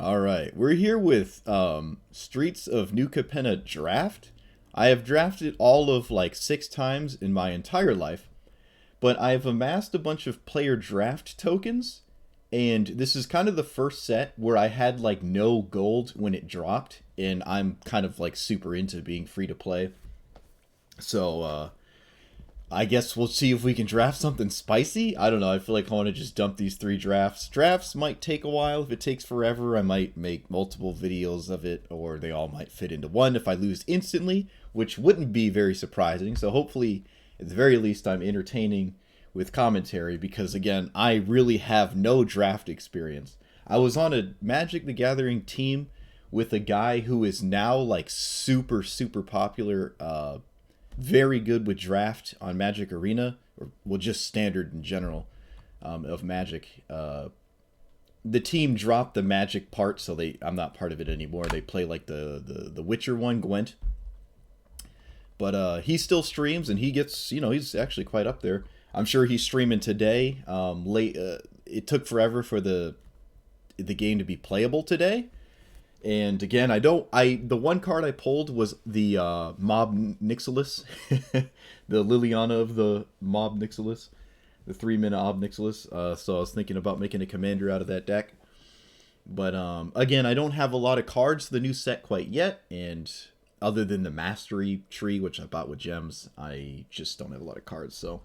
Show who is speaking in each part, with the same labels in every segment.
Speaker 1: All right, we're here with Streets of New Capenna draft. I have drafted all of like 6 times in my entire life, but I've amassed a bunch of player draft tokens, and this is kind of the first set where I had like no gold when it dropped, and I'm kind of like super into being free to play. So I guess we'll see if we can draft something spicy. I don't know. I feel like I want to just dump these 3 drafts. Drafts might take a while. If it takes forever, I might make multiple videos of it, or they all might fit into one if I lose instantly, which wouldn't be very surprising. So hopefully, at the very least, I'm entertaining with commentary because, again, I really have no draft experience. I was on a Magic the Gathering team with a guy who is now like super, super popular, very good with draft on Magic Arena, or well, just standard in general of Magic. The team dropped the Magic part, so I'm not part of it anymore. They play like the Witcher one, Gwent. But he still streams, and he gets, he's actually quite up there. I'm sure he's streaming today. Late, it took forever for the game to be playable today. And again, the one card I pulled was the Mob Nixilis, the Liliana of the Mob Nixilis, the 3-mana Mob Nixilis. So I was thinking about making a commander out of that deck. But again, I don't have a lot of cards for the new set quite yet, and other than the Mastery tree, which I bought with gems, I just don't have a lot of cards. So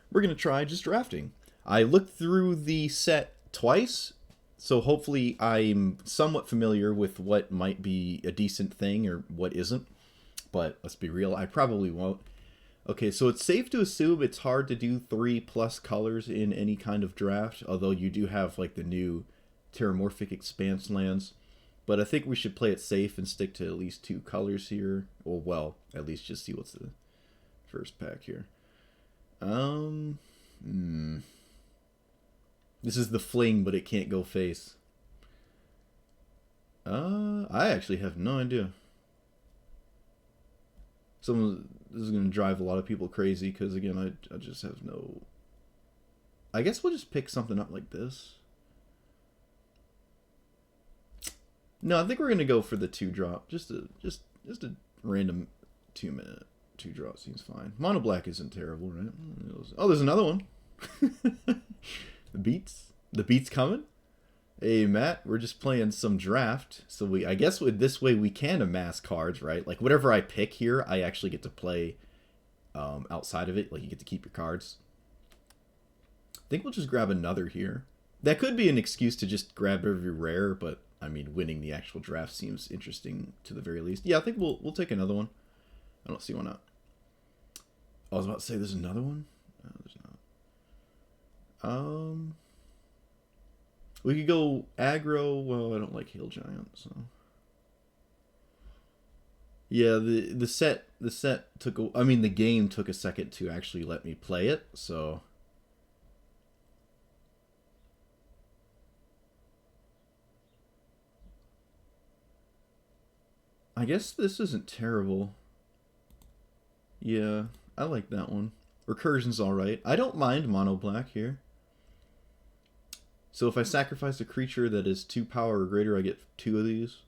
Speaker 1: we're gonna try just drafting. I looked through the set twice. So hopefully I'm somewhat familiar with what might be a decent thing or what isn't. But let's be real, I probably won't. Okay, so it's safe to assume it's hard to do 3+ colors in any kind of draft, although you do have like the new Terramorphic Expanse lands. But I think we should play it safe and stick to at least 2 colors here. Or well, at least just see what's the first pack here. This is the fling, but it can't go face. I actually have no idea. This is going to drive a lot of people crazy because, again, I just have no... I guess we'll just pick something up like this. No, I think we're going to go for the 2-drop. Just a random 2-minute 2-drop seems fine. Mono black isn't terrible, right? Oh, there's another one. The beats coming. Hey Matt, we're just playing some draft. So I guess with this way we can amass cards, right? Like whatever I pick here, I actually get to play outside of it. Like you get to keep your cards. I think we'll just grab another here. That could be an excuse to just grab every rare, but I mean winning the actual draft seems interesting to the very least. Yeah, I think we'll take another one. I don't see why not. I was about to say there's another one. No, there's not. We could go aggro. Well, I don't like Hail Giant, so yeah. The game took a second to actually let me play it. So I guess this isn't terrible. Yeah, I like that one. Recursion's all right. I don't mind mono black here. So if I sacrifice a creature that is 2 power or greater, I get 2 of these.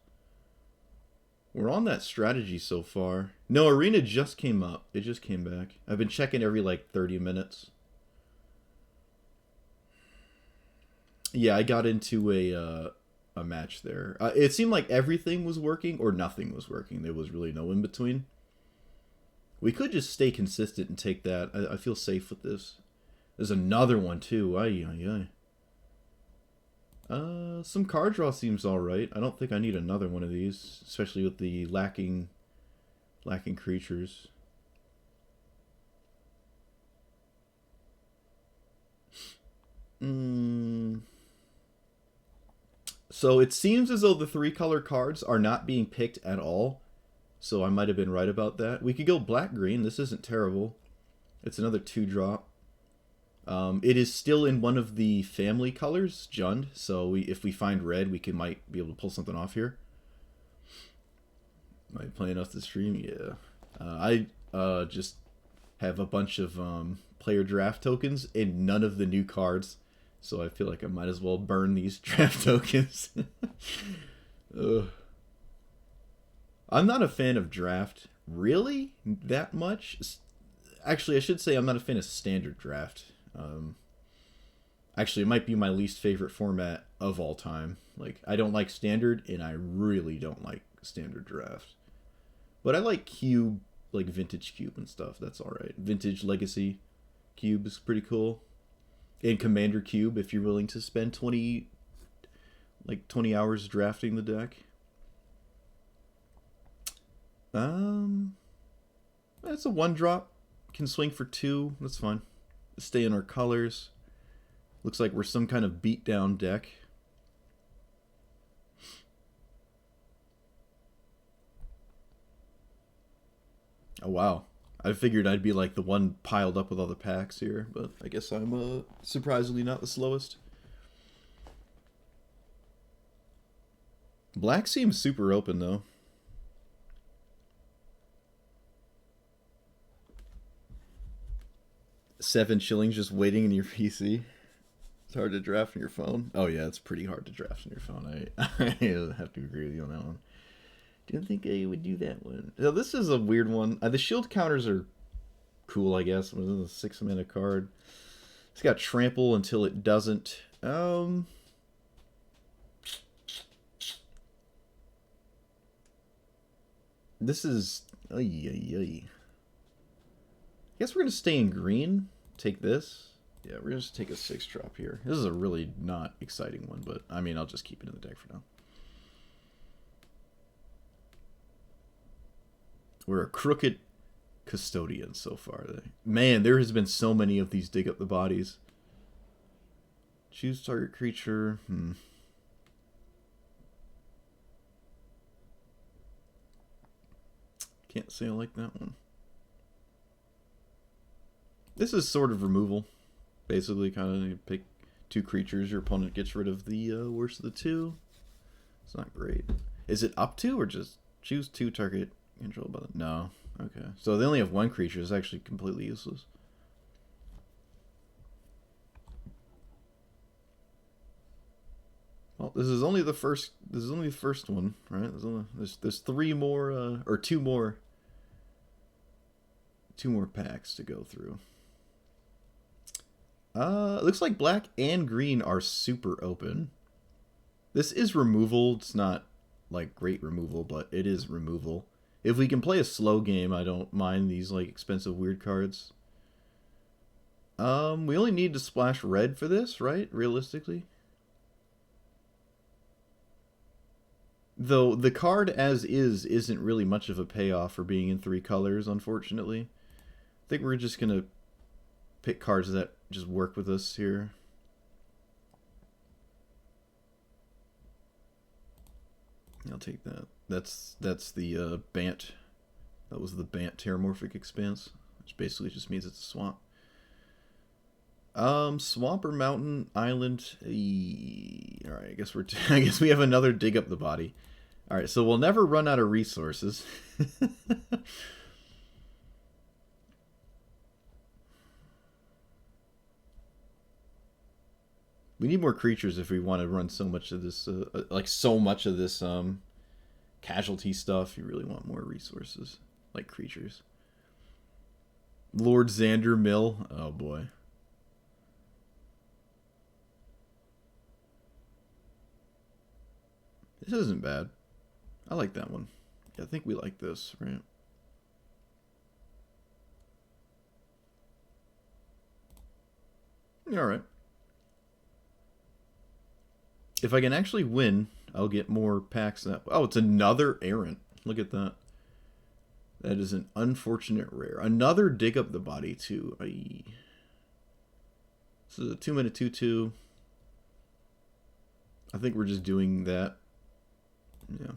Speaker 1: We're on that strategy so far. No, Arena just came up. It just came back. I've been checking every like 30 minutes. Yeah, I got into a match there. It seemed like everything was working or nothing was working. There was really no in between. We could just stay consistent and take that. I feel safe with this. There's another one too. Ay, ay, ay. Some card draw seems alright. I don't think I need another one of these, especially with the lacking creatures. So it seems as though the 3-color cards are not being picked at all. So I might have been right about that. We could go black-green. This isn't terrible. It's another 2-drop. It is still in one of the family colors, Jund. So if we find red, we might be able to pull something off here. Am I playing off the stream? Yeah. I just have a bunch of player draft tokens and none of the new cards. So I feel like I might as well burn these draft tokens. Ugh. I'm not a fan of draft, really, that much. Actually, I should say I'm not a fan of standard draft. Um, Actually, it might be my least favorite format of all time. Like, I don't like standard, and I really don't like standard draft. But I like cube, like vintage cube and stuff. That's all right. Vintage legacy cube is pretty cool. And commander cube, if you're willing to spend 20 hours drafting the deck. Um, that's a one drop. Can swing for two. That's fine. Stay in our colors. Looks like we're some kind of beatdown deck. Oh wow. I figured I'd be like the one piled up with all the packs here, but I guess I'm surprisingly not the slowest. Black seems super open though. $7 just waiting in your PC. It's hard to draft on your phone. Oh yeah, it's pretty hard to draft on your phone. I have to agree with you on that one. Didn't think I would do that one. Now this is a weird one. The shield counters are cool, I guess. It was a 6-mana card. It's got trample until it doesn't. This is. Ay, ay, ay. I guess we're gonna stay in green. Take this. Yeah, we're gonna just take a 6-drop here. This is a really not exciting one, but I mean, I'll just keep it in the deck for now. We're a crooked custodian so far. Man, there has been so many of these dig up the bodies. Choose target creature. Can't say I like that one. This is sort of removal. Basically, kind of pick 2 creatures. Your opponent gets rid of the worst of the 2. It's not great. Is it up to or just choose 2 target control button? No. Okay. So they only have 1 creature. It's actually completely useless. Well, this is only the first. This is only the first one, right? There's 3 more or 2 more. 2 more packs to go through. It looks like black and green are super open. This is removal. It's not like great removal, but it is removal. If we can play a slow game, I don't mind these like expensive weird cards. We only need to splash red for this, right? Realistically. Though the card as is isn't really much of a payoff for being in 3 colors, unfortunately. I think we're just gonna pick cards that just work with us here. I'll take that. That's the Bant. That was the Bant Terramorphic Expanse, which basically just means it's a swamp. Swamp or mountain, island. All right, I guess I guess we have another dig up the body. All right, so we'll never run out of resources. We need more creatures if we want to run so much of this, casualty stuff. You really want more resources, like creatures. Lord Xander Mill. Oh boy. This isn't bad. I like that one. Yeah, I think we like this, right? Alright. If I can actually win, I'll get more packs. Oh, it's another errant. Look at that. That is an unfortunate rare. Another dig up the body, too. This is a 2-mana 2/2. I think we're just doing that. Yeah.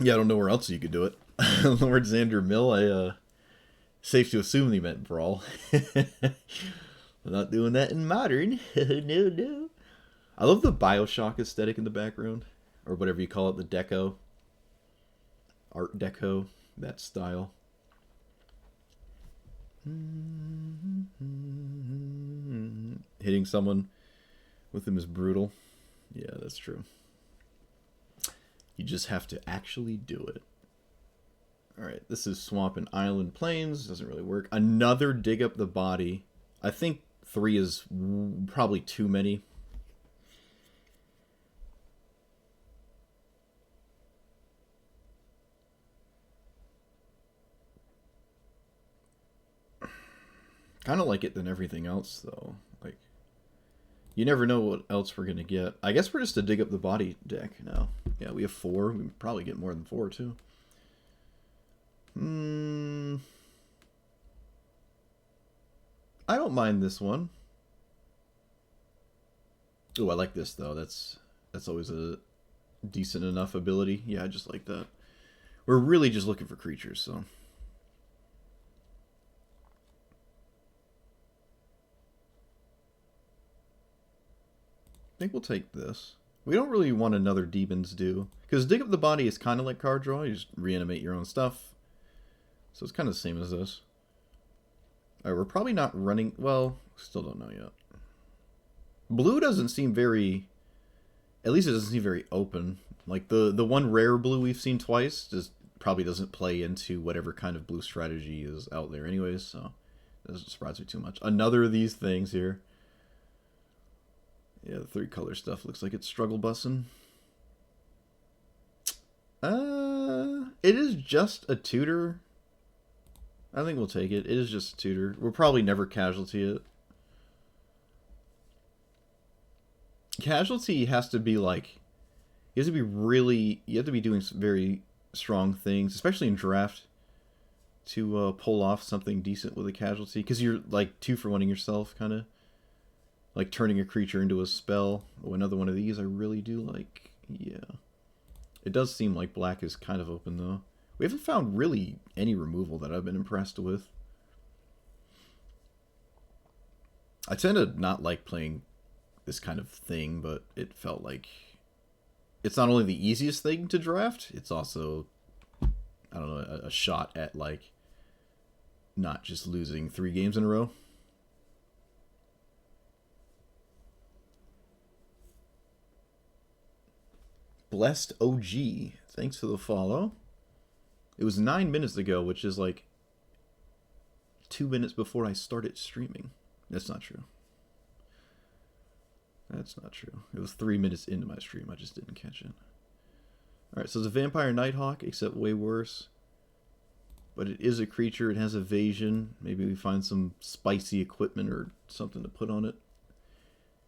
Speaker 1: Yeah, I don't know where else you could do it. Lord Xander Mill, safe to assume he meant Brawl. We're not doing that in Modern. No, no. I love the Bioshock aesthetic in the background. Or whatever you call it, the deco. Art deco, that style. hitting someone with him is brutal. Yeah, that's true. You just have to actually do it. Alright, this is Swamp and Island Plains. Doesn't really work. Another Dig Up the Body. I think 3 is probably too many. Kind of like it than everything else, though. Like, you never know what else we're going to get. I guess we're just a Dig Up the Body deck now. Yeah, we have 4. We probably get more than 4, too. I don't mind this one. Oh, I like this, though. That's always a decent enough ability. Yeah, I just like that. We're really just looking for creatures, so... I think we'll take this. We don't really want another Demon's Due. Because Dig Up the Body is kind of like card draw. You just reanimate your own stuff. So it's kind of the same as this. Alright, we're probably not running... Well, still don't know yet. Blue doesn't seem very... At least it doesn't seem very open. Like, the one rare blue we've seen twice just probably doesn't play into whatever kind of blue strategy is out there anyways, so... It doesn't surprise me too much. Another of these things here. Yeah, the 3-color stuff looks like it's struggle bussing. It is just a tutor. I think we'll take it. It is just a tutor. We'll probably never casualty it. Casualty has to be like... You have to be really... You have to be doing some very strong things, especially in draft, to pull off something decent with a casualty. Because you're like 2-for-1ing yourself, kind of. Like turning a creature into a spell. Oh, another one of these I really do like. Yeah. It does seem like black is kind of open, though. We haven't found really any removal that I've been impressed with. I tend to not like playing this kind of thing, but it felt like... It's not only the easiest thing to draft, it's also, I don't know, a shot at, like, not just losing 3 games in a row. Blessed OG, thanks for the follow. It was 9 minutes ago, which is like 2 minutes before I started streaming. That's not true. That's not true. It was 3 minutes into my stream. I just didn't catch it. Alright, so it's a Vampire Nighthawk, except way worse. But it is a creature. It has evasion. Maybe we find some spicy equipment or something to put on it.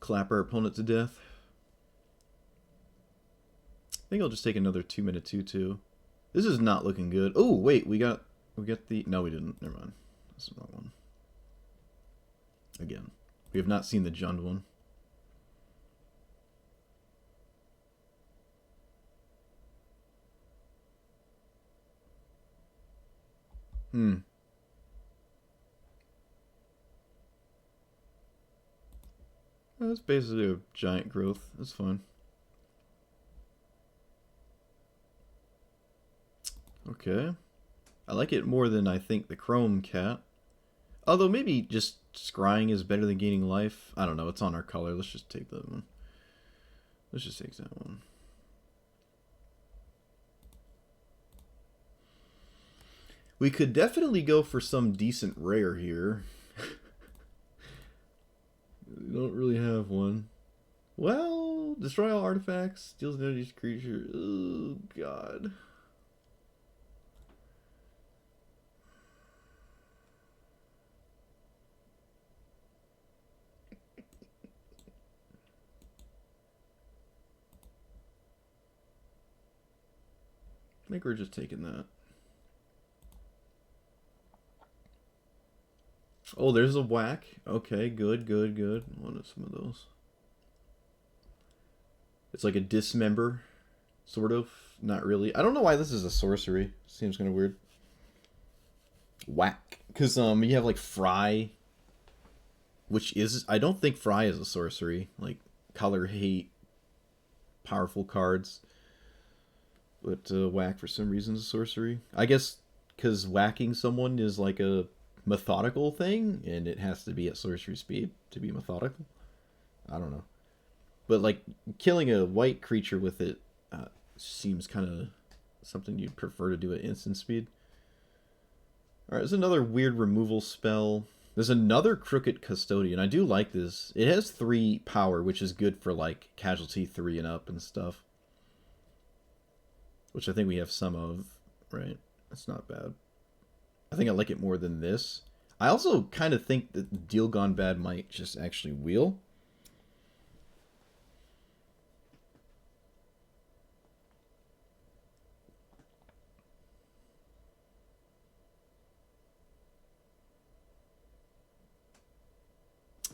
Speaker 1: Clap our opponent to death. I think I'll just take another 2-minute 2/2. This is not looking good. Oh, wait, we got the... No, we didn't. Never mind. That's the wrong one. Again, we have not seen the Jund one. That's basically a giant growth. That's fine. Okay. I like it more than I think the Chrome Cat. Although maybe just scrying is better than gaining life. I don't know. It's on our color. Let's just take that one. Let's just take that one. We could definitely go for some decent rare here. We don't really have one. Well, destroy all artifacts, steals an enemy's creature. Oh, God. I think we're just taking that. Oh, there's a whack. Okay, good, good, good. Wanted some of those. It's like a dismember, sort of. Not really. I don't know why this is a sorcery. Seems kind of weird. Whack. Because you have like Fry, which is... I don't think Fry is a sorcery. Like, color hate, powerful cards. But whack for some reason is a sorcery. I guess because whacking someone is like a methodical thing, and it has to be at sorcery speed to be methodical. I don't know. But like killing a white creature with it seems kind of something you'd prefer to do at instant speed. All right, there's another weird removal spell. There's another Crooked Custodian. I do like this. It has 3 power, which is good for like casualty 3 and up and stuff. Which I think we have some of, right? That's not bad. I think I like it more than this. I also kind of think that Deal Gone Bad might just actually wheel.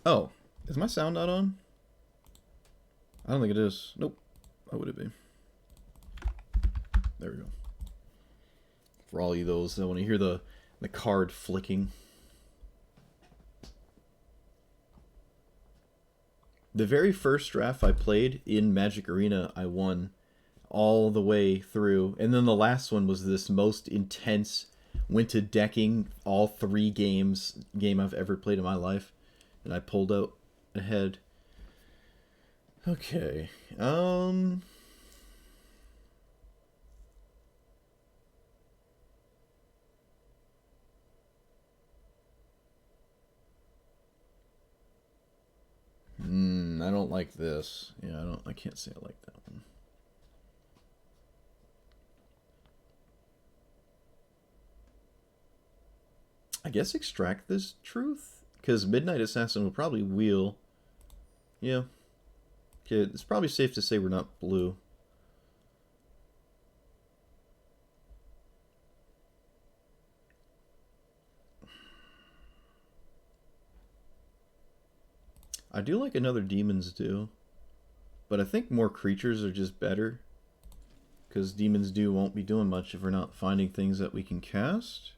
Speaker 1: Oh, is my sound not on? I don't think it is. Nope. Why would it be? There we go. For all you those that want to hear the card flicking. The very first draft I played in Magic Arena, I won all the way through. And then the last one was this most intense, went to decking all 3 game I've ever played in my life. And I pulled out ahead. Okay. I don't like this. Yeah, I can't say I like that one. I guess extract this truth? Because Midnight Assassin will probably wheel. Yeah. Okay, it's probably safe to say we're not blue. I do like another Demon's Due. But I think more creatures are just better. Because Demon's Due won't be doing much if we're not finding things that we can cast.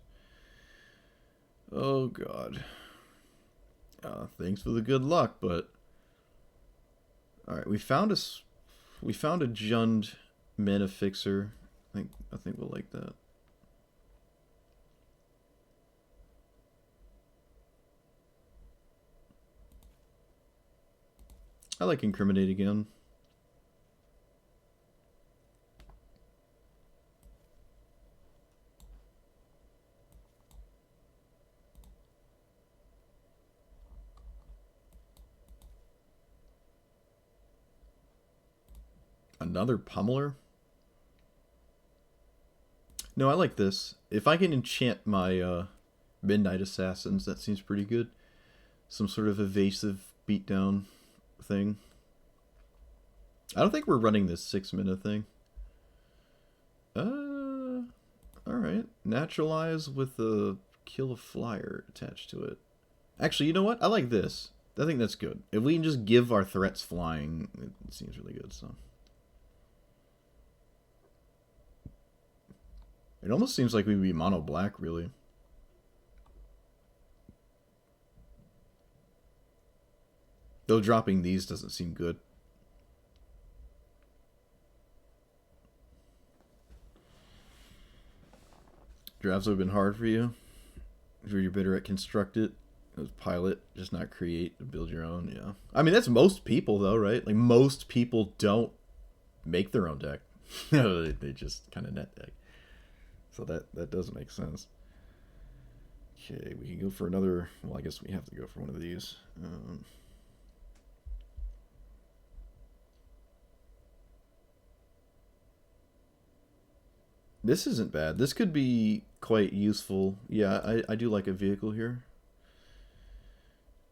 Speaker 1: Oh god. Thanks for the good luck, but... Alright, we found a Jund Mana Fixer. I think we'll like that. I like Incriminate again. Another Pummeler? No, I like this. If I can enchant my Midnight Assassins, that seems pretty good. Some sort of evasive beatdown thing. I don't think we're running this 6-mana thing. Alright. Naturalize with a kill a flyer attached to it. Actually, you know what? I like this. I think that's good. If we can just give our threats flying, it seems really good, so... It almost seems like we'd be mono black, really. Though dropping these doesn't seem good. Drafts have been hard for you. If you're better at construct it, pilot, just not create, build your own. Yeah, I mean that's most people though, right? Like most people don't make their own deck. They just kind of net deck. So that does make sense. Okay, we can go for another... Well, I guess we have to go for one of these. This isn't bad. This could be quite useful. Yeah, I do like a vehicle here.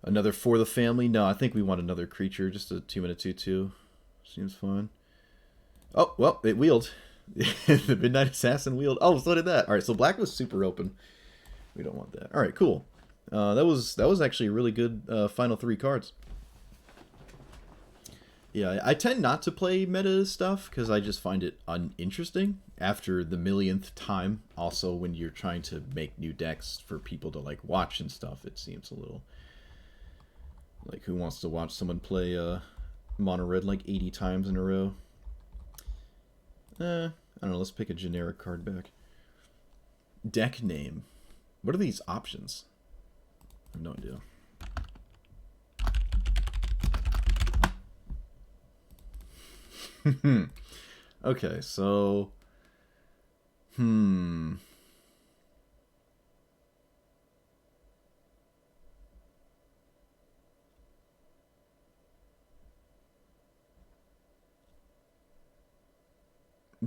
Speaker 1: Another For the Family? No, I think we want another creature. Just a 2-mana 2/2. Seems fine. Oh, well, it wheeled. The Midnight Assassin wheeled. Oh, so did that. Alright, so black was super open. We don't want that. Alright, cool. That was actually a really good final 3 cards. Yeah, I tend not to play meta stuff because I just find it uninteresting after the millionth time. Also, when you're trying to make new decks for people to like watch and stuff, it seems a little like who wants to watch someone play mono red like 80 times in a row. I don't know. Let's pick a generic card back. Deck name. What are these options? I have no idea. Okay, so hmm.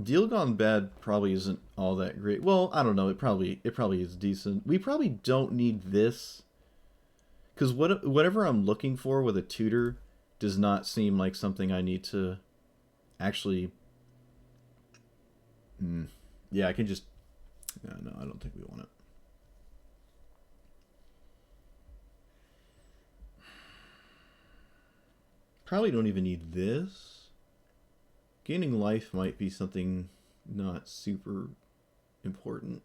Speaker 1: Deal Gone Bad probably isn't all that great. Well, I don't know. It probably is decent. We probably don't need this because whatever I'm looking for with a tutor does not seem like something I need to actually. Yeah, I can just. Yeah, no, I don't think we want it. Probably don't even need this. Gaining life might be something not super important.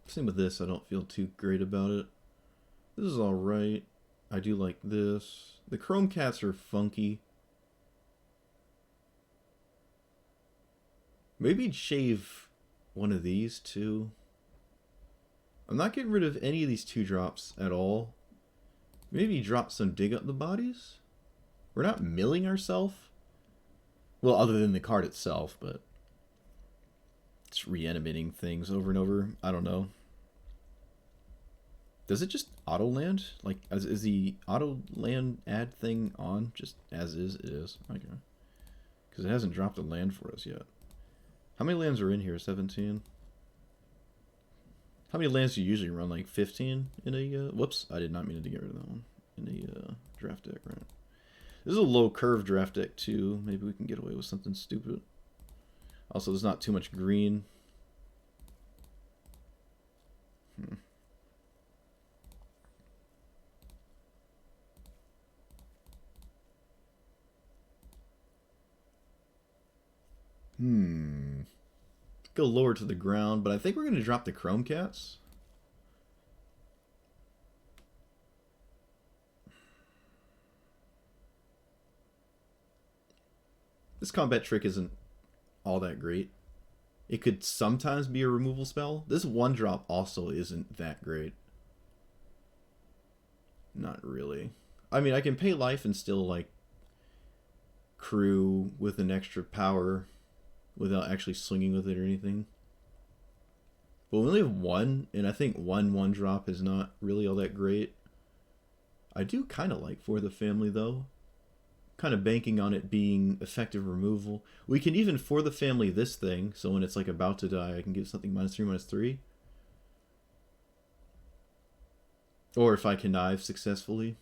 Speaker 1: Same with this, I don't feel too great about it. This is alright. I do like this. The Chrome Cats are funky. Maybe shave one of these too. I'm not getting rid of any of these 2-drops at all. Maybe drop some Dig Up the Bodies? We're not milling ourselves. Well, other than the card itself, but it's reanimating things over and over. I don't know. Does it just auto land? Like, is the auto land add thing on just as is? It is. Okay. Because it hasn't dropped a land for us yet. How many lands are in here? 17? How many lands do you usually run? Like 15 in a... whoops, I did not mean to get rid of that one. In a draft deck, right? This is a low curve draft deck too. Maybe we can get away with something stupid. Also, there's not too much green. Go lower to the ground, but I think we're going to drop the Chrome Cats. This combat trick isn't all that great. It could sometimes be a removal spell. This 1-drop also isn't that great. Not really. I mean, I can pay life and still, like, crew with an extra power without actually swinging with it or anything. But we only have one, and I think one 1-drop is not really all that great. I do kind of like For the Family, though. Kind of banking on it being effective removal. We can even For the Family this thing, so when it's like about to die, I can give something -3/-3. Or if I connive successfully.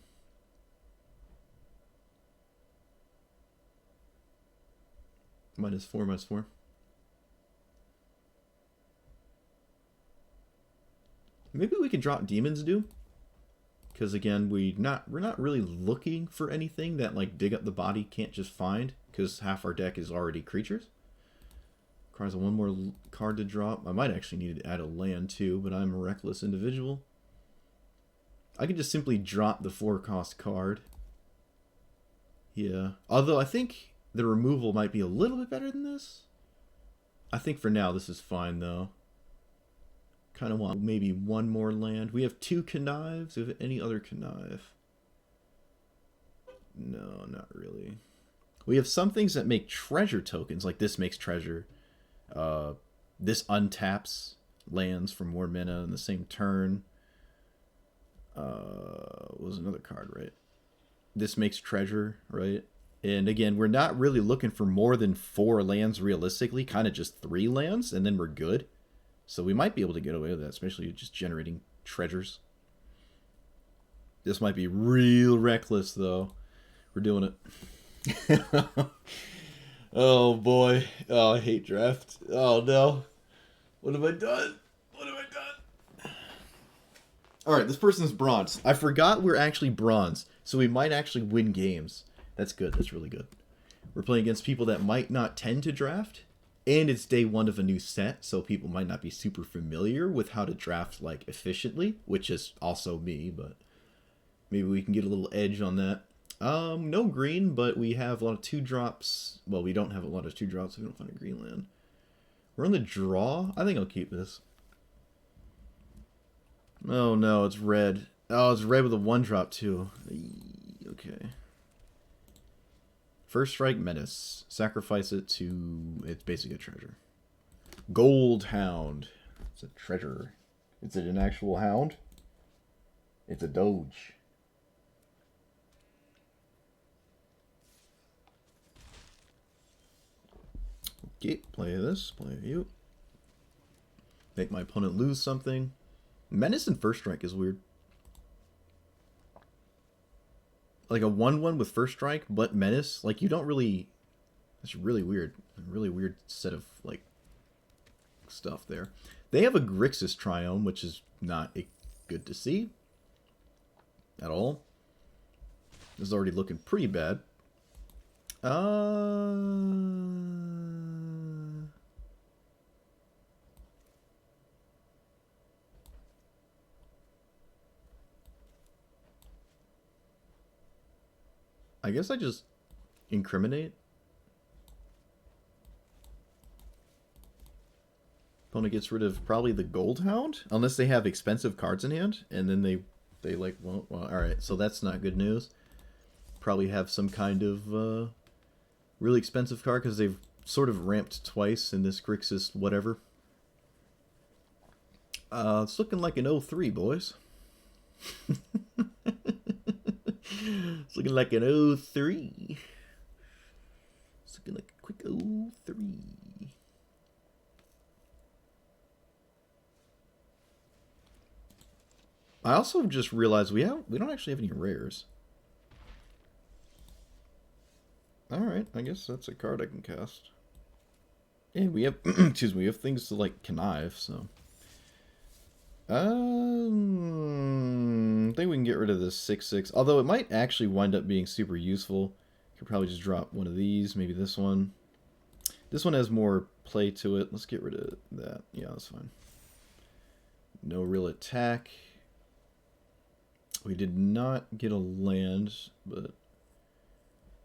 Speaker 1: -4/-4. Maybe we can drop Demon's Due. Because again, we're not really looking for anything that like Dig Up the Body can't just find, because half our deck is already creatures. Requires one more card to drop. I might actually need to add a land too, but I'm a reckless individual. I can just simply drop the 4-cost card. Yeah. Although I think the removal might be a little bit better than this. I think for now this is fine though. Kind of want maybe one more land. We have 2 connives. Do we have any other connive? No, not really. We have some things that make treasure tokens, like this makes treasure. This untaps lands for more mana in the same turn. What was another card, right? This makes treasure, right? And again, we're not really looking for more than 4 lands realistically, kind of just 3 lands, and then we're good. So we might be able to get away with that, especially just generating treasures. This might be real reckless, though. We're doing it. Oh, boy. Oh, I hate draft. Oh, no. What have I done? What have I done? Alright, this person's bronze. I forgot we're actually bronze, so we might actually win games. That's good. That's really good. We're playing against people that might not tend to draft. And it's day 1 of a new set, so people might not be super familiar with how to draft like efficiently, which is also me, but maybe we can get a little edge on that. No green, but we have a lot of 2-drops. Well, we don't have a lot of 2-drops, so we don't find a green land. We're on the draw. I think I'll keep this. Oh no, it's red. Oh, it's red with a 1-drop too. Okay. First Strike Menace. Sacrifice it to... It's basically a treasure. Gold Hound. It's a treasure. Is it an actual hound? It's a doge. Okay, play this, play you. Make my opponent lose something. Menace and First Strike is weird. Like a 1-1 with First Strike, but Menace, like you don't really... That's really weird. A really weird set of, like, stuff there. They have a Grixis Triome, which is not good to see. At all. This is already looking pretty bad. I guess I just incriminate. Opponent gets rid of probably the Gold Hound, unless they have expensive cards in hand, and then they like won't. Well, all right, so that's not good news. Probably have some kind of really expensive card because they've sort of ramped twice in this Grixis whatever. It's looking like an 0-3, boys. It's looking like an 0-3. It's looking like a quick 0-3. I also just realized we don't actually have any rares. Alright, I guess that's a card I can cast. And we have excuse me, we have things to like connive, so. I think we can get rid of this 6/6. Although it might actually wind up being super useful. Could probably just drop one of these, maybe this one. This one has more play to it. Let's get rid of that. Yeah, that's fine. No real attack. We did not get a land, but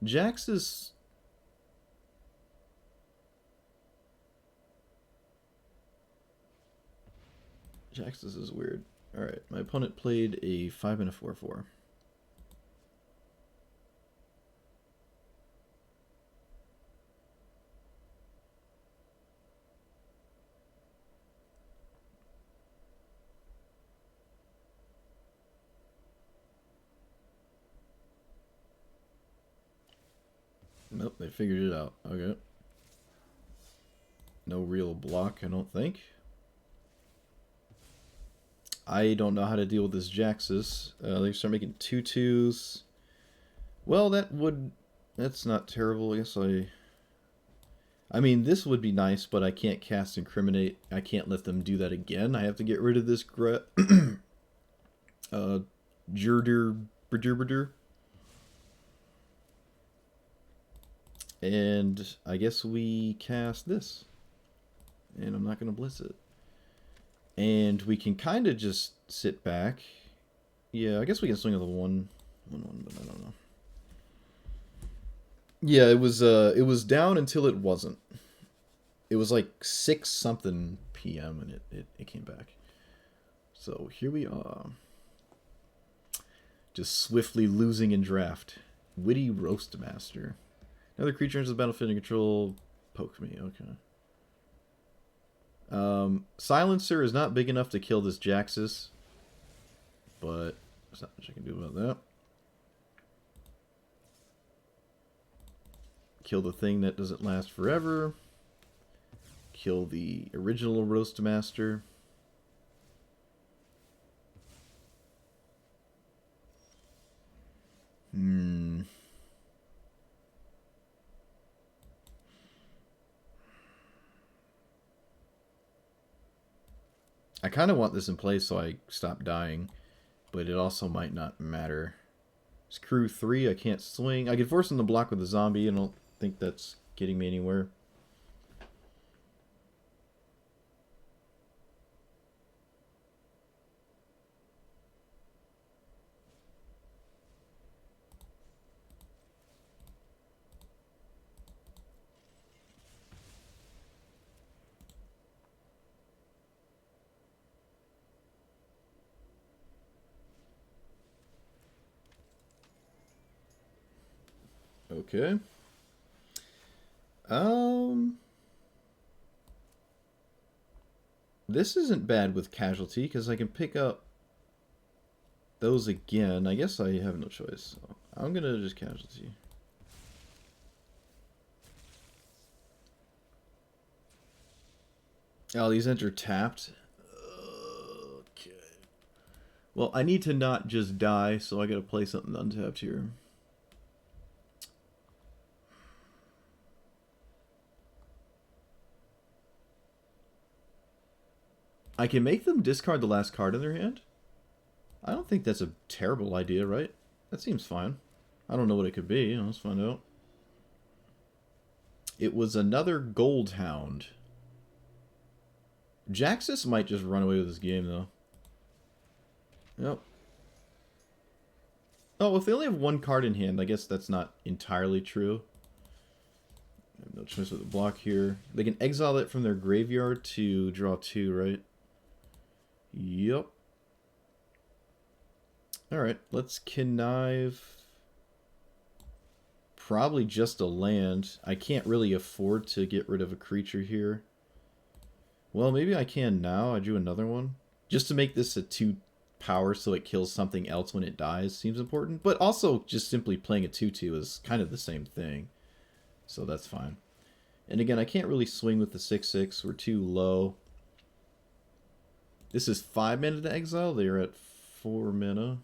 Speaker 1: Jax is... Jax's is weird. Alright, my opponent played a 5 and a 4/4. Nope, they figured it out. Okay. No real block, I don't think. I don't know how to deal with this Jax's. They start making 2/2s. Well, that's not terrible. I guess I mean, this would be nice, but I can't cast Incriminate. I can't let them do that again. I have to get rid of this Jurdur. And I guess we cast this. And I'm not going to blitz it. And we can kind of just sit back. Yeah, I guess we can swing with a 1-1, but I don't know. Yeah, it was down until it wasn't. It was like 6-something p.m. and it came back. So here we are. Just swiftly losing in draft. Witty Roastmaster. Another creature enters the battlefield and control pokes me. Okay. Silencer is not big enough to kill this Jax's, but there's not much I can do about that. Kill the thing that doesn't last forever. Kill the original Roastmaster. I kind of want this in place so I stop dying, but it also might not matter. Screw 3, I can't swing. I can force him to block with a zombie. I don't think that's getting me anywhere. Okay. Um, this isn't bad with casualty because I can pick up those again. I guess I have no choice. So I'm gonna just casualty. Oh, these enter tapped. Okay. Well, I need to not just die, so I gotta play something untapped here. I can make them discard the last card in their hand. I don't think that's a terrible idea, right? That seems fine. I don't know what it could be. Let's find out. It was another Gold Hound. Jaxus might just run away with this game, though. Yep. Oh, if they only have one card in hand, I guess that's not entirely true. I have no choice with the block here. They can exile it from their graveyard to draw 2, right? Yep. Alright, let's connive. Probably just a land. I can't really afford to get rid of a creature here. Well, maybe I can now. I drew another one. Just to make this a 2 power so it kills something else when it dies seems important. But also, just simply playing a 2/2 is kind of the same thing. So that's fine. And again, I can't really swing with the 6/6. We're too low. This is 5 mana to exile. They're at 4 mana.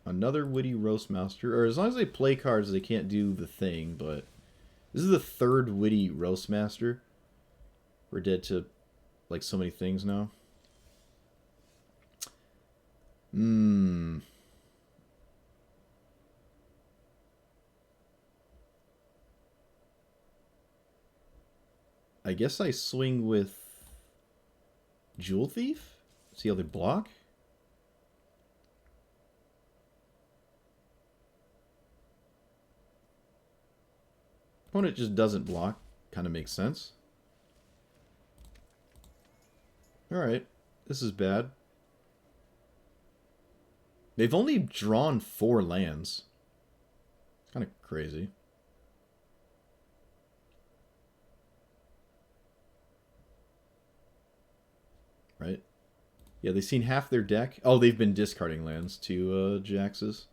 Speaker 1: Another Witty Roastmaster. Or as long as they play cards, they can't do the thing, but... This is the 3rd Witty Roastmaster. We're dead to, like, so many things now. I guess I swing with... Jewel Thief? See how they block? Opponent just doesn't block. Kind of makes sense. Alright. This is bad. They've only drawn 4 lands. Kind of crazy. Right? Yeah, they've seen half their deck. Oh, they've been discarding lands to Jax's.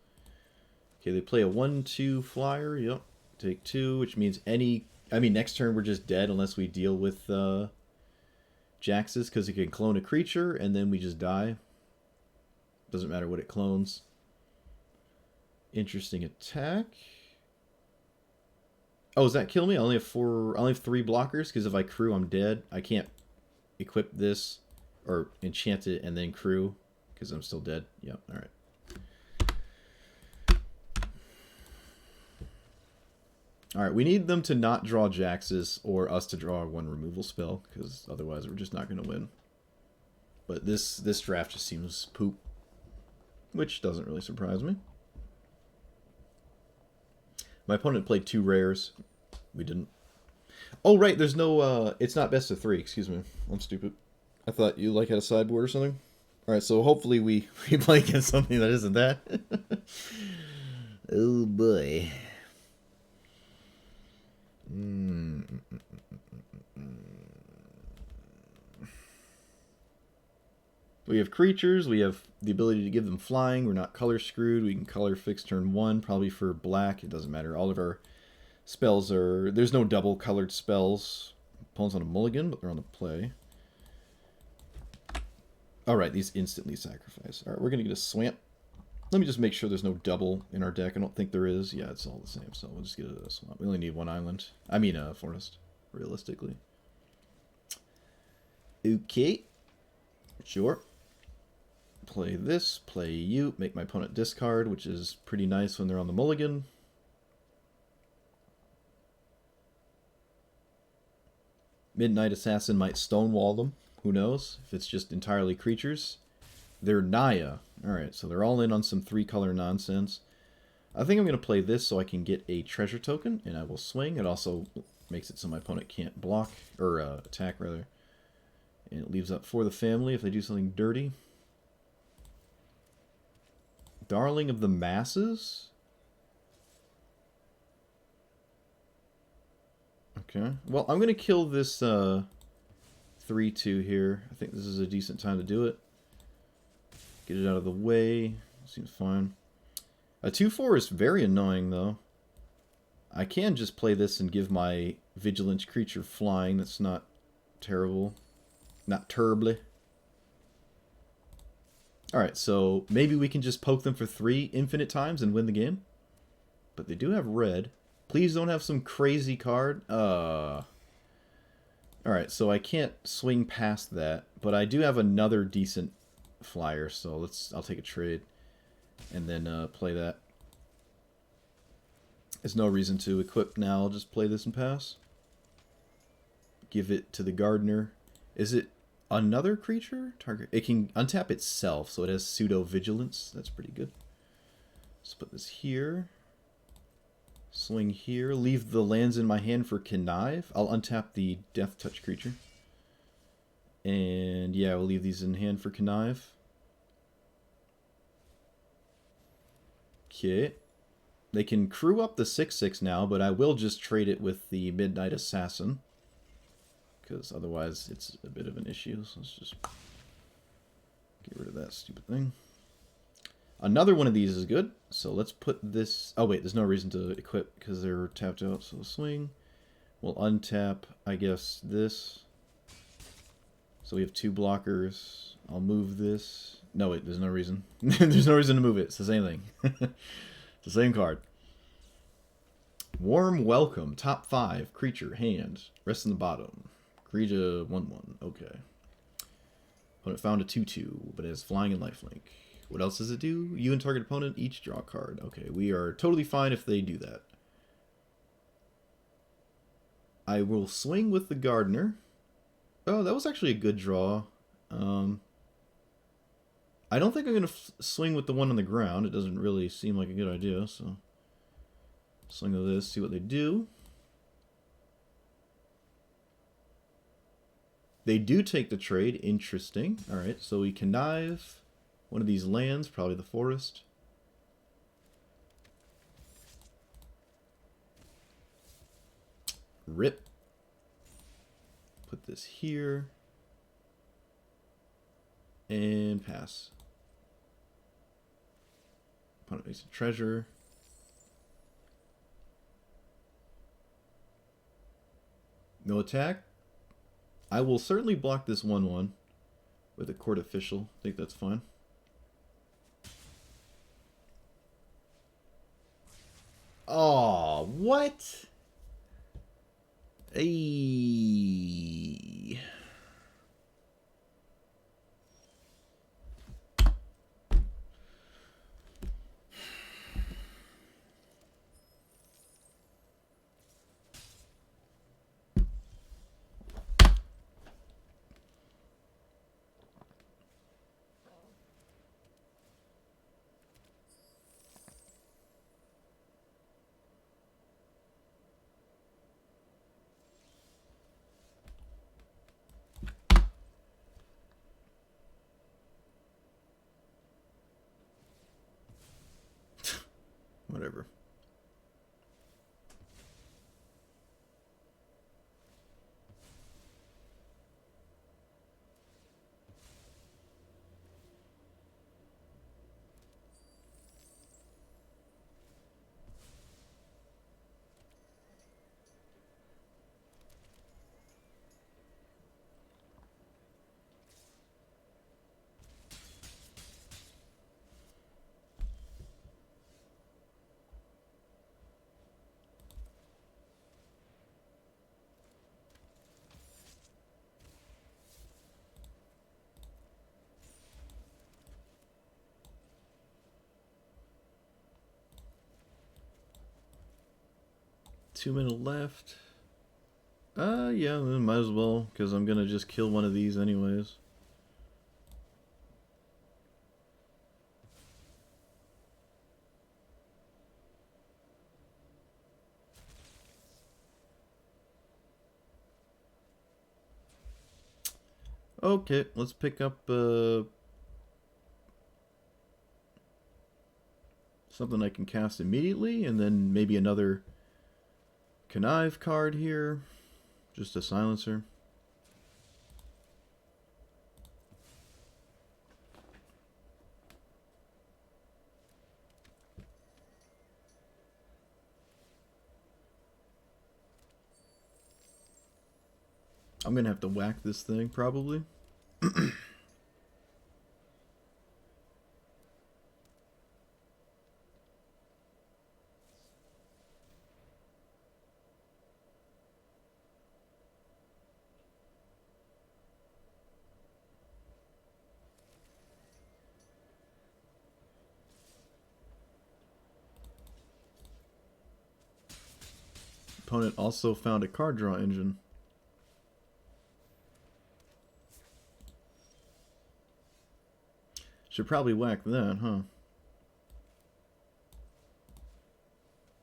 Speaker 1: Okay, they play a 1/2 flyer. Yep. Take 2, which means any... I mean, next turn we're just dead unless we deal with Jax's, because it can clone a creature, and then we just die. Doesn't matter what it clones. Interesting attack. Oh, does that kill me? I only have 3 blockers, because if I crew, I'm dead. I can't equip this, or enchant it, and then crew, because I'm still dead. Yep, alright. Alright, we need them to not draw Jax's or us to draw 1 removal spell, because otherwise we're just not going to win. But this draft just seems poop, which doesn't really surprise me. My opponent played 2 rares. We didn't. Oh, right, there's no... it's not best of 3, excuse me. I'm stupid. I thought you like had a sideboard or something. Alright, so hopefully we play against something that isn't that. Oh, boy. We have creatures. We have the ability to give them flying. We're not color screwed. We can color fix turn 1, probably for black. It doesn't matter. All of our spells are... There's no double colored spells. Opponent's on a mulligan, but they're on the play. Alright, these instantly sacrifice. Alright, we're going to get a swamp. Let me just make sure there's no double in our deck. I don't think there is. Yeah, it's all the same, so we'll just get a swamp. We only need 1 island. I mean, a forest, realistically. Okay. Sure. Play this, play you, make my opponent discard, which is pretty nice when they're on the mulligan. Midnight Assassin might stonewall them. Who knows? If it's just entirely creatures. They're Naya. Alright, so they're all in on some 3-color nonsense. I think I'm going to play this so I can get a treasure token, and I will swing. It also makes it so my opponent can't block, or attack, rather. And it leaves up for the family if they do something dirty. Darling of the Masses? Okay. Well, I'm going to kill this 3/2 here. I think this is a decent time to do it. Get it out of the way. Seems fine. A 2/4 is very annoying, though. I can just play this and give my vigilant creature flying. That's not terrible. Not terribly. Alright, so maybe we can just poke them for 3 infinite times and win the game. But they do have red. Please don't have some crazy card. Alright, so I can't swing past that. But I do have another decent flyer, so I'll take a trade. And then play that. There's no reason to equip now. I'll just play this and pass. Give it to the gardener. Is it another creature? Target. It can untap itself, so it has pseudo vigilance. That's pretty good. Let's put this here. Swing here. Leave the lands in my hand for connive. I'll untap the death touch creature. And yeah, we'll leave these in hand for connive. Okay. They can crew up the 6/6 now, but I will just trade it with the Midnight Assassin. Because otherwise it's a bit of an issue. So let's just get rid of that stupid thing. Another one of these is good. So let's put this... Oh wait, there's no reason to equip because they're tapped out. So swing. We'll untap, I guess, this. So we have 2 blockers. I'll move this. No, wait, there's no reason. There's no reason to move it. It's the same thing. It's the same card. Warm Welcome. Top 5. Creature. Hand. Rest in the bottom. Creature 1/1. Okay. Opponent found a 2/2, but it has flying and lifelink. What else does it do? You and target opponent each draw a card. Okay, we are totally fine if they do that. I will swing with the gardener. Oh, that was actually a good draw. I don't think I'm going to swing with the one on the ground. It doesn't really seem like a good idea, so... Swing with this, see what they do. They do take the trade. Interesting. Alright, so we connive one of these lands, probably the forest. Rip. Put this here. And pass. Opponent makes a treasure. No attack. I will certainly block this 1/1 with a court official. I think that's fine. Oh, what? Ayy. Whatever. Two minutes left. Yeah, might as well, because I'm gonna just kill one of these anyways. Okay, let's pick up something I can cast immediately, and then maybe another connive card here. Just a silencer. I'm gonna have to whack this thing, probably. Opponent also found a card draw engine. Should probably whack that, huh?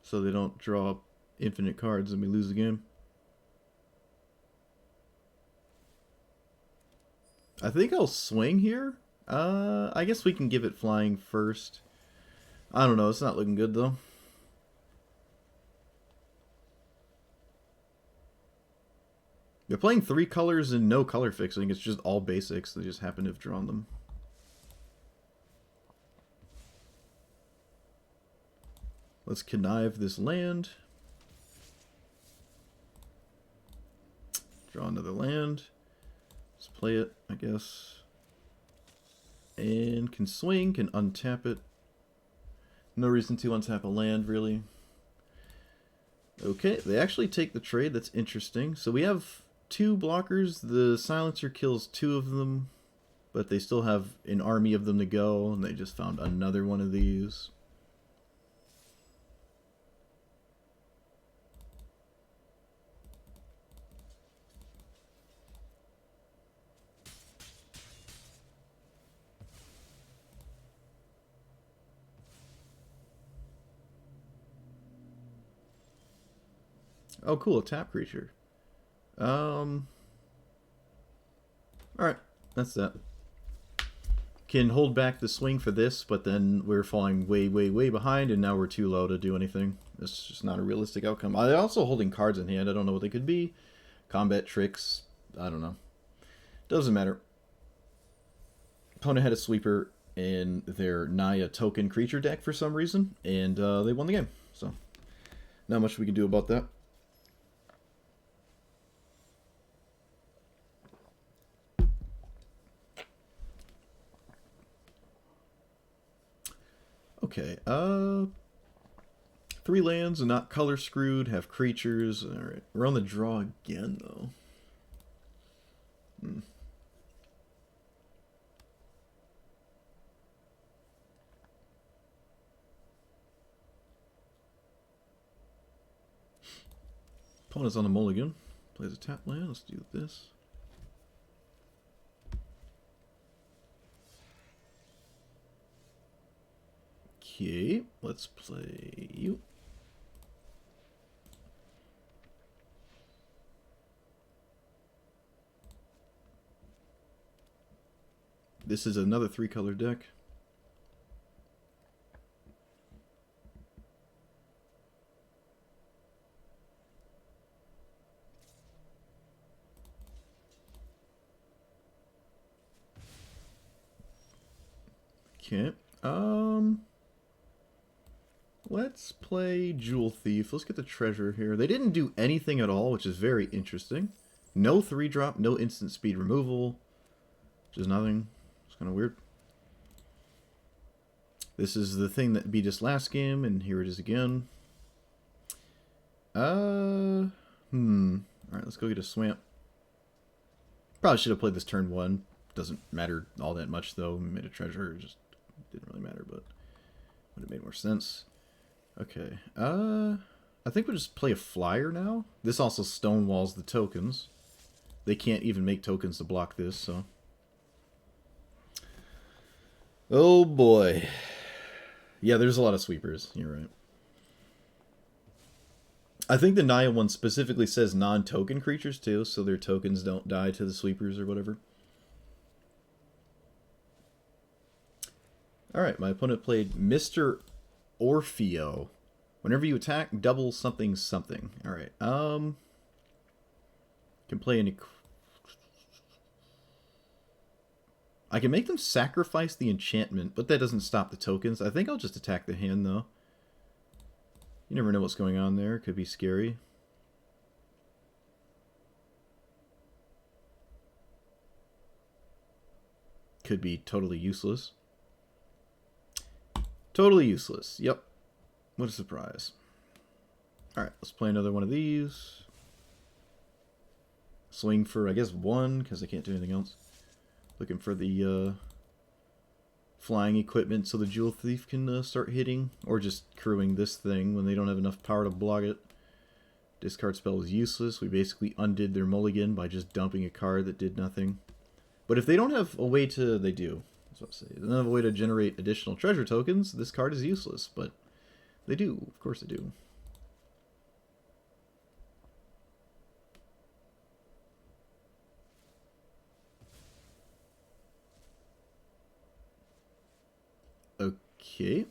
Speaker 1: So they don't draw infinite cards and we lose the game. I think I'll swing here. I guess we can give it flying first. I don't know. It's not looking good, though. They're playing 3 colors and no color fixing. It's just all basics. They just happen to have drawn them. Let's connive this land. Draw another land. Let's play it, I guess. And can swing, can untap it. No reason to untap a land, really. Okay, they actually take the trade. That's interesting. So we have 2 blockers. The silencer kills 2 of them, but they still have an army of them to go, and they just found another one of these. Oh, cool, a tap creature. Alright, that's that. Can hold back the swing for this, but then we're falling way, way, way behind, and now we're too low to do anything. It's just not a realistic outcome. They're also holding cards in hand. I don't know what they could be. Combat tricks. I don't know. Doesn't matter. Opponent had a sweeper in their Naya token creature deck for some reason, and they won the game. So, not much we can do about that. Okay, 3 lands and not color screwed, have creatures. Alright, we're on the draw again, though. Opponent's on the mulligan. Plays a tap land. Let's do this. Okay, let's play you. This is another 3-color deck. Okay. Let's play Jewel Thief. Let's get the treasure here. They didn't do anything at all, which is very interesting. No 3-drop, no instant speed removal, which is nothing. It's kind of weird. This is the thing that beat us last game, and here it is again. Alright, let's go get a swamp. Probably should have played this turn 1. Doesn't matter all that much, though. We made a treasure. It just didn't really matter, but would have made more sense. Okay, I think we'll just play a flyer now. This also stonewalls the tokens. They can't even make tokens to block this, so. Oh boy. Yeah, there's a lot of sweepers. You're right. I think the Naya one specifically says non-token creatures too, so their tokens don't die to the sweepers or whatever. Alright, my opponent played Mr. Orfeo. Whenever you attack, double something something. Alright, Can play any... I can make them sacrifice the enchantment, but that doesn't stop the tokens. I think I'll just attack the hand, though. You never know what's going on there. Could be scary. Could be totally useless. Totally useless. Yep. What a surprise. Alright, let's play another one of these. Swing for, I guess, 1, because I can't do anything else. Looking for the flying equipment so the Jewel Thief can start hitting. Or just crewing this thing when they don't have enough power to block it. Discard spell was useless. We basically undid their mulligan by just dumping a card that did nothing. But if they don't have a way to... They do. That's what I say. They don't have a way to generate additional treasure tokens, this card is useless. But they do. Of course they do. Okay.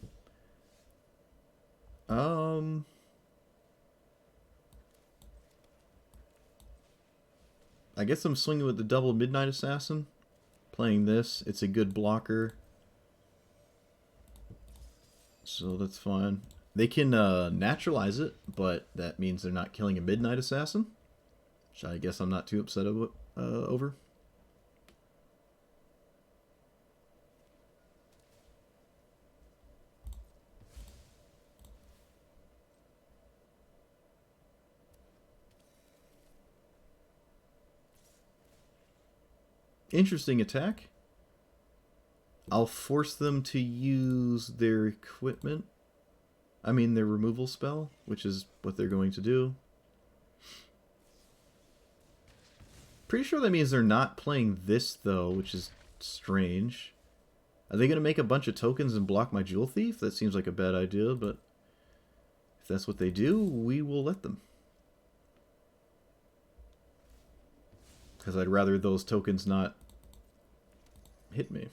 Speaker 1: I guess I'm swinging with the double Midnight Assassin. Playing this, it's a good blocker. So that's fine. They can naturalize it, but that means they're not killing a Midnight Assassin. Which I guess I'm not too upset over. Interesting attack. I'll force them to use their equipment. I mean their removal spell, which is what they're going to do. Pretty sure that means they're not playing this, though, which is strange. Are they going to make a bunch of tokens and block my Jewel Thief? That seems like a bad idea, but if that's what they do, we will let them. Because I'd rather those tokens not hit me.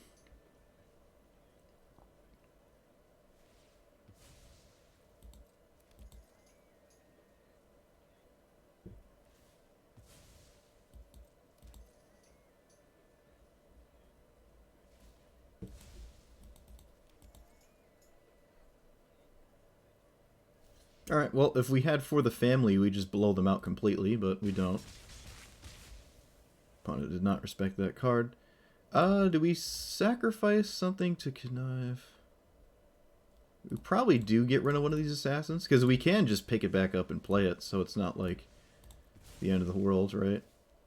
Speaker 1: Alright, well, if we had For the Family, we'd just blow them out completely, but we don't. Opponent did not respect that card. Do we sacrifice something to connive? We probably do get rid of one of these assassins, because we can just pick it back up and play it, so it's not like the end of the world, right?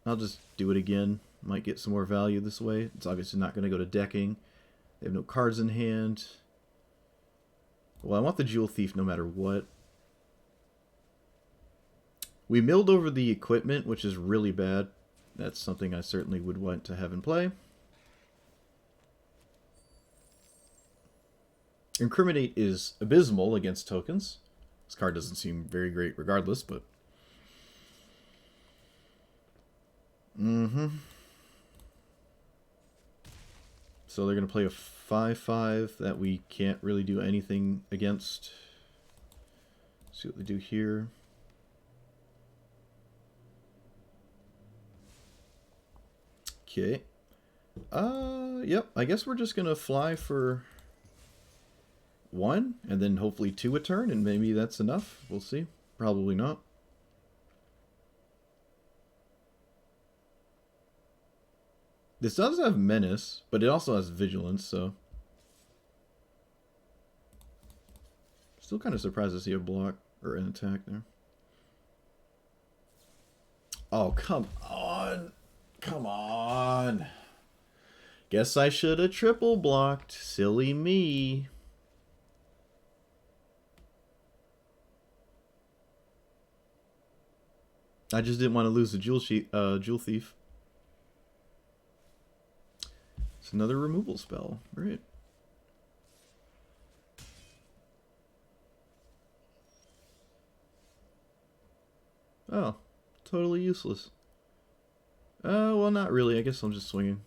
Speaker 1: I'll just do it again. Might get some more value this way. It's obviously not going to go to decking. They have no cards in hand. Well, I want the Jewel Thief no matter what. We milled over the equipment, which is really bad. That's something I certainly would want to have in play. Incriminate is abysmal against tokens. This card doesn't seem very great regardless, but... So they're going to play a 5/5 that we can't really do anything against. Let's see what they do here. Okay. Yep, I guess we're just going to fly for 1, and then hopefully 2 a turn, and maybe that's enough. We'll see. Probably not. This does have Menace, but it also has Vigilance, so... Still kind of surprised to see a block, or an attack there. Oh, come on! Come on! Guess I should have triple blocked. Silly me. I just didn't want to lose the Jewel Thief. It's another removal spell. Right. Oh, totally useless. Well, not really. I guess I'm just swinging.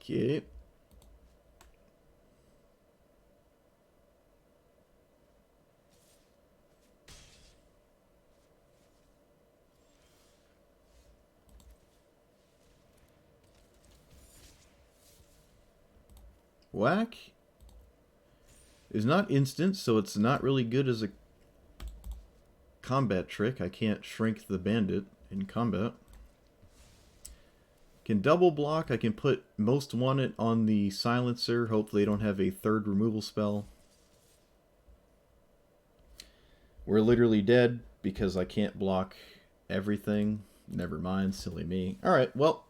Speaker 1: Okay. Whack is not instant, so it's not really good as a combat trick. I can't shrink the bandit in combat. Can double block. I can put most wanted on the silencer. Hopefully I don't have a third removal spell. We're literally dead because I can't block everything. Never mind, silly me. Alright, well,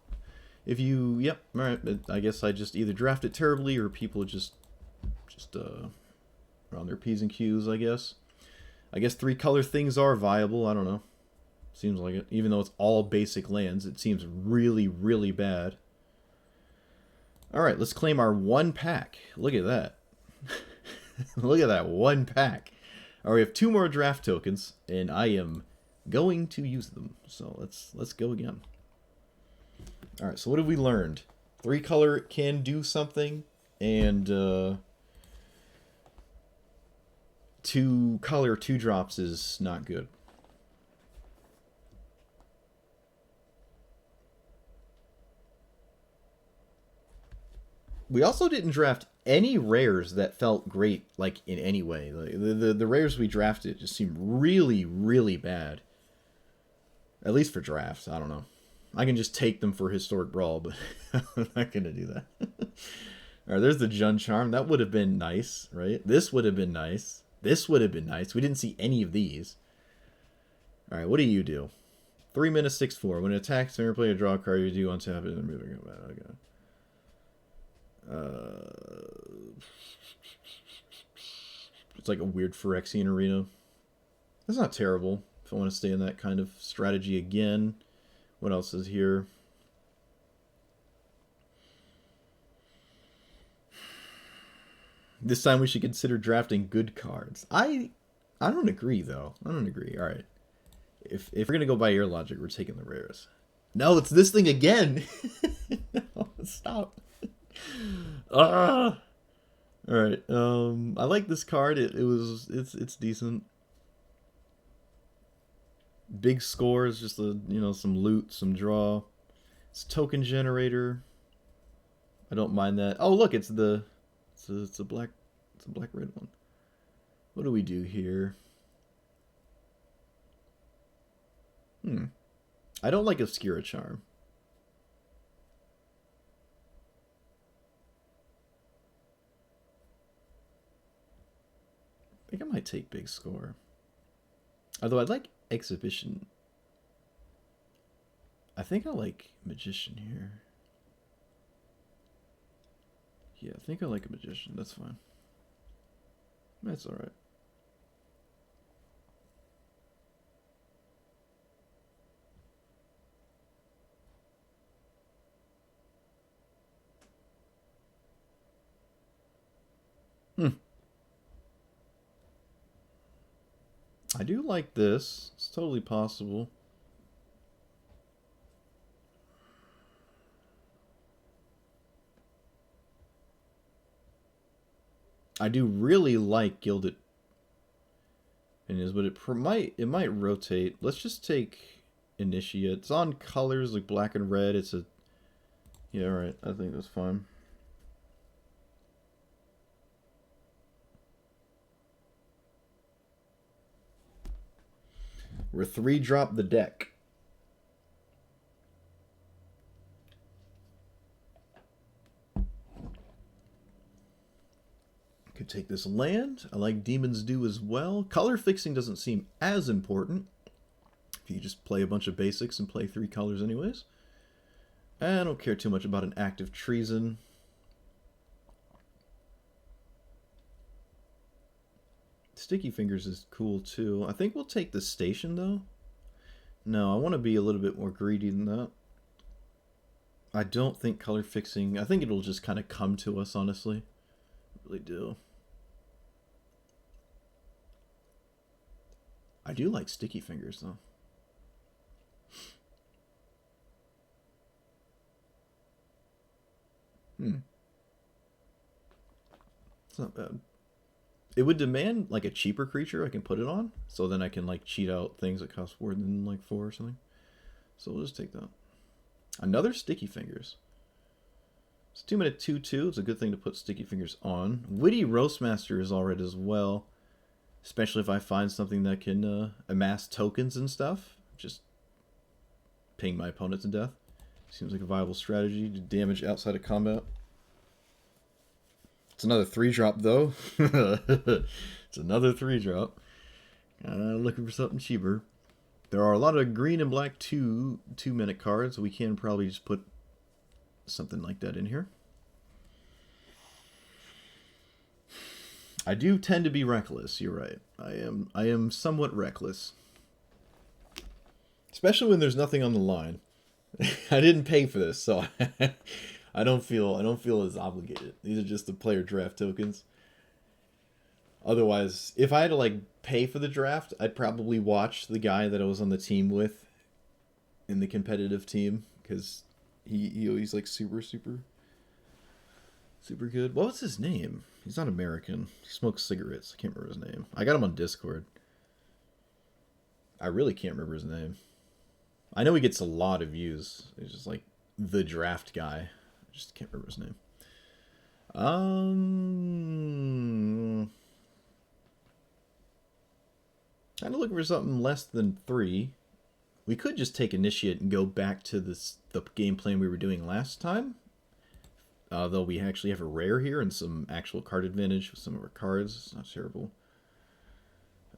Speaker 1: if you... Yep, alright. I guess I just either draft it terribly or people just are on their P's and Q's, I guess. I guess 3-color things are viable. I don't know. Seems like it. Even though it's all basic lands, it seems really, really bad. Alright, let's claim our 1 pack. Look at that. Look at that 1 pack. Alright, we have 2 more draft tokens, and I am going to use them. So let's go again. Alright, so what have we learned? 3-color can do something, and 2-color 2-drops is not good. We also didn't draft any rares that felt great, like, in any way. Like, the rares we drafted just seemed really, really bad. At least for drafts, I don't know. I can just take them for Historic Brawl, but I'm not going to do that. Alright, there's the Jund Charm. That would have been nice, right? This would have been nice. This would have been nice. We didn't see any of these. Alright, what do you do? 3 mana, 6/4. When it attacks, when you play a draw card, you do untap it and move it. Okay. It's like a weird Phyrexian arena. That's not terrible if I want to stay in that kind of strategy again. What else is here? This time we should consider drafting good cards. I don't agree, though. I don't agree. All right. If we're going to go by your logic, we're taking the rares. No, it's this thing again. No, stop. Ah. All right. I like this card. It's decent. Big scores, just some loot, some draw. It's token generator. I don't mind that. Oh, look, it's a black red one. What do we do here? I don't like Obscura Charm. I think I might take Big Score. Although I'd like Exhibition. I think I like Magician here. Yeah, I think I like a Magician. That's fine. That's alright. I do like this. It's totally possible. I do really like Gilded Pinions, but it might rotate. Let's just take Initiate. It's on colors like black and red. It's a... Yeah, right. I think that's fine. We're 3-drop the deck. Could take this land. I like Demon's Due as well. Color fixing doesn't seem as important. If you just play a bunch of basics and play 3 colors anyways. I don't care too much about an Act of Treason. Sticky Fingers is cool too. I think we'll take the Station though. No, I want to be a little bit more greedy than that. I don't think color fixing... I think it'll just kind of come to us, honestly. I really do. I do like Sticky Fingers though. Hmm. It's not bad. It would demand like a cheaper creature I can put it on, so then I can like cheat out things that cost more than like 4 or something. So we'll just take that. Another Sticky Fingers. It's 2-minute 2/2. It's a good thing to put Sticky Fingers on. Witty Roastmaster is alright as well, especially if I find something that can amass tokens and stuff. Just ping my opponent to death. Seems like a viable strategy to damage outside of combat. It's another 3-drop though. It's another 3-drop. Looking for something cheaper. There are a lot of green and black 2-minute cards. We can probably just put something like that in here. I do tend to be reckless. You're right. I am somewhat reckless, especially when there's nothing on the line. I didn't pay for this, so I don't feel as obligated. These are just the player draft tokens. Otherwise, if I had to like pay for the draft, I'd probably watch the guy that I was on the team with in the competitive team, because he's like super good. What was his name? He's not American. He smokes cigarettes. I can't remember his name. I got him on Discord. I really can't remember his name. I know he gets a lot of views. He's just like the draft guy. I just can't remember his name. Kind of looking for something less than 3. We could just take Initiate and go back to the game plan we were doing last time. Though we actually have a rare here and some actual card advantage with some of our cards. It's not terrible.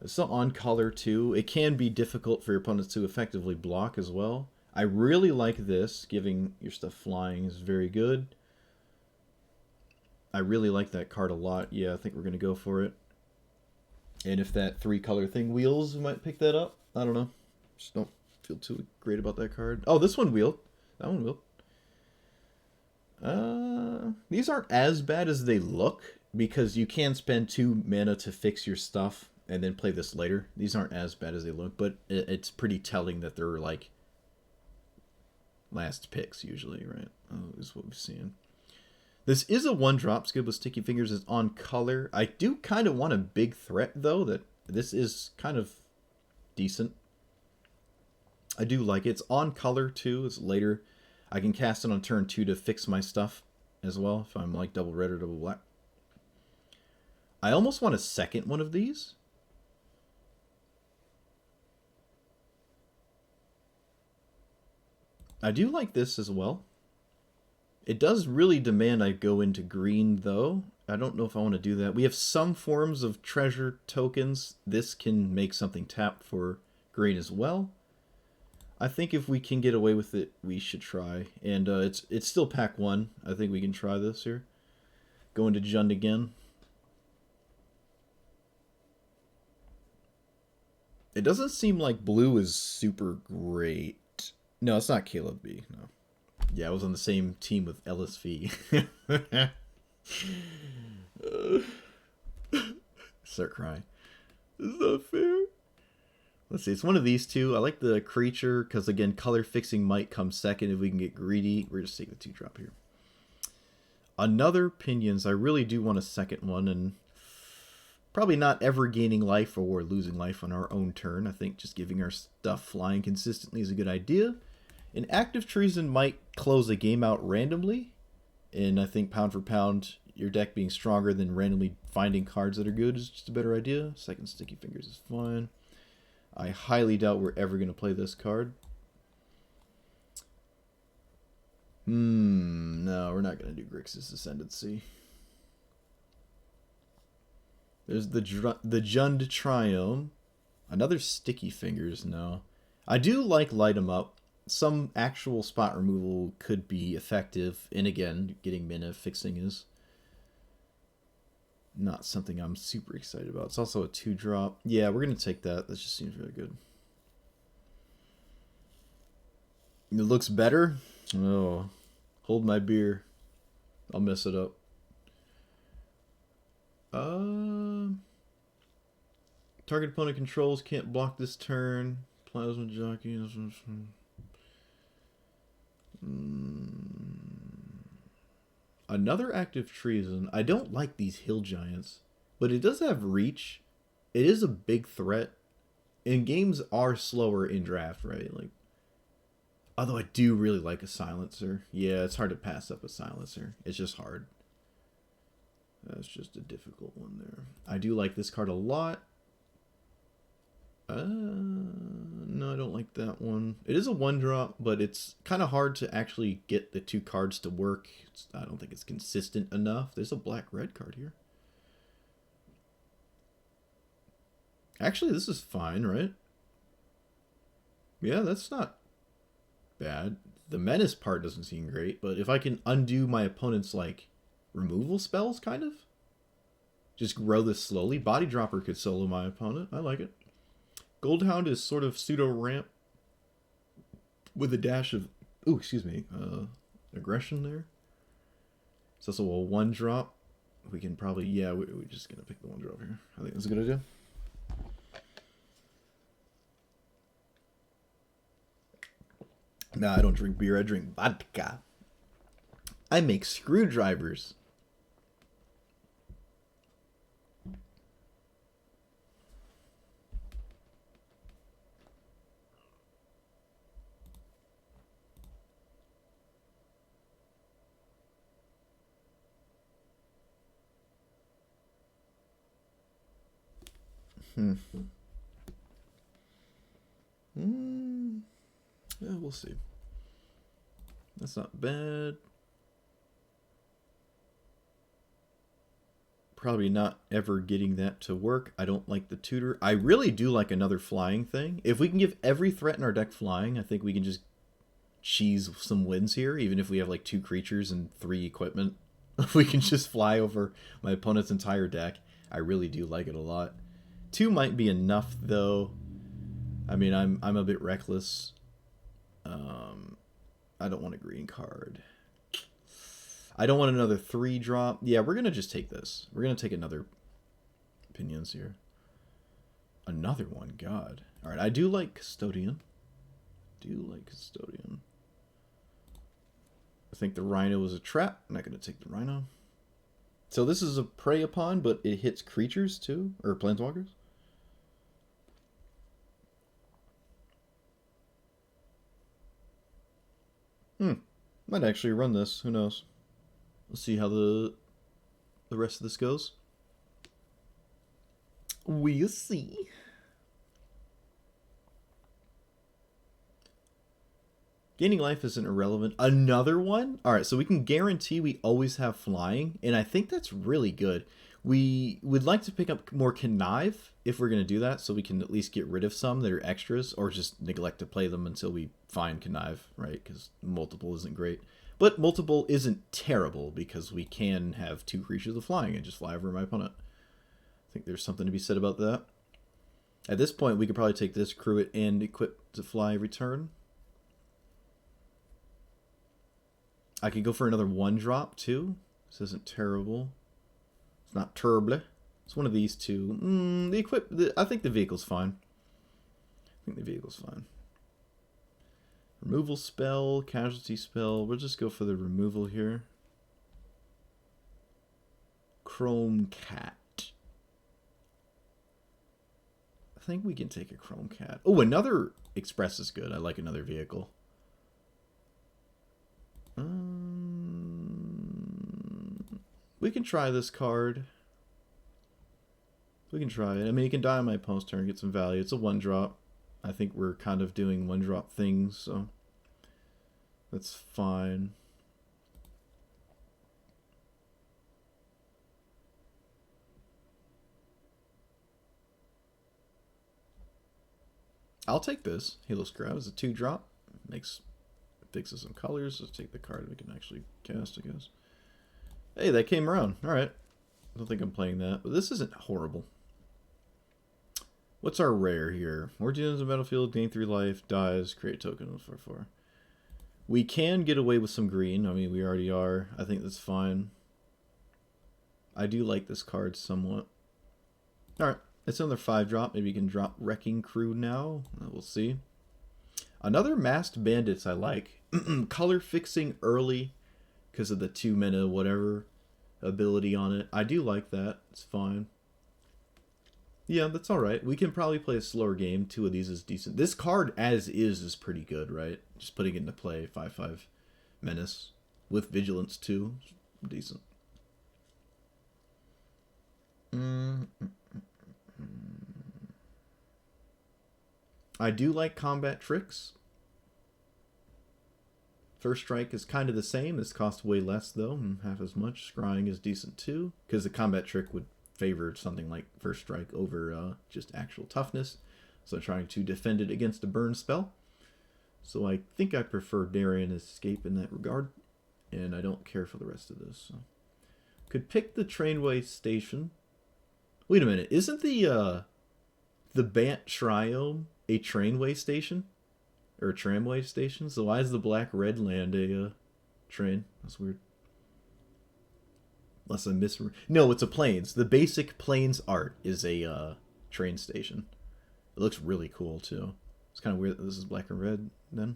Speaker 1: It's still on color too. It can be difficult for your opponents to effectively block as well. I really like this. Giving your stuff flying is very good. I really like that card a lot. Yeah, I think we're going to go for it. And if that 3-color thing wheels, we might pick that up. I don't know. Just don't feel too great about that card. Oh, this one wheeled. That one wheeled. These aren't as bad as they look, because you can spend 2 mana to fix your stuff and then play this later. These aren't as bad as they look, but it's pretty telling that they're like last picks usually, right? Oh, this is what we're seeing. This is a 1-drop. Skip with Sticky Fingers is on color. I do kind of want a big threat, though, that this is kind of decent. I do like it. It's on color, too. It's later. I can cast it on turn 2 to fix my stuff as well, if I'm like double red or double black. I almost want a second one of these. I do like this as well. It does really demand I go into green, though. I don't know if I want to do that. We have some forms of treasure tokens. This can make something tap for green as well. I think if we can get away with it, we should try. And it's still pack 1. I think we can try this here. Go into Jund again. It doesn't seem like blue is super great. No, it's not Caleb B. No. Yeah, I was on the same team with LSV. Start crying. This is not fair. Let's see, it's one of these two. I like the creature because, again, color fixing might come second if we can get greedy. We're just taking the 2-drop here. Another Pinions. I really do want a second one, and probably not ever gaining life or losing life on our own turn. I think just giving our stuff flying consistently is a good idea. An Active Treason might close a game out randomly, and I think pound for pound, your deck being stronger than randomly finding cards that are good is just a better idea. Second Sticky Fingers is fine. I highly doubt we're ever going to play this card. No, we're not going to do Grixis Ascendancy. There's the Jund Triome. Another Sticky Fingers, no. I do like Light 'em Up. Some actual spot removal could be effective. And again, getting mana fixing is not something I'm super excited about. It's also a 2-drop. Yeah, we're going to take that. That just seems really good. It looks better. Oh, hold my beer. I'll mess it up. Target opponent controls can't block this turn. Plasma Jockey. Another active treason. I don't like these hill giants, but it does have reach. It is a big threat, and games are slower in draft, right? Like, although I do really like a silencer. Yeah, it's hard to pass up a silencer. It's just hard. That's just a difficult one there. I do like this card a lot. No, I don't like that one. It is a 1-drop, but it's kind of hard to actually get the two cards to work. I don't think it's consistent enough. There's a black-red card here. Actually, this is fine, right? Yeah, that's not bad. The menace part doesn't seem great, but if I can undo my opponent's, like, removal spells, kind of? Just grow this slowly. Body Dropper could solo my opponent. I like it. Goldhound is sort of pseudo-ramp with a dash of, aggression there. It's also a 1-drop. We can probably, yeah, we're just going to pick the 1-drop here. I think that's a good idea. Nah, I don't drink beer. I drink vodka. I make screwdrivers. Yeah, we'll see. That's not bad. Probably not ever getting that to work. I don't like the tutor. I really do like another flying thing. If we can give every threat in our deck flying, I think we can just cheese some wins here, even if we have like 2 creatures and 3 equipment. We can just fly over my opponent's entire deck. I really do like it a lot. 2 might be enough though. I mean, I'm a bit reckless. I don't want a green card. I don't want another 3-drop. Yeah, we're going to just take this. We're going to take another opinions here. Another one, God. All right, I do like Custodian. I think the Rhino was a trap. I'm not going to take the Rhino. So this is a prey upon, but it hits creatures too? Or planeswalkers? Might actually run this. Who knows? Let's see how the rest of this goes. We'll see. Gaining life isn't irrelevant. Another one? Alright, so we can guarantee we always have flying, and I think that's really good. We would like to pick up more Connive if we're going to do that, so we can at least get rid of some that are extras, or just neglect to play them until we find Connive, right? Because multiple isn't great. But multiple isn't terrible, because we can have 2 creatures of flying and just fly over my opponent. I think there's something to be said about that. At this point, we could probably take this, crew it, and equip to fly every turn. I could go for another 1-drop, too. This isn't terrible. It's not terrible. It's one of these 2. I think the vehicle's fine. Removal spell, casualty spell. We'll just go for the removal here. Chrome Cat. I think we can take a Chrome Cat. Oh, another Express is good. I like another vehicle. We can try this card. We can try it. I mean, you can die on my opponent's turn and get some value. It's a 1-drop. I think we're kind of doing 1-drop things, so that's fine. I'll take this. Halo Scrap is a 2-drop. Fixes some colors. Let's take the card we can actually cast, I guess. Hey, that came around. Alright. I don't think I'm playing that, but this isn't horrible. What's our rare here? More demons on the battlefield, gain 3 life, dies, create token of 4/4. We can get away with some green. I mean, we already are. I think that's fine. I do like this card somewhat. Alright, it's another 5-drop. Maybe you can drop Wrecking Crew now. We'll see. Another Masked Bandits I like. Color fixing early because of the 2 mana whatever ability on it. I do like that. It's fine. Yeah, that's alright. We can probably play a slower game. 2 of these is decent. This card as is pretty good, right? Just putting it into play. 5/5 Menace. With Vigilance too. Decent. I do like combat tricks. First Strike is kind of the same. This costs way less though, and half as much. Scrying is decent too, because the combat trick would favor something like First Strike over just actual toughness. So trying to defend it against a burn spell. So I think I prefer Darien Escape in that regard, and I don't care for the rest of this. So. Could pick the Trainway Station. Wait a minute, isn't the Bant Triome a trainway station? Or a tramway station? So why is the black-red land a train? That's weird. Unless I No, it's a plains. The basic plains art is a train station. It looks really cool, too. It's kind of weird that this is black and red, then.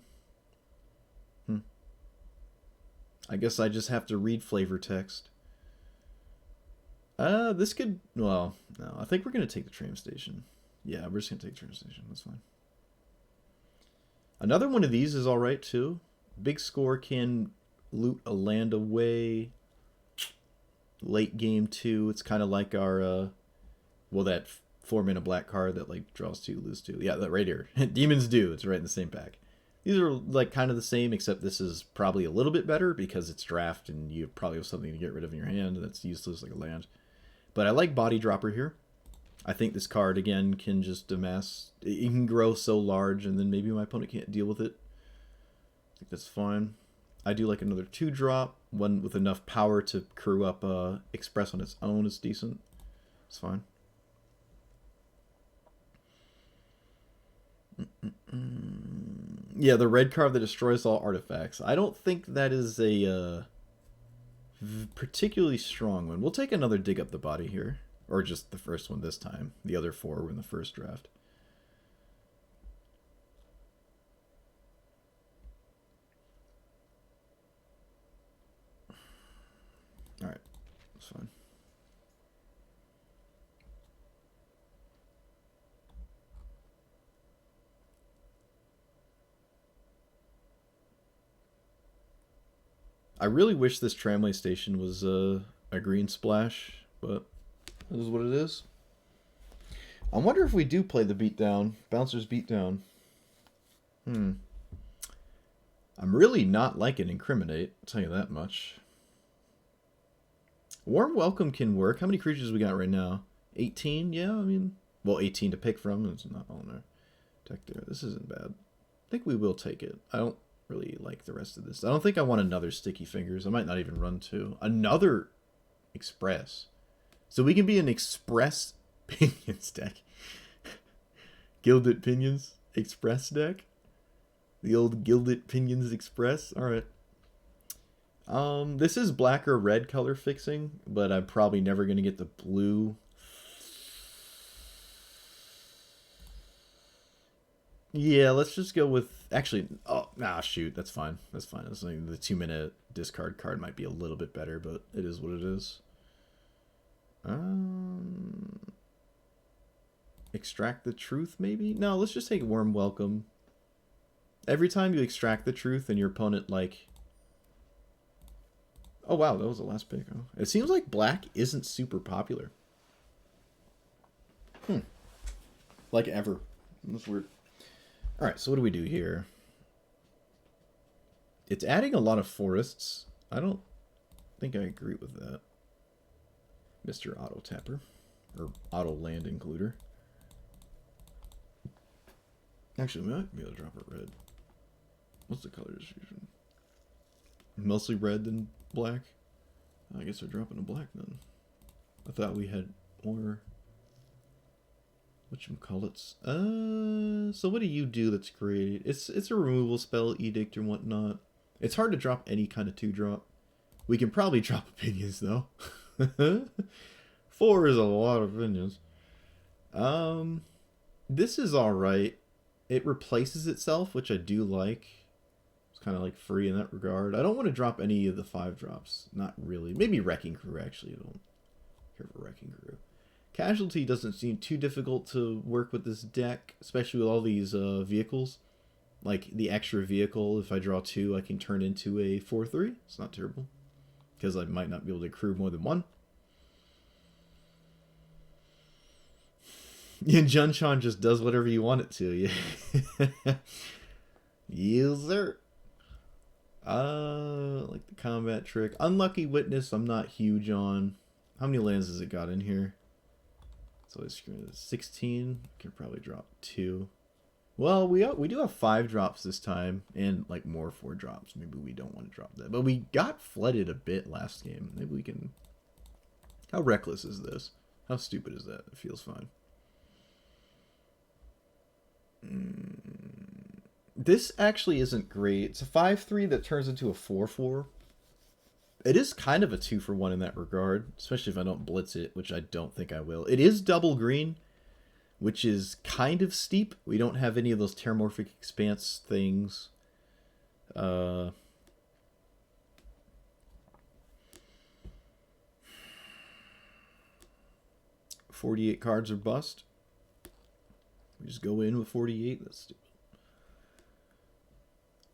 Speaker 1: I guess I just have to read flavor text. This could... Well, no. I think we're going to take the train station. Yeah, we're just going to take the train station. That's fine. Another one of these is alright, too. Big score can loot a land away. Late game, too. It's kind of like our... well, that 4-mana black card that, like, draws 2, lose 2. Yeah, that right here. Demons Do. It's right in the same pack. These are, like, kind of the same, except this is probably a little bit better because it's draft and you probably have something to get rid of in your hand that's useless, like a land. But I like Body Dropper here. I think this card, again, can just amass... It can grow so large, and then maybe my opponent can't deal with it. I think that's fine. I do like another 2-drop. One with enough power to crew up Express on its own is decent. It's fine. Yeah, the red card that destroys all artifacts. I don't think that is a particularly strong one. We'll take another Dig Up the Body here. Or just the first one this time. The other 4 were in the first draft. Alright, that's fine. I really wish this tramway station was a green splash, but... This is what it is. I wonder if we do play the beatdown. Bouncer's beatdown. I'm really not liking Incriminate, I'll tell you that much. Warm Welcome can work. How many creatures we got right now? 18? Yeah, I mean... Well, 18 to pick from. It's not all in there. Tech there. This isn't bad. I think we will take it. I don't really like the rest of this. I don't think I want another Sticky Fingers. I might not even run 2. Another Express. So we can be an Express Pinions deck. Gilded Pinions Express deck. The old Gilded Pinions Express. Alright. This is black or red color fixing, but I'm probably never going to get the blue. Yeah, let's just go with... Actually, shoot. That's fine. That's fine. That's like the 2-mana discard card might be a little bit better, but it is what it is. Extract the Truth, maybe? No, let's just take Warm Welcome. Every time you extract the truth and your opponent, like... Oh, wow, that was the last pick. Oh. It seems like black isn't super popular. Like ever. That's weird. Alright, so what do we do here? It's adding a lot of forests. I don't think I agree with that. Mr. Auto Tapper. Or Auto Land Includer. Actually, we might be able to drop a red. What's the color distribution? Mostly red than black? I guess we're dropping a black then. I thought we had more... Whatchamacallits? So what do you do that's great? It's a removal spell, Edict and whatnot. It's hard to drop any kind of 2-drop. We can probably drop Opinions, though. 4 is a lot of Opinions. This is alright. It replaces itself, which I do like. It's kind of like free in that regard. I don't want to drop any of the 5-drops. Not really. Maybe Wrecking Crew, actually. I don't care for Wrecking Crew. Casualty doesn't seem too difficult to work with this deck, especially with all these vehicles. Like the extra vehicle, if I draw 2, I can turn into a 4/3. It's not terrible. Because I might not be able to crew more than 1. And Junchan just does whatever you want it to. Yeah. Yes, sir. Like the combat trick. Unlucky Witness, I'm not huge on. How many lands has it got in here? It's always 16. Can probably drop 2. Well, we do have 5 drops this time, and like more 4 drops. Maybe we don't want to drop that. But we got flooded a bit last game. Maybe we can... How reckless is this? How stupid is that? It feels fine. This actually isn't great. It's a 5/3 that turns into a 4/4. It is kind of a 2-for-1 in that regard, especially if I don't blitz it, which I don't think I will. It is double green, which is kind of steep. We don't have any of those Terramorphic Expanse things. 48 cards are bust. We just go in with 48. That's stupid.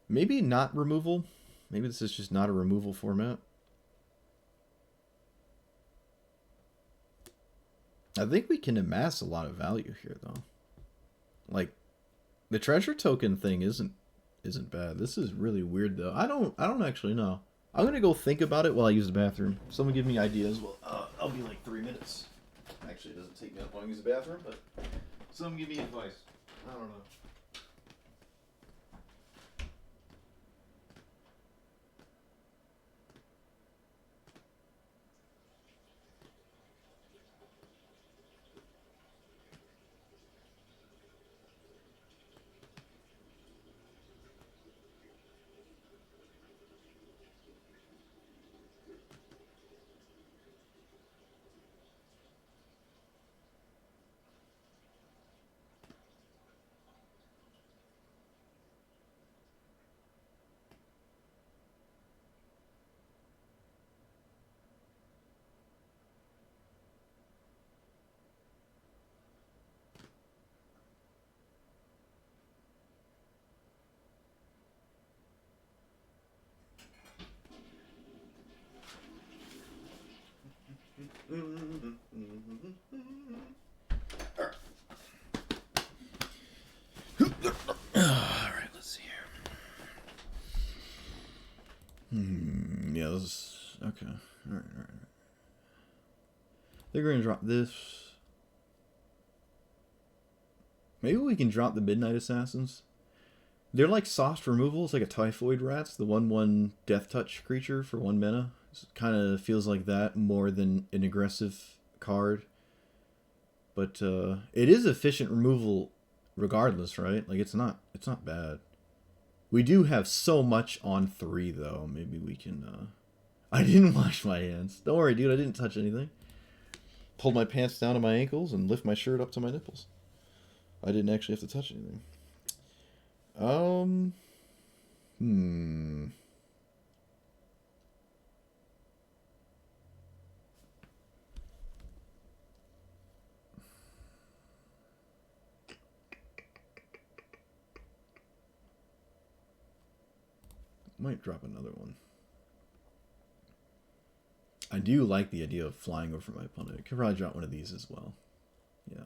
Speaker 1: Maybe not removal. Maybe this is just not a removal format. I think we can amass a lot of value here, though. Like, the treasure token thing isn't bad. This is really weird, though. I don't actually know. I'm gonna go think about it while I use the bathroom. Someone give me ideas. Well, I'll be like 3 minutes. Actually, it doesn't take me that long to use the bathroom, but someone give me advice. I don't know. Alright, let's see here. Yeah, this is... Okay. Alright. They're going to drop this. Maybe we can drop the Midnight Assassins. They're like soft removal. It's like a Typhoid Rats, the 1/1 Death Touch creature for 1 mana. It kind of feels like that more than an aggressive card. But it is efficient removal regardless, right? Like it's not bad. We do have so much on 3 though. Maybe we can I didn't wash my hands. Don't worry, dude, I didn't touch anything. Pulled my pants down to my ankles and lift my shirt up to my nipples. I didn't actually have to touch anything. Might drop another one. I do like the idea of flying over my opponent. I could probably drop one of these as well. Yeah.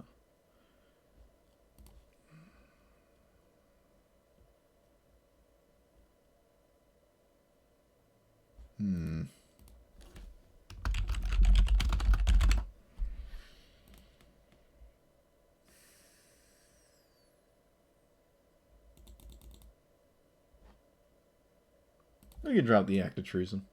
Speaker 1: I could drop the Act of Treason.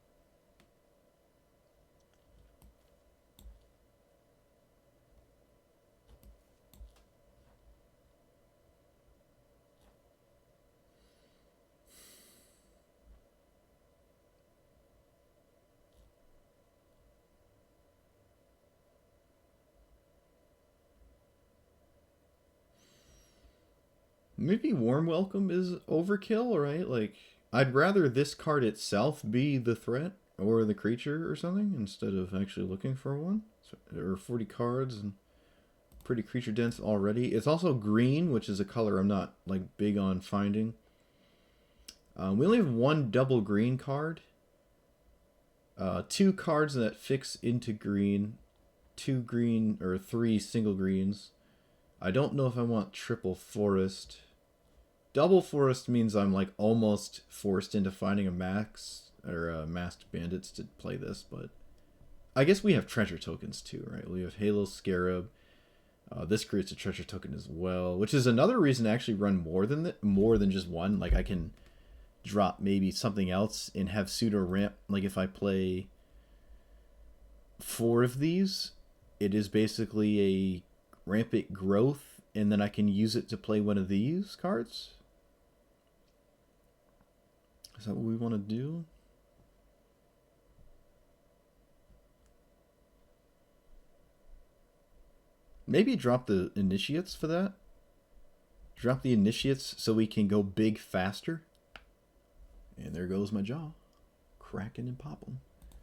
Speaker 1: Maybe Warm Welcome is overkill, right? Like, I'd rather this card itself be the threat or the creature or something instead of actually looking for one. So, there are 40 cards and pretty creature dense already. It's also green, which is a color I'm not like big on finding. We only have one double green card. Two cards that fix into green. Two green or three single greens. I don't know if I want triple forest. Double forest means I'm like almost forced into finding a max or masked bandits to play this, but I guess we have treasure tokens too, right? We have Halo Scarab. This creates a treasure token as well, which is another reason to actually run more than just one. Like I can drop maybe something else and have pseudo ramp. Like if I play 4 of these, it is basically a rampant growth, and then I can use it to play one of these cards. Is that what we want to do? Maybe drop the initiates for that. Drop the initiates so we can go big faster. And there goes my jaw. Cracking and popping.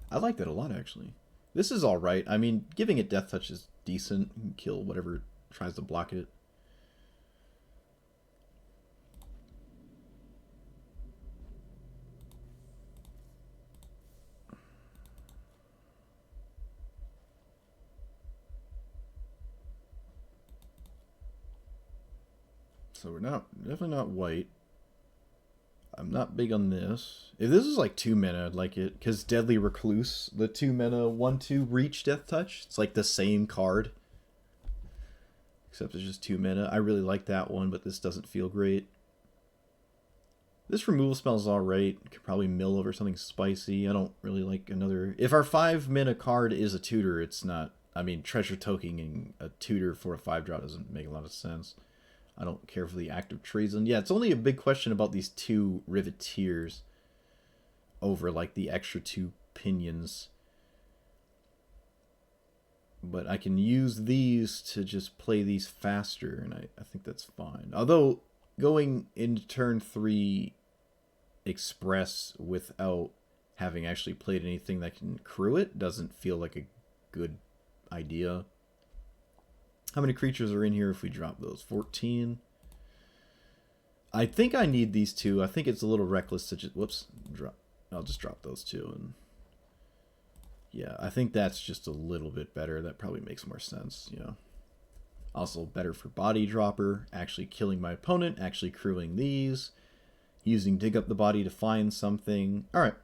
Speaker 1: I like that a lot, actually. This is alright. I mean, giving it Death Touch is decent. You can kill whatever tries to block it. So we're definitely not white. I'm not big on this. If this is like 2 mana, I'd like it. Because Deadly Recluse, the 2 mana 1/2 reach Death Touch, it's like the same card. Except it's just 2 mana. I really like that one, but this doesn't feel great. This removal spell is alright. Could probably mill over something spicy. I don't really like another... If our 5 mana card is a tutor, it's not... I mean, treasure tokening a tutor for a 5-drop doesn't make a lot of sense. I don't care for the act of treason. Yeah, it's only a big question about these 2 Riveteers over, like, the extra 2 pinions. But I can use these to just play these faster, and I think that's fine. Although, going into turn 3 Express without having actually played anything that can crew it doesn't feel like a good idea. How many creatures are in here if we drop those? 14. I think I need these 2. I think it's a little reckless to just... Whoops. I'll just drop those 2. And yeah, I think that's just a little bit better. That probably makes more sense, you know. Also better for Body Dropper. Actually killing my opponent. Actually crewing these. Using Dig Up the Body to find something. Alright.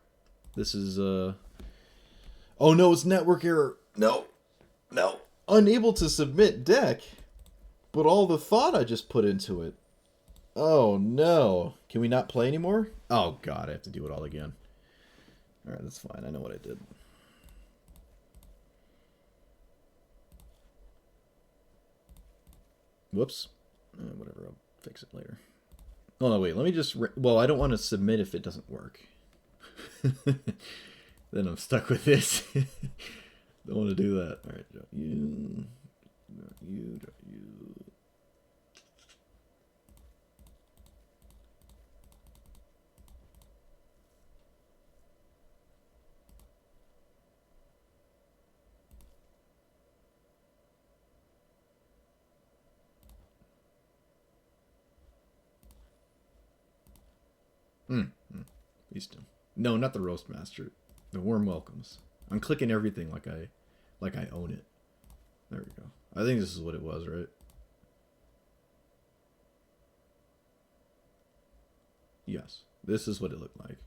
Speaker 1: This is... Oh no, it's network error. No. No. Unable to submit deck, but all the thought I just put into it. Oh no. Can we not play anymore? Oh god, I have to do it all again. Alright, that's fine. I know what I did. Whoops. Whatever, I'll fix it later. Oh no, wait, let me just... Well, I don't want to submit if it doesn't work. Then I'm stuck with this. Don't want to do that. All right, you. These two. No, not the Roast Master. The Warm Welcomes. I'm clicking everything like I own it. There we go. I think this is what it was, right? Yes. This is what it looked like.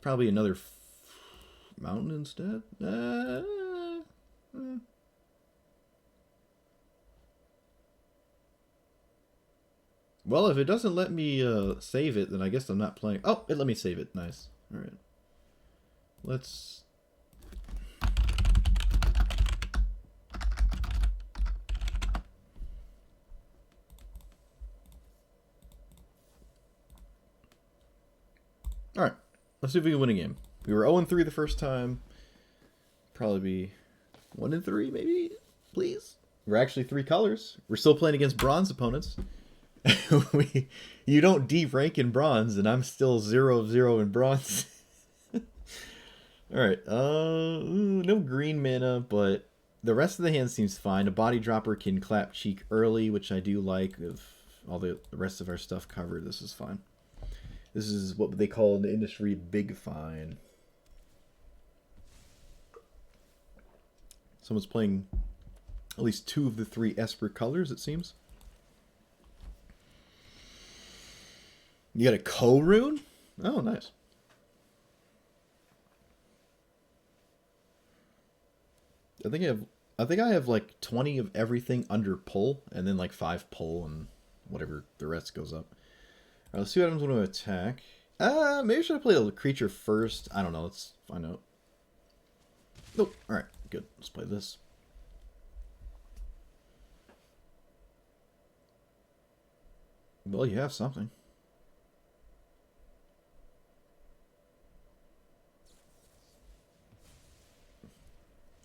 Speaker 1: Probably another mountain instead? Well, if it doesn't let me save it, then I guess I'm not playing. Oh, it let me save it. Nice. All right. Let's... Alright, let's see if we can win a game. We were 0-3 the first time. Probably be 1-3, maybe? Please? We're actually 3 colors. We're still playing against bronze opponents. You don't D-rank in bronze, and I'm still 0 of 0 in bronze. Alright, no green mana, but the rest of the hand seems fine. A body dropper can clap cheek early, which I do like. If all the rest of our stuff covered, this is fine. This is what they call in the industry big fine. Someone's playing at least 2 of the 3 Esper colors, it seems. You got a Co-Rune? Oh, nice. I think I have like 20 of everything under pull, and then like 5 pull, and whatever the rest goes up. Alright, let's see what happens when we attack. Maybe I should have played a creature first. I don't know. Let's find out. Nope. Alright, good. Let's play this. Well, you have something.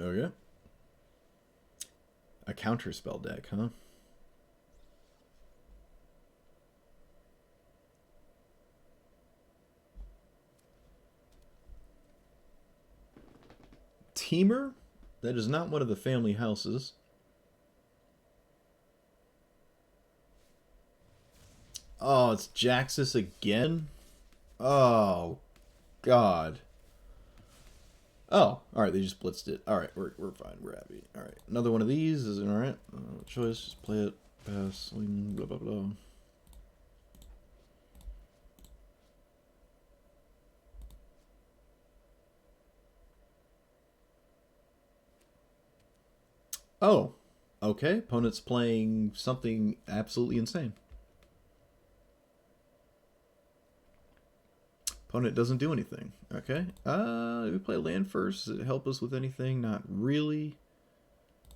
Speaker 1: Okay. A counterspell deck, huh? Teamer? That is not one of the family houses. Oh, it's Jaxus again? Oh, God. Oh, alright, they just blitzed it. Alright, we're fine, we're happy. Alright, another one of these, is it alright? Choice, just play it, pass, swing, blah blah blah. Oh, okay, opponent's playing something absolutely insane. Opponent doesn't do anything. Okay. We play land first. Does it help us with anything? Not really.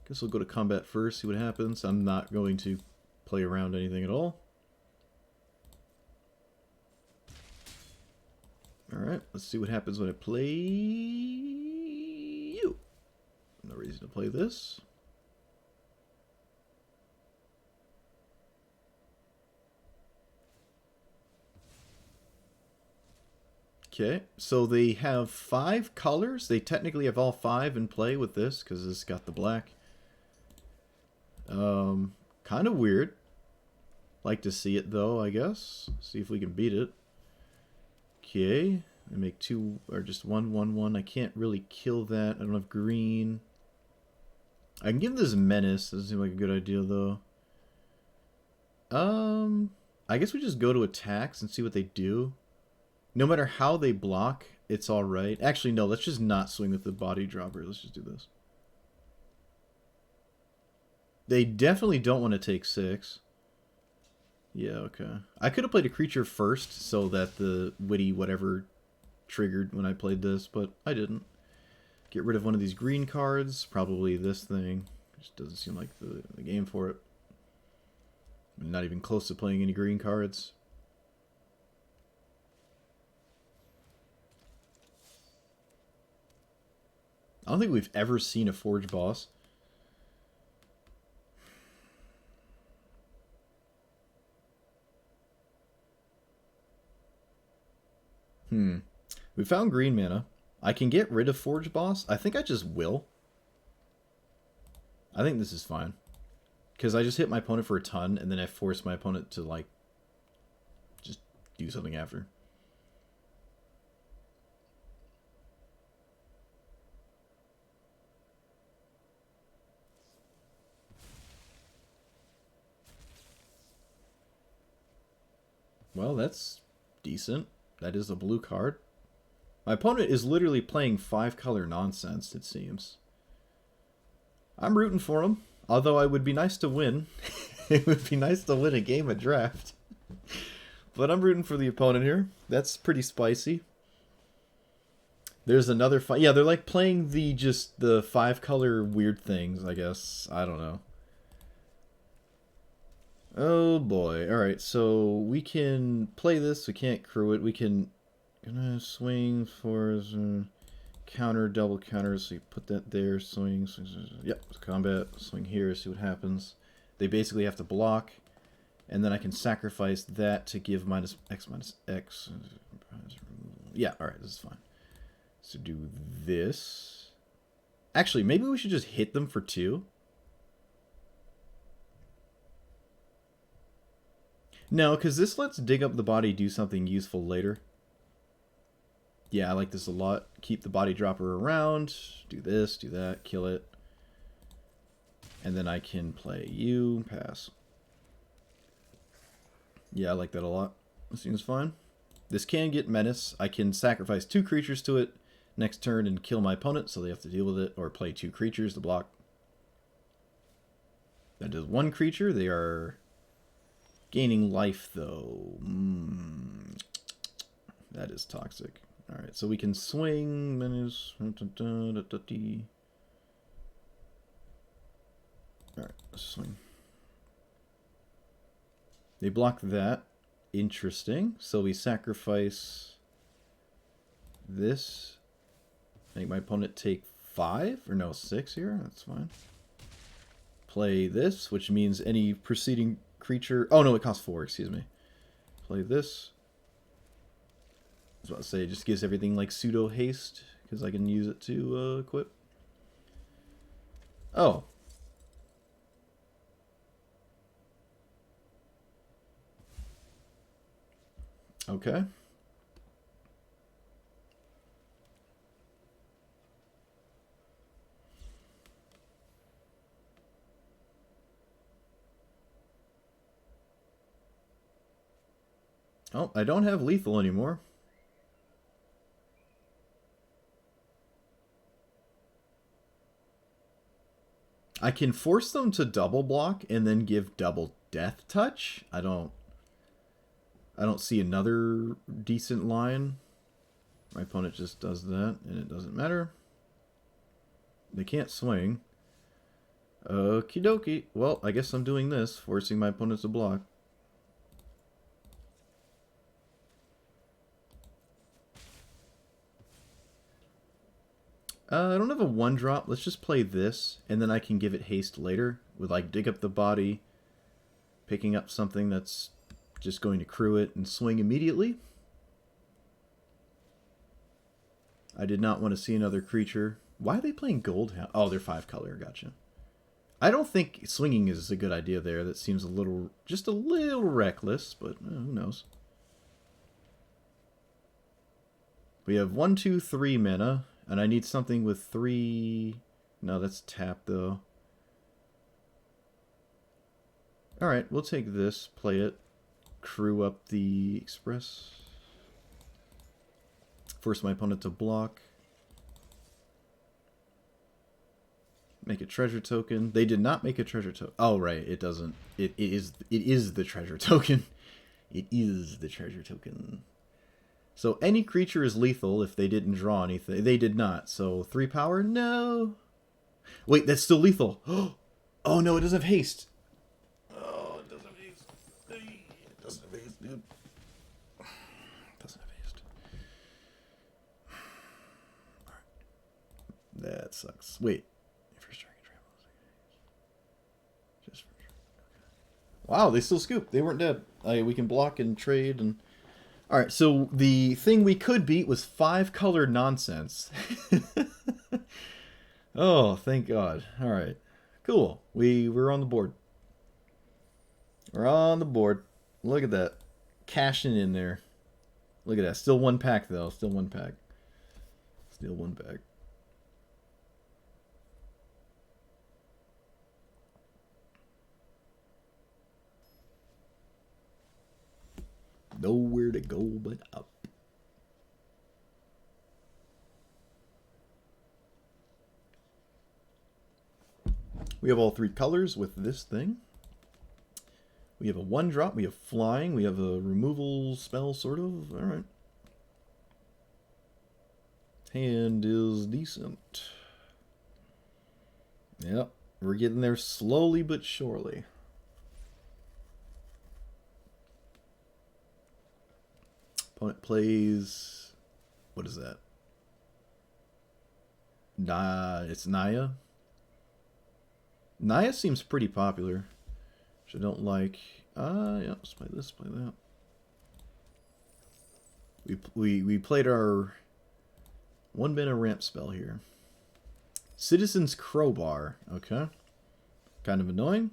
Speaker 1: Guess we'll go to combat first, see what happens. I'm not going to play around anything at all. Alright, let's see what happens when I play you. No reason to play this. Okay, so they have 5 colors. They technically have all 5 in play with this, because this got the black. Kind of weird. Like to see it, though, I guess. See if we can beat it. Okay, I make 2, or just 1, 1, 1. I can't really kill that. I don't have green. I can give this Menace. Doesn't seem like a good idea, though. I guess we just go to attacks and see what they do. No matter how they block, it's alright. Actually, no, let's just not swing with the body dropper. Let's just do this. They definitely don't want to take 6. Yeah, okay. I could have played a creature first so that the witty whatever triggered when I played this, but I didn't. Get rid of one of these green cards. Probably this thing. Just doesn't seem like the game for it. I'm not even close to playing any green cards. I don't think we've ever seen a Forge boss. We found green mana. I can get rid of Forge boss. I think I just will. I think this is fine. Because I just hit my opponent for a ton, and then I force my opponent to, like, just do something after. Well, that's decent. That is a blue card. My opponent is literally playing 5-color nonsense, it seems. I'm rooting for him, although I would be nice to win. It would be nice to win a game of draft. But I'm rooting for the opponent here. That's pretty spicy. There's another fight. Yeah, they're like playing the 5-color weird things, I guess. I don't know. Oh boy. Alright, so we can play this. We can't crew it. We can gonna swing for counter, double counter. So you put that there. Swing. Yep, combat. Swing here. See what happens. They basically have to block. And then I can sacrifice that to give minus X. Yeah, alright, this is fine. So do this. Actually, maybe we should just hit them for 2. No, because this lets Dig Up the Body do something useful later. Yeah, I like this a lot. Keep the body dropper around. Do this, do that, kill it. And then I can play you, pass. Yeah, I like that a lot. This seems fine. This can get menace. I can sacrifice 2 creatures to it next turn and kill my opponent, so they have to deal with it, or play 2 creatures to block. That does 1 creature. They are gaining life, though. That is toxic. Alright, so we can swing, menace. Alright, let's swing. They block that. Interesting. So we sacrifice this. Make my opponent take 5, or no, 6 here. That's fine. Play this, which means any preceding creature... Oh, no, it costs 4, excuse me. Play this. I was about to say, it just gives everything like pseudo haste, because I can use it to equip. Oh. Okay. Oh, I don't have lethal anymore. I can force them to double block and then give double death touch. I don't see another decent line. My opponent just does that, and it doesn't matter. They can't swing. Okie dokie. Well, I guess I'm doing this, forcing my opponent to block. I don't have a 1-drop. Let's just play this, and then I can give it haste later with, like, Dig Up the Body, picking up something that's just going to crew it and swing immediately. I did not want to see another creature. Why are they playing Goldhound? Oh, they're 5-color. Gotcha. I don't think swinging is a good idea there. That seems just a little reckless, but who knows. We have 1, 2, 3 mana. And I need something with 3... No, that's tap, though. Alright, we'll take this, play it, crew up the Express. Force my opponent to block. Make a treasure token. They did not make a treasure token. Oh, right, it doesn't. It is the treasure token. It is the treasure token. So any creature is lethal if they didn't draw anything. They did not. So 3 power? No. Wait, that's still lethal. Oh no, it doesn't have haste. Oh, it doesn't have haste. It doesn't have haste, dude. It doesn't have haste. Alright. That sucks. Wait. First target travel. Just for sure. Okay. Wow, they still scoop. They weren't dead. We can block and trade and... Alright, so the thing we could beat was 5-color nonsense. Oh, thank God. Alright. Cool. We're on the board. We're on the board. Look at that. Cashing in there. Look at that. Still 1 pack, though. Still 1 pack. Still 1 pack. Nowhere to go but up. We have all 3 colors with this thing. We have a 1-drop, we have flying, we have a removal spell, sort of. Alright. Hand is decent. Yep, we're getting there slowly but surely. Opponent plays... What is that? It's Naya. Naya seems pretty popular, which I don't like. Yeah, let's play this, play that. We played our 1-mana ramp spell here. Citizen's Crowbar. Okay. Kind of annoying.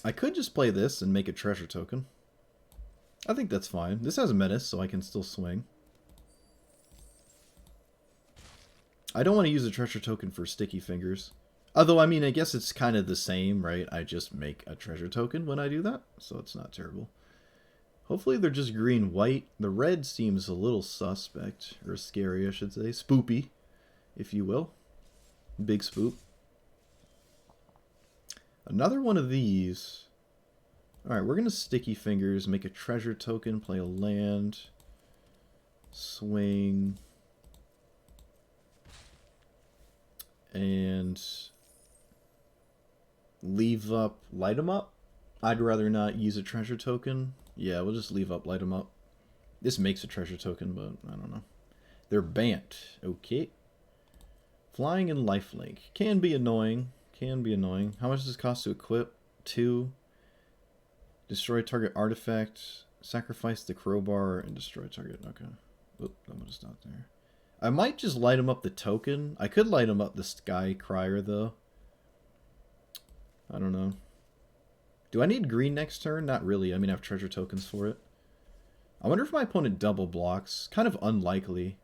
Speaker 1: I could just play this and make a treasure token. I think that's fine. This has a menace, so I can still swing. I don't want to use a treasure token for sticky fingers. Although, I mean, I guess it's kind of the same, right? I just make a treasure token when I do that, so it's not terrible. Hopefully they're just green-white. The red seems a little suspect, or scary, I should say. Spoopy, if you will. Big spoop. Another one of these. Alright, we're going to sticky fingers, make a treasure token, play a land, swing, and leave up, light 'em up. I'd rather not use a treasure token. Yeah, we'll just leave up, light 'em up. This makes a treasure token, but I don't know. They're Bant. Okay. Flying and lifelink. Can be annoying. Can be annoying. How much does this cost to equip? 2. Destroy target artifact. Sacrifice the crowbar and destroy target. Okay. Oop, I'm going to stop there. I might just light him up the token. I could light him up the Sky Crier, though. I don't know. Do I need green next turn? Not really. I mean, I have treasure tokens for it. I wonder if my opponent double blocks. Kind of unlikely.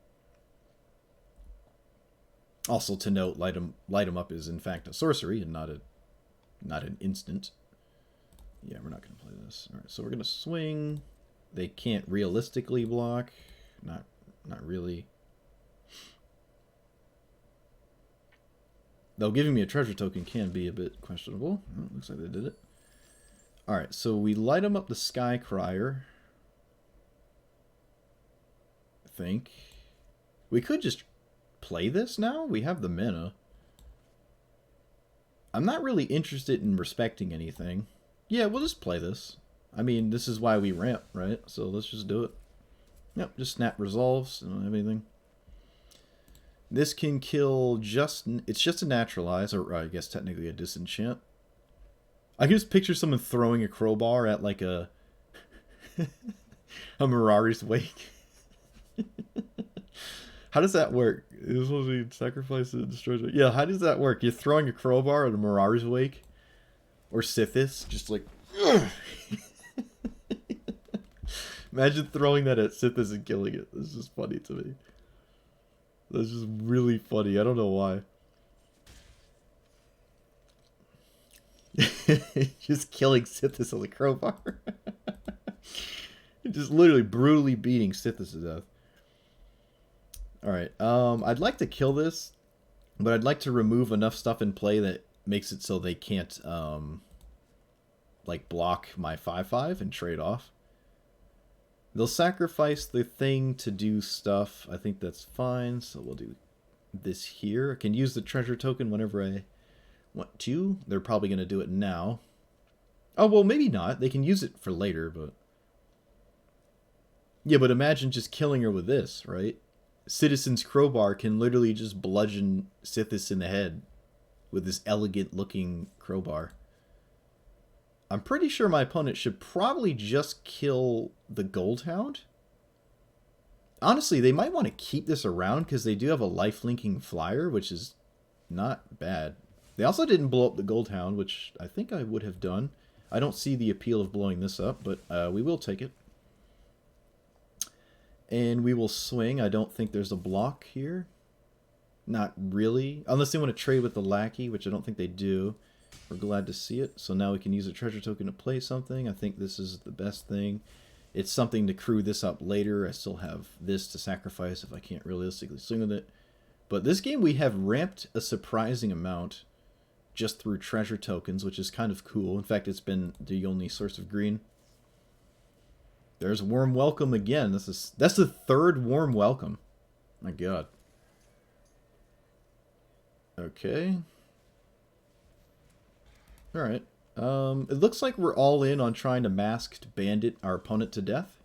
Speaker 1: Also to note, light 'em up is in fact a sorcery and not an instant. Yeah, we're not going to play this. All right, so we're going to swing. They can't realistically block. Not really. Though giving me a treasure token can be a bit questionable. Oh, looks like they did it. Alright, so we light them up the Sky Crier. I think. We could just play this now. We have the mana. I'm not really interested in respecting anything. Yeah, we'll just play this. I mean, this is why we ramp, right? So let's just do it. Yep, just snap resolves. I don't have anything. This can kill just... It's just a naturalize, or I guess technically a disenchant. I can just picture someone throwing a crowbar at like a... a Mirari's Wake. How does that work? It's supposed to be sacrifice and destroy... Yeah, how does that work? You're throwing a crowbar at a Mirari's Wake? Or Sithis? Just like... Imagine throwing that at Sithis and killing it. That's just funny to me. That's just really funny. I don't know why. Just killing Sithis on the crowbar. Just literally brutally beating Sithis to death. Alright, I'd like to kill this, but I'd like to remove enough stuff in play that makes it so they can't, like, block my 5/5 and trade off. They'll sacrifice the thing to do stuff. I think that's fine, so we'll do this here. I can use the treasure token whenever I want to. They're probably going to do it now. Oh, well, maybe not. They can use it for later, but... Yeah, but imagine just killing her with this, right? Citizen's Crowbar can literally just bludgeon Sithis in the head with this elegant-looking crowbar. I'm pretty sure my opponent should probably just kill the Goldhound. Honestly, they might want to keep this around because they do have a life-linking flyer, which is not bad. They also didn't blow up the Goldhound, which I think I would have done. I don't see the appeal of blowing this up, but we will take it. And we will swing. I don't think there's a block here. Not really. Unless they want to trade with the Lackey, which I don't think they do. We're glad to see it. So now we can use a treasure token to play something. I think this is the best thing. It's something to crew this up later. I still have this to sacrifice if I can't realistically swing with it. But this game we have ramped a surprising amount just through treasure tokens, which is kind of cool. In fact, it's been the only source of green. There's Warm Welcome again. That's the third Warm Welcome. My god. Okay. Alright. It looks like we're all in on trying to Masked Bandit our opponent to death,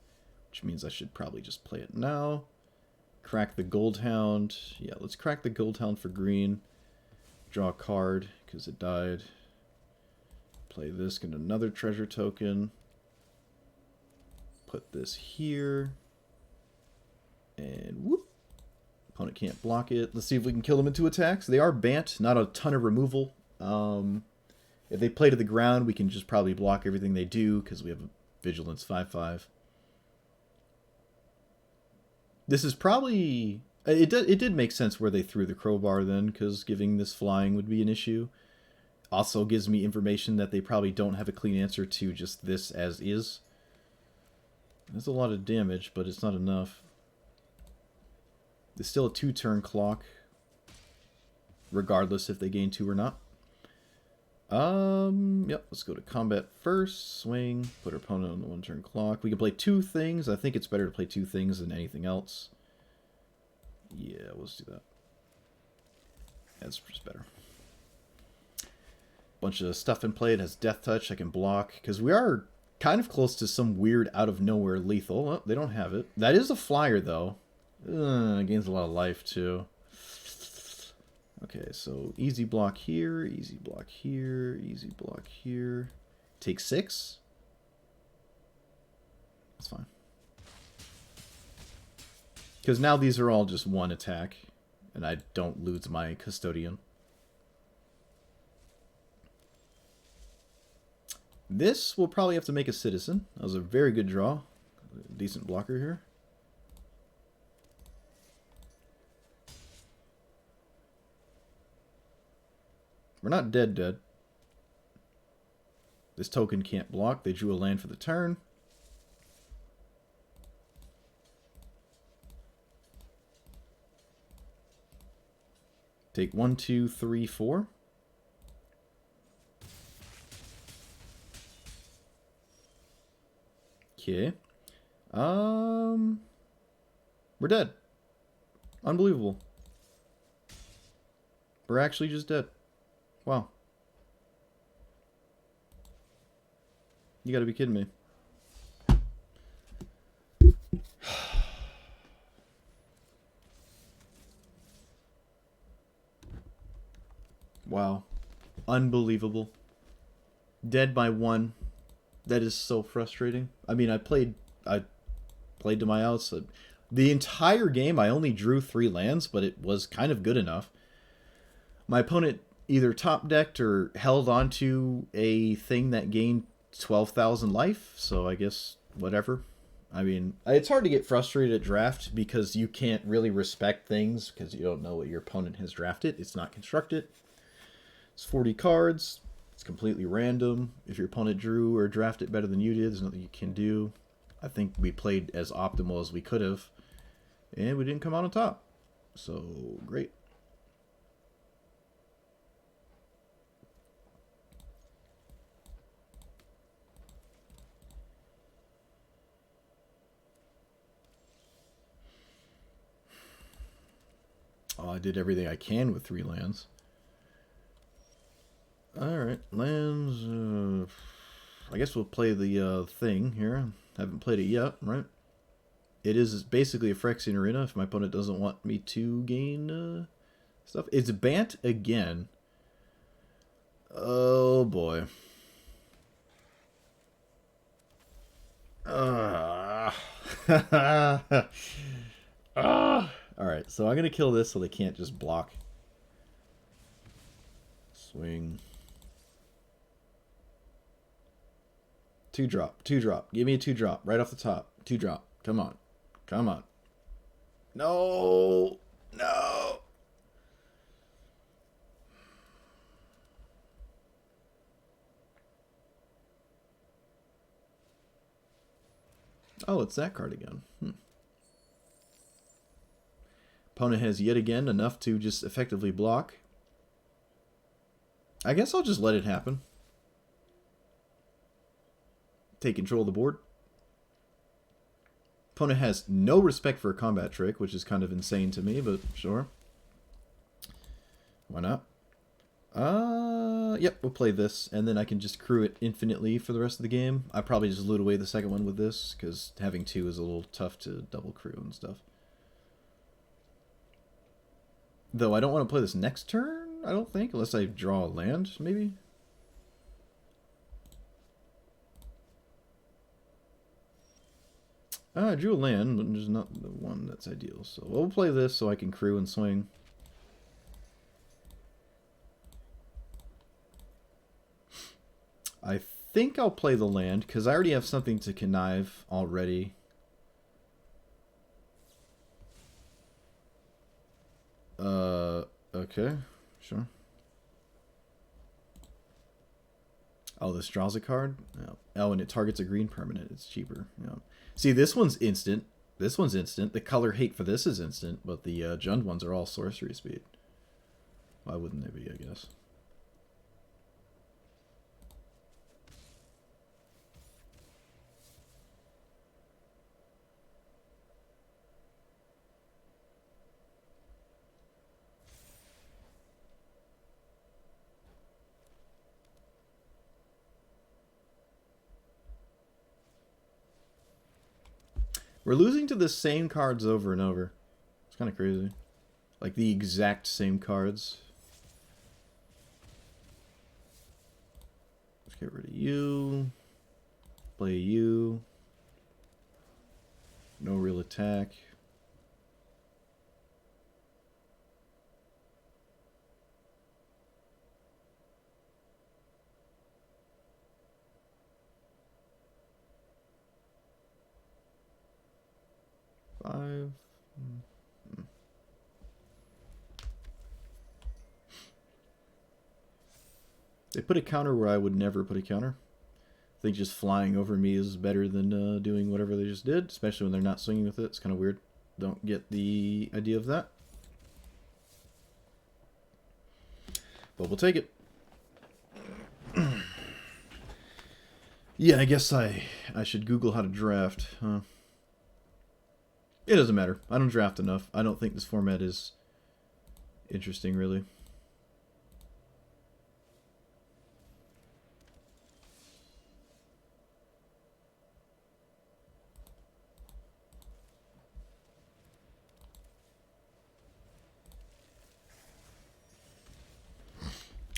Speaker 1: which means I should probably just play it now. Crack the Gold Hound. Yeah, let's crack the Gold Hound for green. Draw a card, because it died. Play this, get another treasure token. Put this here. And whoop. Opponent can't block it. Let's see if we can kill them in 2 attacks. They are Bant, not a ton of removal. If they play to the ground, we can just probably block everything they do, because we have a Vigilance 5/5. This is probably... It did make sense where they threw the crowbar then, because giving this flying would be an issue. Also gives me information that they probably don't have a clean answer to just this as is. That's a lot of damage, but it's not enough. There's still a 2-turn clock, regardless if they gain 2 or not. Yep, let's go to combat first. Swing, put our opponent on the 1-turn clock. We can play 2 things. I think it's better to play 2 things than anything else. Yeah, let's do that. That's just better. Bunch of stuff in play. It has Death Touch. I can block, because we are kind of close to some weird out-of-nowhere lethal. Oh, they don't have it. That is a flyer, though. Gains a lot of life, too. Okay, so easy block here, easy block here, easy block here. Take 6. That's fine. Because now these are all just 1 attack, and I don't lose my Custodian. This will probably have to make a Citizen. That was a very good draw. Decent blocker here. We're not dead. This token can't block. They drew a land for the turn. Take 1, 2, 3, 4. Okay. We're dead. Unbelievable. We're actually just dead. Wow. You gotta be kidding me. Wow. Unbelievable. Dead by 1. That is so frustrating. I mean, I played to my outs. The entire game, I only drew 3 lands, but it was kind of good enough. My opponent either top decked or held onto a thing that gained 12,000 life, so I guess whatever. I mean, it's hard to get frustrated at draft because you can't really respect things because you don't know what your opponent has drafted. It's not constructed. It's 40 cards. It's completely random. If your opponent drew or drafted better than you did, there's nothing you can do. I think we played as optimal as we could have, and we didn't come out on top. So, great. Oh, I did everything I can with 3 lands. Alright, lands. I guess we'll play the thing here. Haven't played it yet, right? It is basically a Phyrexian Arena if my opponent doesn't want me to gain stuff. It's Bant again. Oh boy. Alright, so I'm going to kill this so they can't just block. Swing. 2-drop, 2-drop. Give me a 2-drop right off the top. 2-drop. Come on. Come on. No! No! Oh, it's that card again. Opponent has yet again enough to just effectively block. I guess I'll just let it happen. Take control of the board. Opponent has no respect for a combat trick, which is kind of insane to me, but sure. Why not? Yep, we'll play this, and then I can just crew it infinitely for the rest of the game. I probably just loot away the second one with this, because having 2 is a little tough to double crew and stuff. Though I don't want to play this next turn, I don't think, unless I draw a land, maybe? I drew a land, but it's not the one that's ideal. So we'll play this so I can crew and swing. I think I'll play the land, because I already have something to connive already. Okay, sure. Oh, this draws a card? No. Oh, and it targets a green permanent. It's cheaper. Yeah. See, this one's instant. This one's instant. The color hate for this is instant, but the Jund ones are all sorcery speed. Why wouldn't they be, I guess? We're losing to the same cards over and over. It's kind of crazy. Like the exact same cards. Let's get rid of you. Play you. No real attack. Five. They put a counter where I would never put a counter. I think just flying over me is better than doing whatever they just did, especially when they're not swinging with it. It's kind of weird. Don't get the idea of that. But we'll take it. Yeah, I guess I should Google how to draft, huh? It doesn't matter. I don't draft enough. I don't think this format is interesting, really.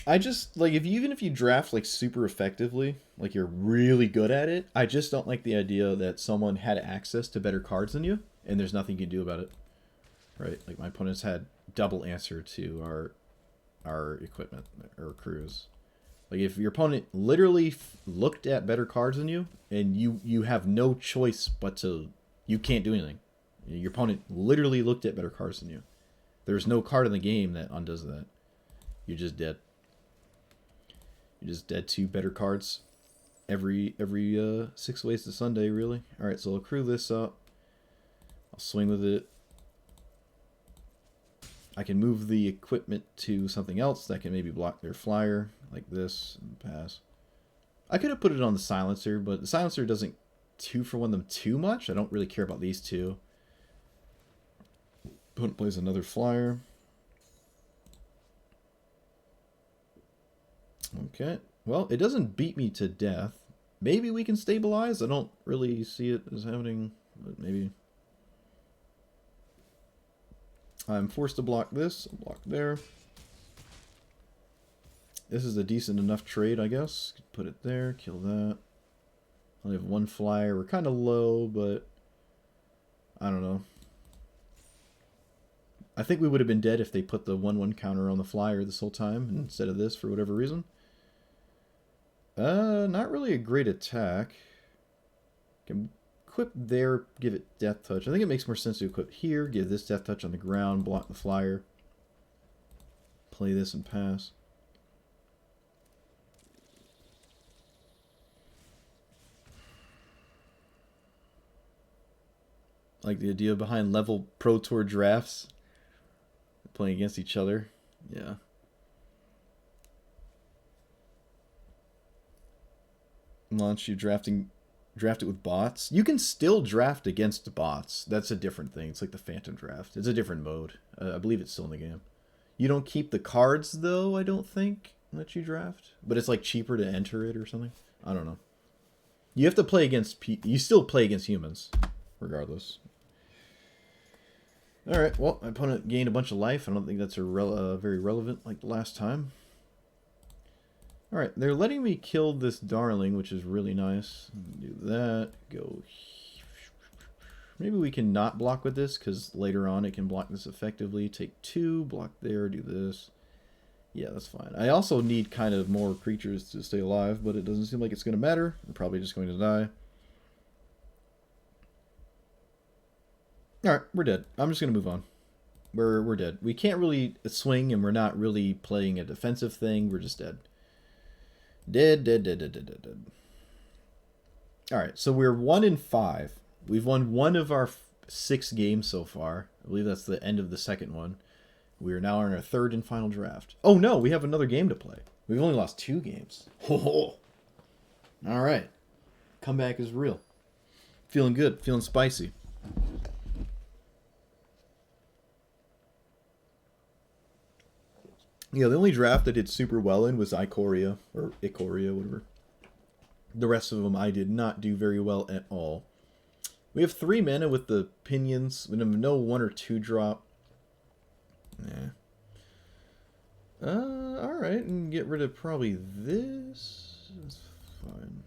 Speaker 1: I just, like, even if you draft, like, super effectively, like, you're really good at it, I just don't like the idea that someone had access to better cards than you, and there's nothing you can do about it. Right? Like, my opponents had double answer to our equipment, or crews. Like, if your opponent literally looked at better cards than you, and you have no choice but to... You can't do anything. Your opponent literally looked at better cards than you. There's no card in the game that undoes that. You're just dead. You're just dead to better cards every 6 ways to Sunday, really. Alright, so I'll crew this up. I'll swing with it. I can move the equipment to something else that can maybe block their flyer, like this, and pass. I could have put it on the silencer, but the silencer doesn't 2-for-1 them too much. I don't really care about these two. Opponent plays another flyer. Okay. Well, it doesn't beat me to death. Maybe we can stabilize. I don't really see it as happening, but maybe. I'm forced to block this. I'll block there. This is a decent enough trade, I guess. Put it there. Kill that. Only have one flyer. We're kind of low, but I don't know. I think we would have been dead if they put the 1/1 counter on the flyer this whole time instead of this for whatever reason. Not really a great attack. Can equip there, give it death touch. I think it makes more sense to equip here, give this death touch on the ground, block the flyer. Play this and pass. Like the idea behind level Pro Tour drafts. Playing against each other. Yeah. Launch you draft it with bots. You can still draft against bots. That's a different thing. It's like the Phantom draft. It's a different mode. I believe it's still in the game. You don't keep the cards though, I don't think, that you draft. But it's like cheaper to enter it or something. I don't know. You have to play against you still play against humans regardless. Alright, well, my opponent gained a bunch of life. I don't think that's very relevant like the last time. Alright, they're letting me kill this darling, which is really nice. Do that. Go. Maybe we can not block with this, because later on it can block this effectively. Take 2, block there, do this. Yeah, that's fine. I also need kind of more creatures to stay alive, but it doesn't seem like it's going to matter. I'm probably just going to die. Alright, we're dead. I'm just going to move on. We're dead. We can't really swing, and we're not really playing a defensive thing. We're just dead. Dead. Alright, so we're 1-5. We've won 1 of our 6 games so far. I believe that's the end of the second one. We are now in our 3rd and final draft. Oh no, we have another game to play. We've only lost 2 games. Alright. Comeback is real. Feeling good. Feeling spicy. Yeah, the only draft I did super well in was Ikoria, or Ikoria, whatever. The rest of them I did not do very well at all. We have 3 mana with the Pinions. We have no 1 or 2 drop. Nah. Alright, and get rid of probably this. That's fine.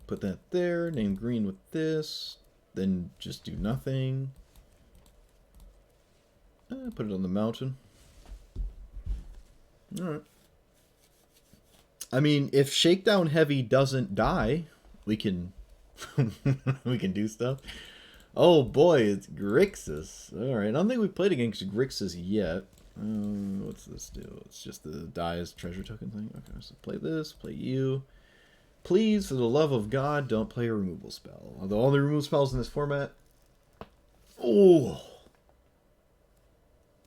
Speaker 1: Put that there, name green with this. Then just do nothing. Put it on the mountain. Alright. I mean, if Shakedown Heavy doesn't die, we can we can do stuff. Oh boy, it's Grixis. Alright, I don't think we've played against Grixis yet. What's this do? It's just the die as treasure token thing. Okay, so play this, play you. Please, for the love of God, don't play a removal spell. Although all the removal spells in this format... Oh!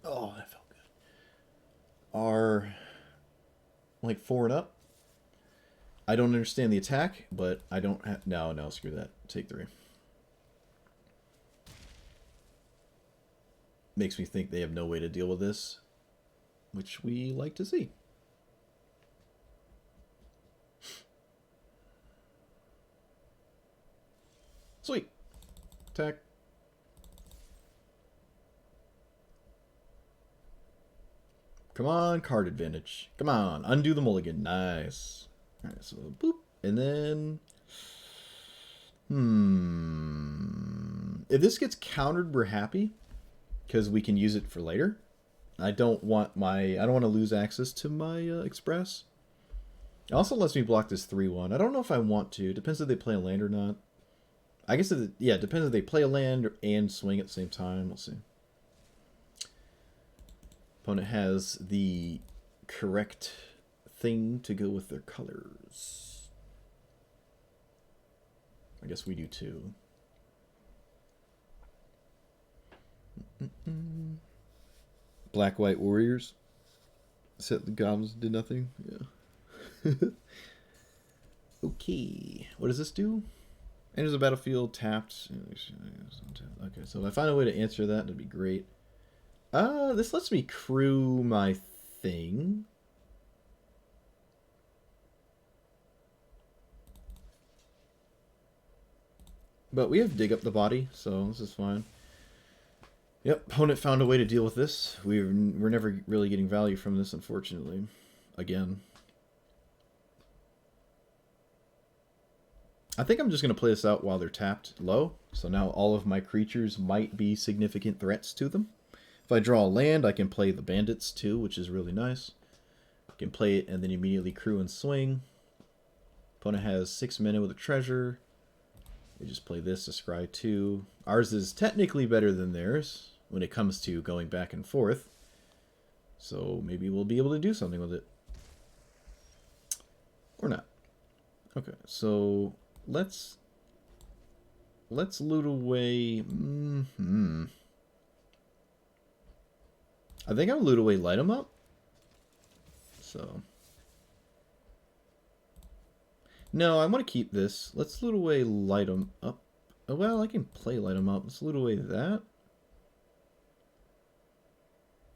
Speaker 1: Oh, that felt good. Are like 4 and up. I don't understand the attack, but I don't have... No, screw that. Take 3. Makes me think they have no way to deal with this, which we like to see. Sweet. Attack. Come on, card advantage. Come on, undo the mulligan. Nice. Alright, so boop. And then... If this gets countered, we're happy. Because we can use it for later. I don't want to lose access to my Express. It also lets me block this 3-1. I don't know if I want to. Depends if they play a land or not. I guess, it depends if they play a land and swing at the same time. We'll see. Opponent has the correct thing to go with their colors. I guess we do too. Black White Warriors. Set the goblins did nothing. Yeah. Okay. What does this do? Enters the battlefield tapped. Okay, so if I find a way to answer that, that'd be great. This lets me crew my thing. But we have dig up the body, so this is fine. Yep, opponent found a way to deal with this. We're never really getting value from this, unfortunately. Again. I think I'm just going to play this out while they're tapped low. So now all of my creatures might be significant threats to them. If I draw a land, I can play the bandits too, which is really nice. I can play it and then immediately crew and swing. Opponent has 6 mana with a treasure. We just play this to scry 2. Ours is technically better than theirs when it comes to going back and forth. So maybe we'll be able to do something with it. Or not. Okay, so let's loot away. I think I'll loot away light 'em up. So no, I want to keep this. Let's loot away light 'em up. Oh, well, I can play light 'em up. Let's loot away that.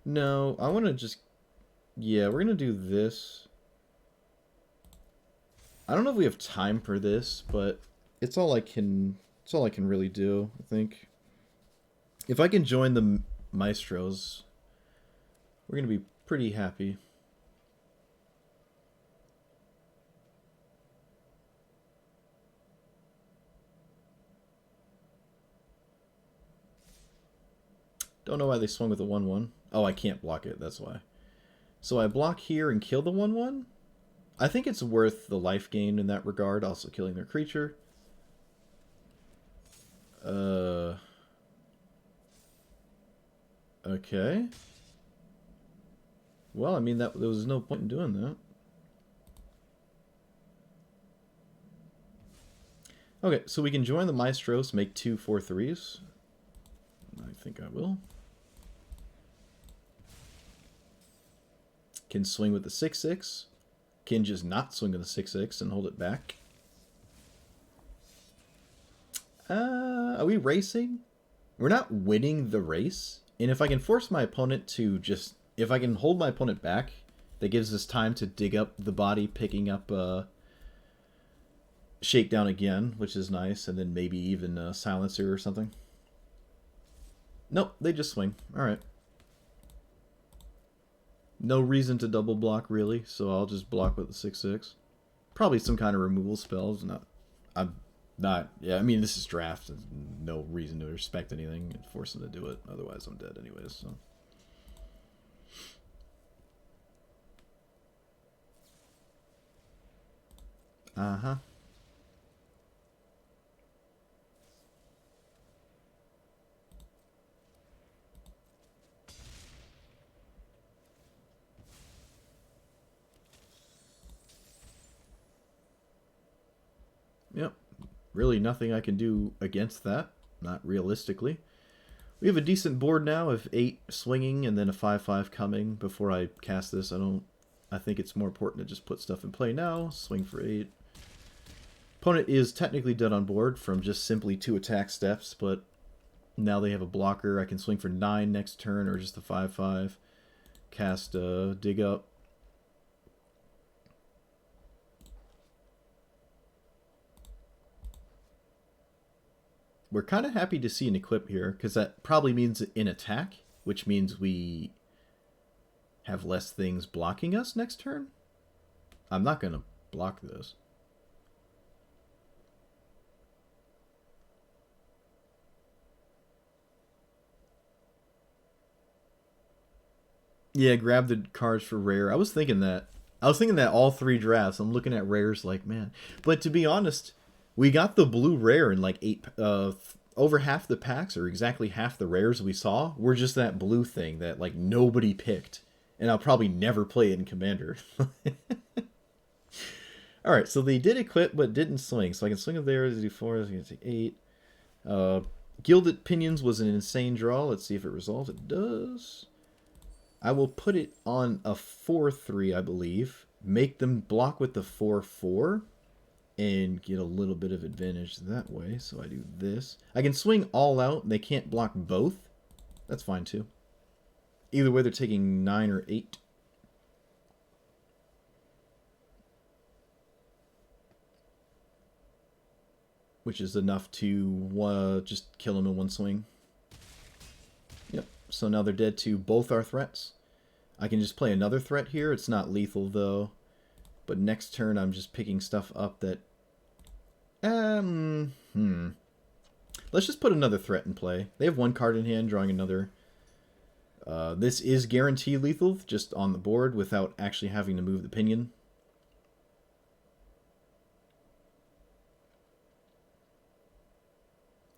Speaker 1: No, I want to just... Yeah, we're going to do this. I don't know if we have time for this, but it's all I can That's all I can really do, I think. If I can join the Maestros, we're going to be pretty happy. Don't know why they swung with a 1-1. Oh, I can't block it, that's why. So I block here and kill the 1-1? I think it's worth the life gain in that regard, also killing their creature. Okay. Well, I mean, there was no point in doing that. Okay, so we can join the Maestros, make 2 4/3s. I think I will. Can swing with the 6/6. Can just not swing with the 6/6 and hold it back. Are we racing? We're not winning the race. And if I can force my opponent to just... If I can hold my opponent back, that gives us time to dig up the body, picking up Shakedown again, which is nice, and then maybe even a Silencer or something. Nope, they just swing. Alright. No reason to double block, really, so I'll just block with the 6/6. Probably some kind of removal spells. I'm not... Yeah, I mean, this is draft. There's no reason to respect anything and force them to do it. Otherwise, I'm dead anyways, so... Uh-huh. Yep. Really nothing I can do against that. Not realistically. We have a decent board now of 8 swinging and then a 5/5 coming before I cast this. I think it's more important to just put stuff in play now. Swing for 8. Opponent is technically dead on board from just simply 2 attack steps, but now they have a blocker. I can swing for 9 next turn or just a 5/5. Cast Dig Up. We're kind of happy to see an equip here, because that probably means in attack, which means we have less things blocking us next turn. I'm not going to block this. Yeah, grab the cards for rare. I was thinking that. All 3 drafts. I'm looking at rares like, man. But to be honest, we got the blue rare in like 8... over half the packs, or exactly half the rares we saw, were just that blue thing that like nobody picked. And I'll probably never play it in Commander. Alright, so they did equip but didn't swing. So I can swing up there, do 4, I can take 8. Gilded Pinions was an insane draw. Let's see if it resolves. It does. I will put it on a 4/3, I believe. Make them block with the 4/4. And get a little bit of advantage that way. So I do this. I can swing all out, and they can't block both. That's fine, too. Either way, they're taking 9 or 8. Which is enough to just kill them in one swing. Yep. So now they're dead to both our threats. I can just play another threat here. It's not lethal, though. But next turn, I'm just picking stuff up that... Let's just put another threat in play. They have 1 card in hand, drawing another. This is guaranteed lethal, just on the board, without actually having to move the pinion.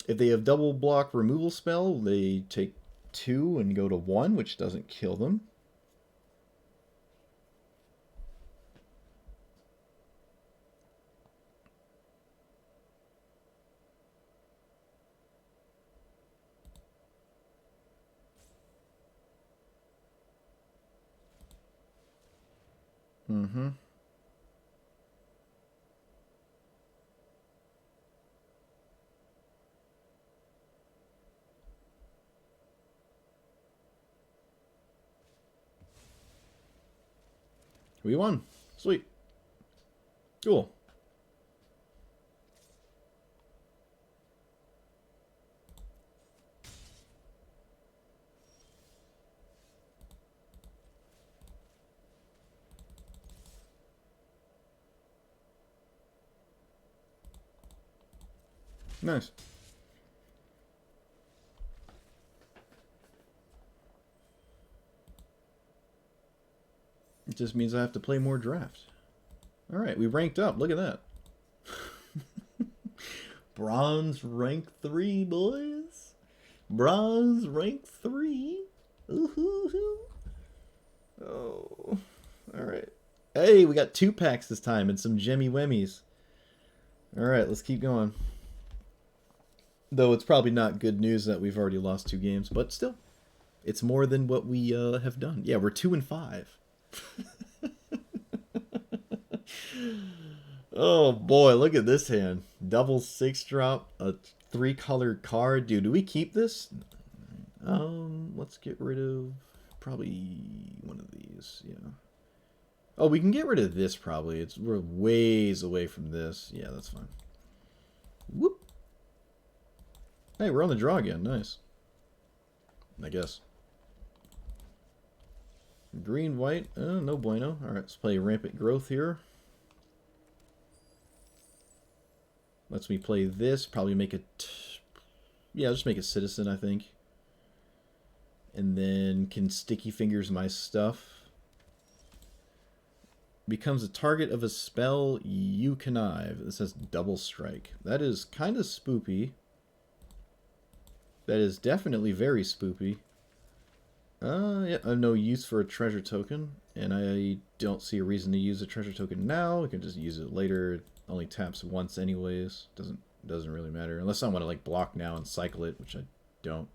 Speaker 1: If they have double block removal spell, they take 2 and go to 1, which doesn't kill them. Mm-hmm. We won. Sweet. Cool. Nice. It just means I have to play more draft. Alright, we ranked up. Look at that. Bronze rank 3, boys. Bronze rank 3. Ooh-hoo-hoo. Oh. Alright. Hey, we got 2 packs this time and some Jemmy Wemmies. Alright, let's keep going. Though it's probably not good news that we've already lost 2 games, but still. It's more than what we have done. Yeah, we're 2-5. Oh boy, look at this hand. Double 6-drop, a 3-color card. Dude, do we keep this? Let's get rid of probably one of these. Yeah. Oh, we can get rid of this probably. We're ways away from this. Yeah, that's fine. Whoop. Hey, we're on the draw again. Nice. I guess. Green, white. No bueno. All right, let's play Rampant Growth here. Lets me play this. Probably make it... Yeah, just make it Citizen, I think. And then can Sticky Fingers my stuff. Becomes a target of a spell, you connive. This says Double Strike. That is kind of spoopy. That is definitely very spoopy. Yeah, no use for a treasure token, and I don't see a reason to use a treasure token now. We can just use it later. It only taps once anyways. Doesn't really matter unless I want to like block now and cycle it, which I don't.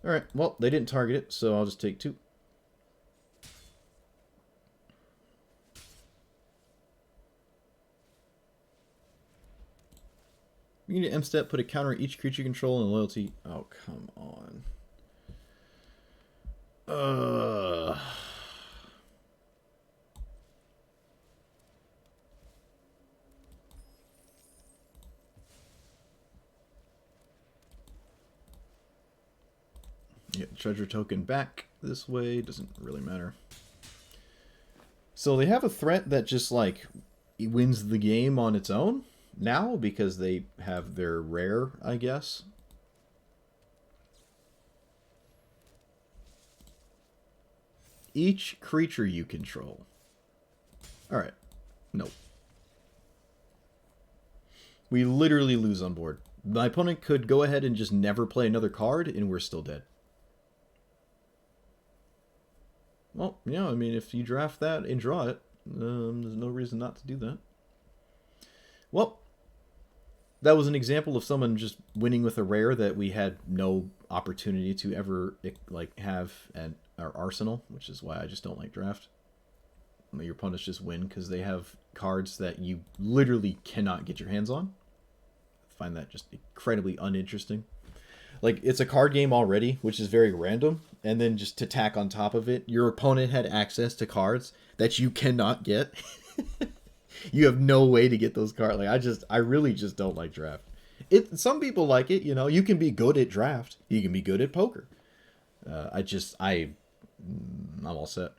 Speaker 1: All right, well they didn't target it, so I'll just take 2. You need to M-step, put a counter on each creature you control and loyalty. Oh, come on. Get the treasure token back this way. Doesn't really matter. So they have a threat that just like wins the game on its own now because they have their rare, I guess. Each creature you control. Alright. Nope. We literally lose on board. My opponent could go ahead and just never play another card, and we're still dead. Well, yeah, I mean, if you draft that and draw it, there's no reason not to do that. Well, that was an example of someone just winning with a rare that we had no opportunity to ever like have at our arsenal, which is why I just don't like draft. Your opponents just win because they have cards that you literally cannot get your hands on. I find that just incredibly uninteresting. Like, it's a card game already, which is very random, and then just to tack on top of it, your opponent had access to cards that you cannot get. You have no way to get those cards. Like, I really just don't like draft. Some people like it, you know. You can be good at draft. You can be good at poker. I'm all set.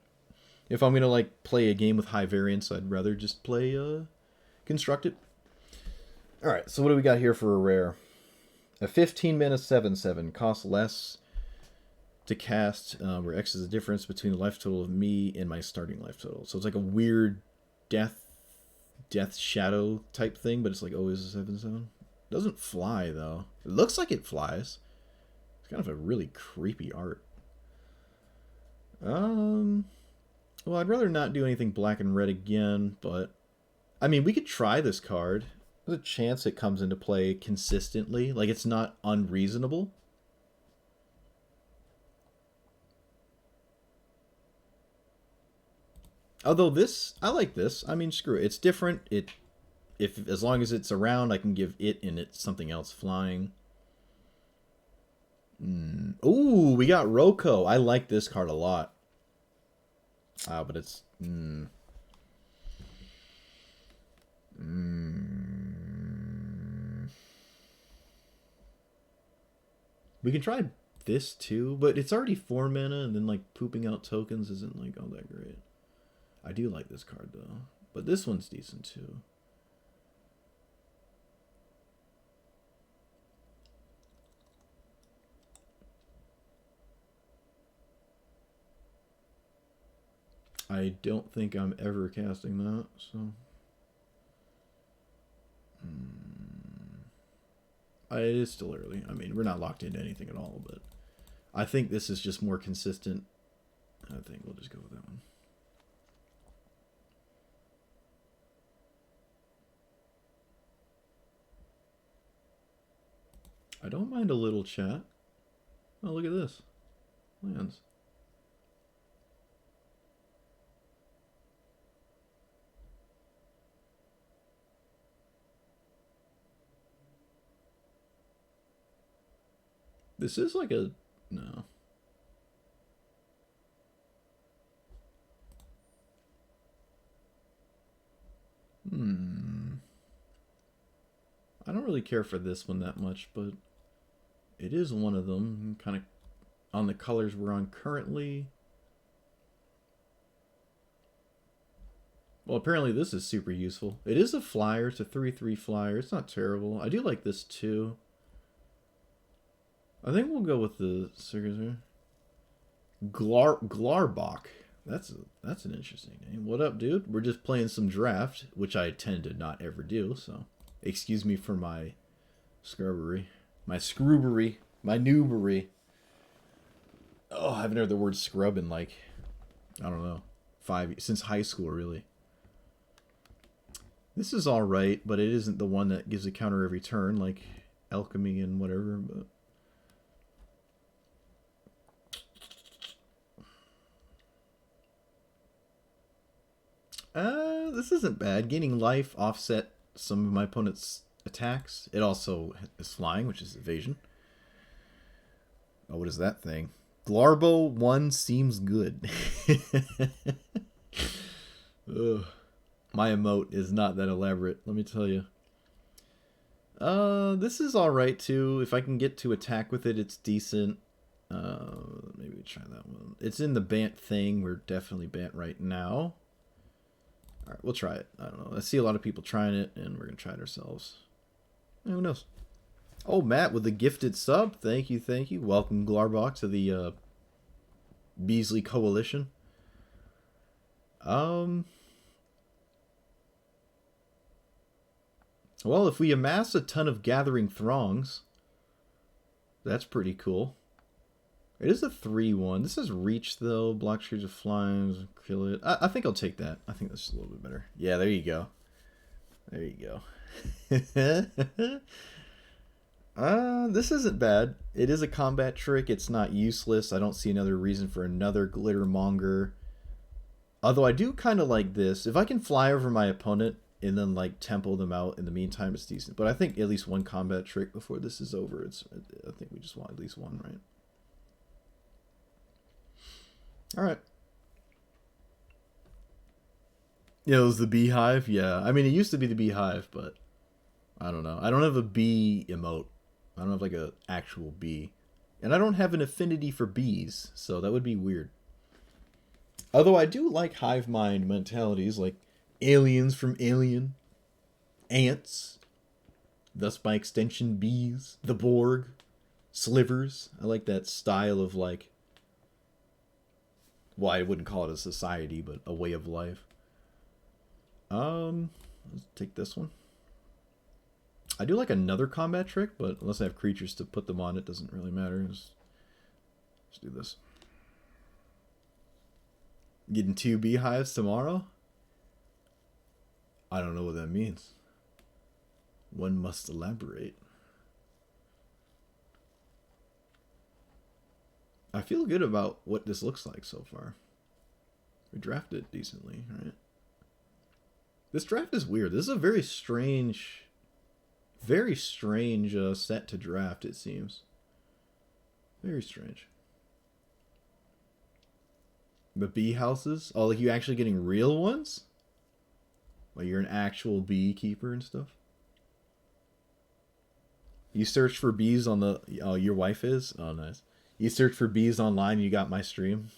Speaker 1: If I'm gonna like play a game with high variance, I'd rather just play Constructed. All right, so what do we got here for a rare? A 15-mana 7/7 costs less to cast, where X is the difference between the life total of me and my starting life total. So it's like a weird death shadow type thing, but it's like always a 7/7. Doesn't fly though. It looks like it flies. It's kind of a really creepy art. Well, I'd rather not do anything black and red again, but I mean, we could try this card. There's a chance it comes into play consistently. Like, it's not unreasonable. Although this, I like this. I mean, screw it. It's different. If as long as it's around, I can give it and it's something else flying. Ooh, we got Roko. I like this card a lot. But it's... We can try this too, but it's already 4 mana, and then like pooping out tokens isn't like all that great. I do like this card though, but this one's decent too. I don't think I'm ever casting that, so... It is still early. I mean, we're not locked into anything at all, but I think this is just more consistent. I think we'll just go with that one. I don't mind a little chat. Oh, look at this. Lands. This is like a... No. I don't really care for this one that much, but it is one of them. Kind of on the colors we're on currently. Well, apparently this is super useful. It is a flyer. It's a 3/3 flyer. It's not terrible. I do like this too. I think we'll go with the Glarbach. That's an interesting name. What up, dude? We're just playing some draft, which I tend to not ever do, so excuse me for my scrubbery. My scroobery. My noobery. Oh, I haven't heard the word scrub in like, I don't know, since high school, really. This is alright, but it isn't the one that gives a counter every turn, like alchemy and whatever, but... This isn't bad. Gaining life offset some of my opponent's attacks. It also is flying, which is evasion. Oh, what is that thing? Glarbo 1 seems good. Ugh. My emote is not that elaborate, let me tell you. This is alright too. If I can get to attack with it, it's decent. Maybe try that one. It's in the Bant thing. We're definitely Bant right now. Alright, we'll try it. I don't know. I see a lot of people trying it, and we're going to try it ourselves. Who knows? Oh, Matt with the gifted sub. Thank you, thank you. Welcome, Glarbach, to the Beasley Coalition. Well, if we amass a ton of gathering throngs, that's pretty cool. It is a 3/1. This is reach, though. Block streaks of flying. Kill it. I think I'll take that. I think that's a little bit better. Yeah, there you go. There you go. This isn't bad. It is a combat trick. It's not useless. I don't see another reason for another Glittermonger. Although I do kind of like this. If I can fly over my opponent and then like tempo them out in the meantime, it's decent. But I think at least one combat trick before this is over. I think we just want at least one, right? Alright. Yeah, it was the beehive. Yeah, I mean, it used to be the beehive, but I don't know. I don't have a bee emote. I don't have like a actual bee. And I don't have an affinity for bees, so that would be weird. Although I do like hive mind mentalities, like aliens from Alien, ants, thus by extension bees, the Borg, slivers. I like that style of like, well, I wouldn't call it a society, but a way of life. Let's take this one. I do like another combat trick, but unless I have creatures to put them on, it doesn't really matter. Let's do this. Getting 2 beehives tomorrow? I don't know what that means. One must elaborate. I feel good about what this looks like so far. We drafted decently, right? This draft is weird. This is a very strange set to draft, it seems. Very strange. The bee houses? Oh, like you actually getting real ones? Like you're an actual beekeeper and stuff? You search for bees on the... Oh, your wife is? Oh, nice. You search for bees online, you got my stream.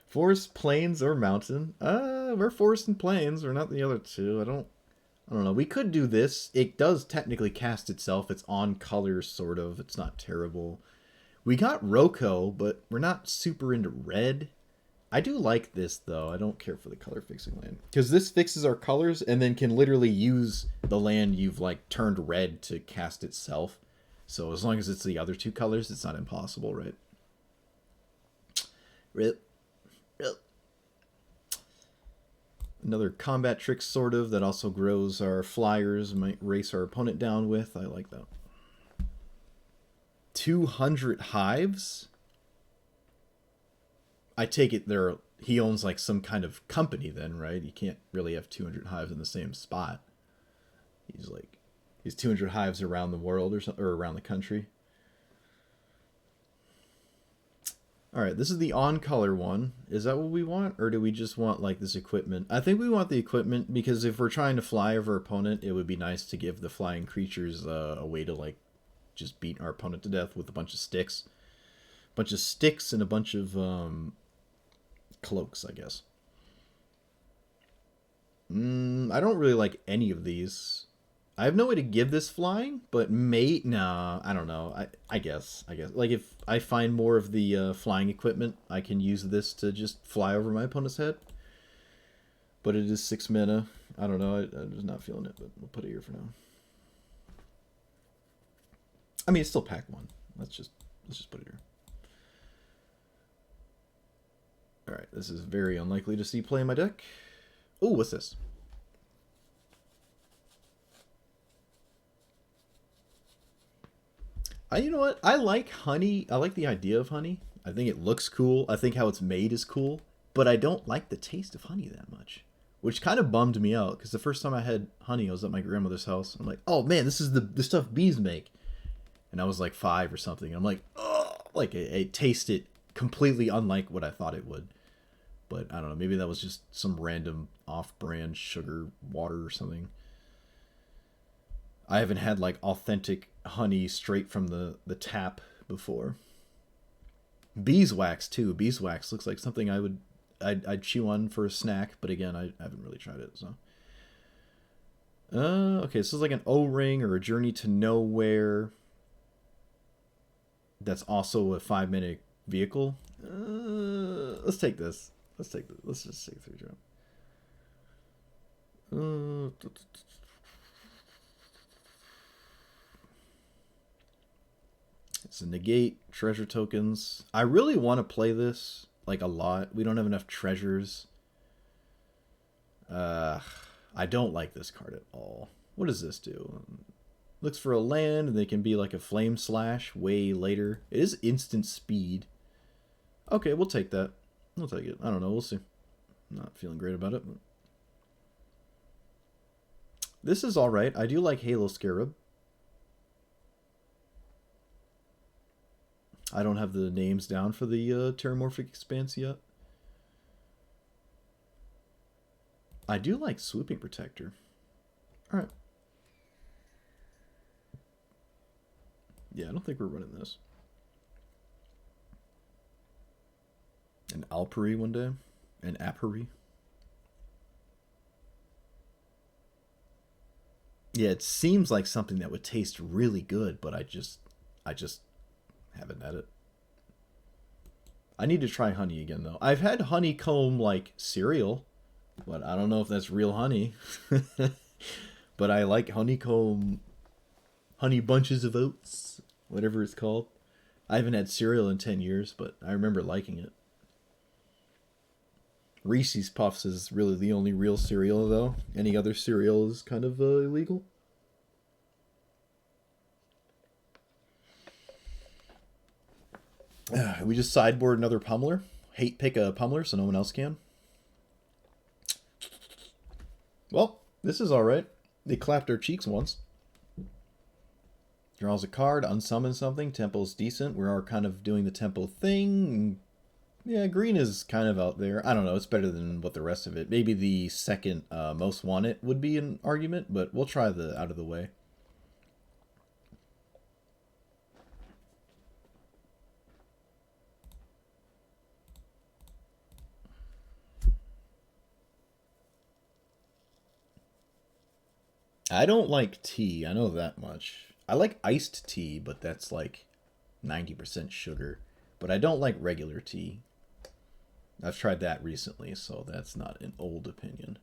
Speaker 1: Forest, plains, or mountain? We're forest and plains. We're not the other two. I don't know. We could do this. It does technically cast itself. It's on color, sort of. It's not terrible. We got Roko, but we're not super into red. I do like this though. I don't care for the color fixing land because this fixes our colors and then can literally use the land you've like turned red to cast itself. So as long as it's the other two colors, it's not impossible, right? Rip. Rip. Another combat trick, sort of, that also grows our flyers, might race our opponent down with. I like that. 200 hives? I take it he owns like some kind of company then, right? You can't really have 200 hives in the same spot. He's 200 hives around the world or around the country. All right, this is the on-color one. Is that what we want, or do we just want like this equipment? I think we want the equipment because if we're trying to fly over our opponent, it would be nice to give the flying creatures a way to like just beat our opponent to death with a bunch of sticks. And a bunch of cloaks, I guess. I don't really like any of these. I have no way to give this flying, but nah, I don't know. I guess. Like, if I find more of the flying equipment, I can use this to just fly over my opponent's head. But it is 6 mana. I don't know. I'm just not feeling it, but we'll put it here for now. I mean, it's still pack 1. Let's just put it here. Alright, this is very unlikely to see play in my deck. Oh, what's this? You know what? I like honey. I like the idea of honey. I think it looks cool. I think how it's made is cool. But I don't like the taste of honey that much. Which kind of bummed me out. Because the first time I had honey, I was at my grandmother's house. I'm like, oh man, this is the stuff bees make. And I was like 5 or something. I'm like, oh, like it tasted completely unlike what I thought it would. But I don't know. Maybe that was just some random off-brand sugar water or something. I haven't had like authentic honey straight from the tap before. Beeswax too. Beeswax looks like something I'd chew on for a snack, but again, I haven't really tried it. So, okay, so it's like an O-ring or a Journey to Nowhere. That's also a 5-minute vehicle. Let's take this. Let's just take 3 drop. It's a negate, treasure tokens. I really want to play this, like, a lot. We don't have enough treasures. I don't like this card at all. What does this do? Looks for a land, and they can be like a flame slash way later. It is instant speed. Okay, we'll take that. We'll take it. I don't know. We'll see. I'm not feeling great about it. But... this is alright. I do like Halo Scarab. I don't have the names down for the Terramorphic Expanse yet. I do like Swooping Protector. Alright. Yeah, I don't think we're running this. An Alperi one day. An Aperi. Yeah, it seems like something that would taste really good, but I just haven't had it. I need to try honey again, though. I've had honeycomb, like, cereal, but I don't know if that's real honey. But I like honeycomb, honey bunches of oats, whatever it's called. I haven't had cereal in 10 years, but I remember liking it. Reese's Puffs is really the only real cereal, though. Any other cereal is kind of illegal. We just sideboard another pummeler. Hate pick a pummeler so no one else can. Well, this is alright. They clapped our cheeks once. Draws a card, unsummons something. Temple's decent. We're kind of doing the tempo thing. Yeah, green is kind of out there. I don't know. It's better than what the rest of it. Maybe the second most wanted would be an argument, but we'll try the out of the way. I don't like tea. I know that much. I like iced tea, but that's like 90% sugar. But I don't like regular tea. I've tried that recently, so that's not an old opinion.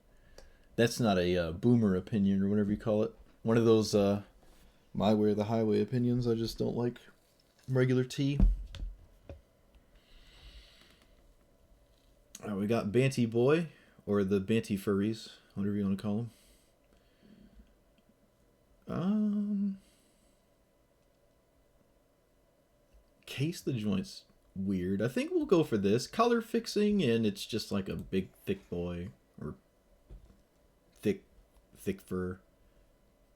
Speaker 1: That's not a boomer opinion or whatever you call it. One of those my way or the highway opinions. I just don't like regular tea. We got Banty Boy, or the Banty Furries, whatever you want to call them. Case the joints weird. I think we'll go for this. Color fixing, and it's just like a big, thick boy. Or thick fur.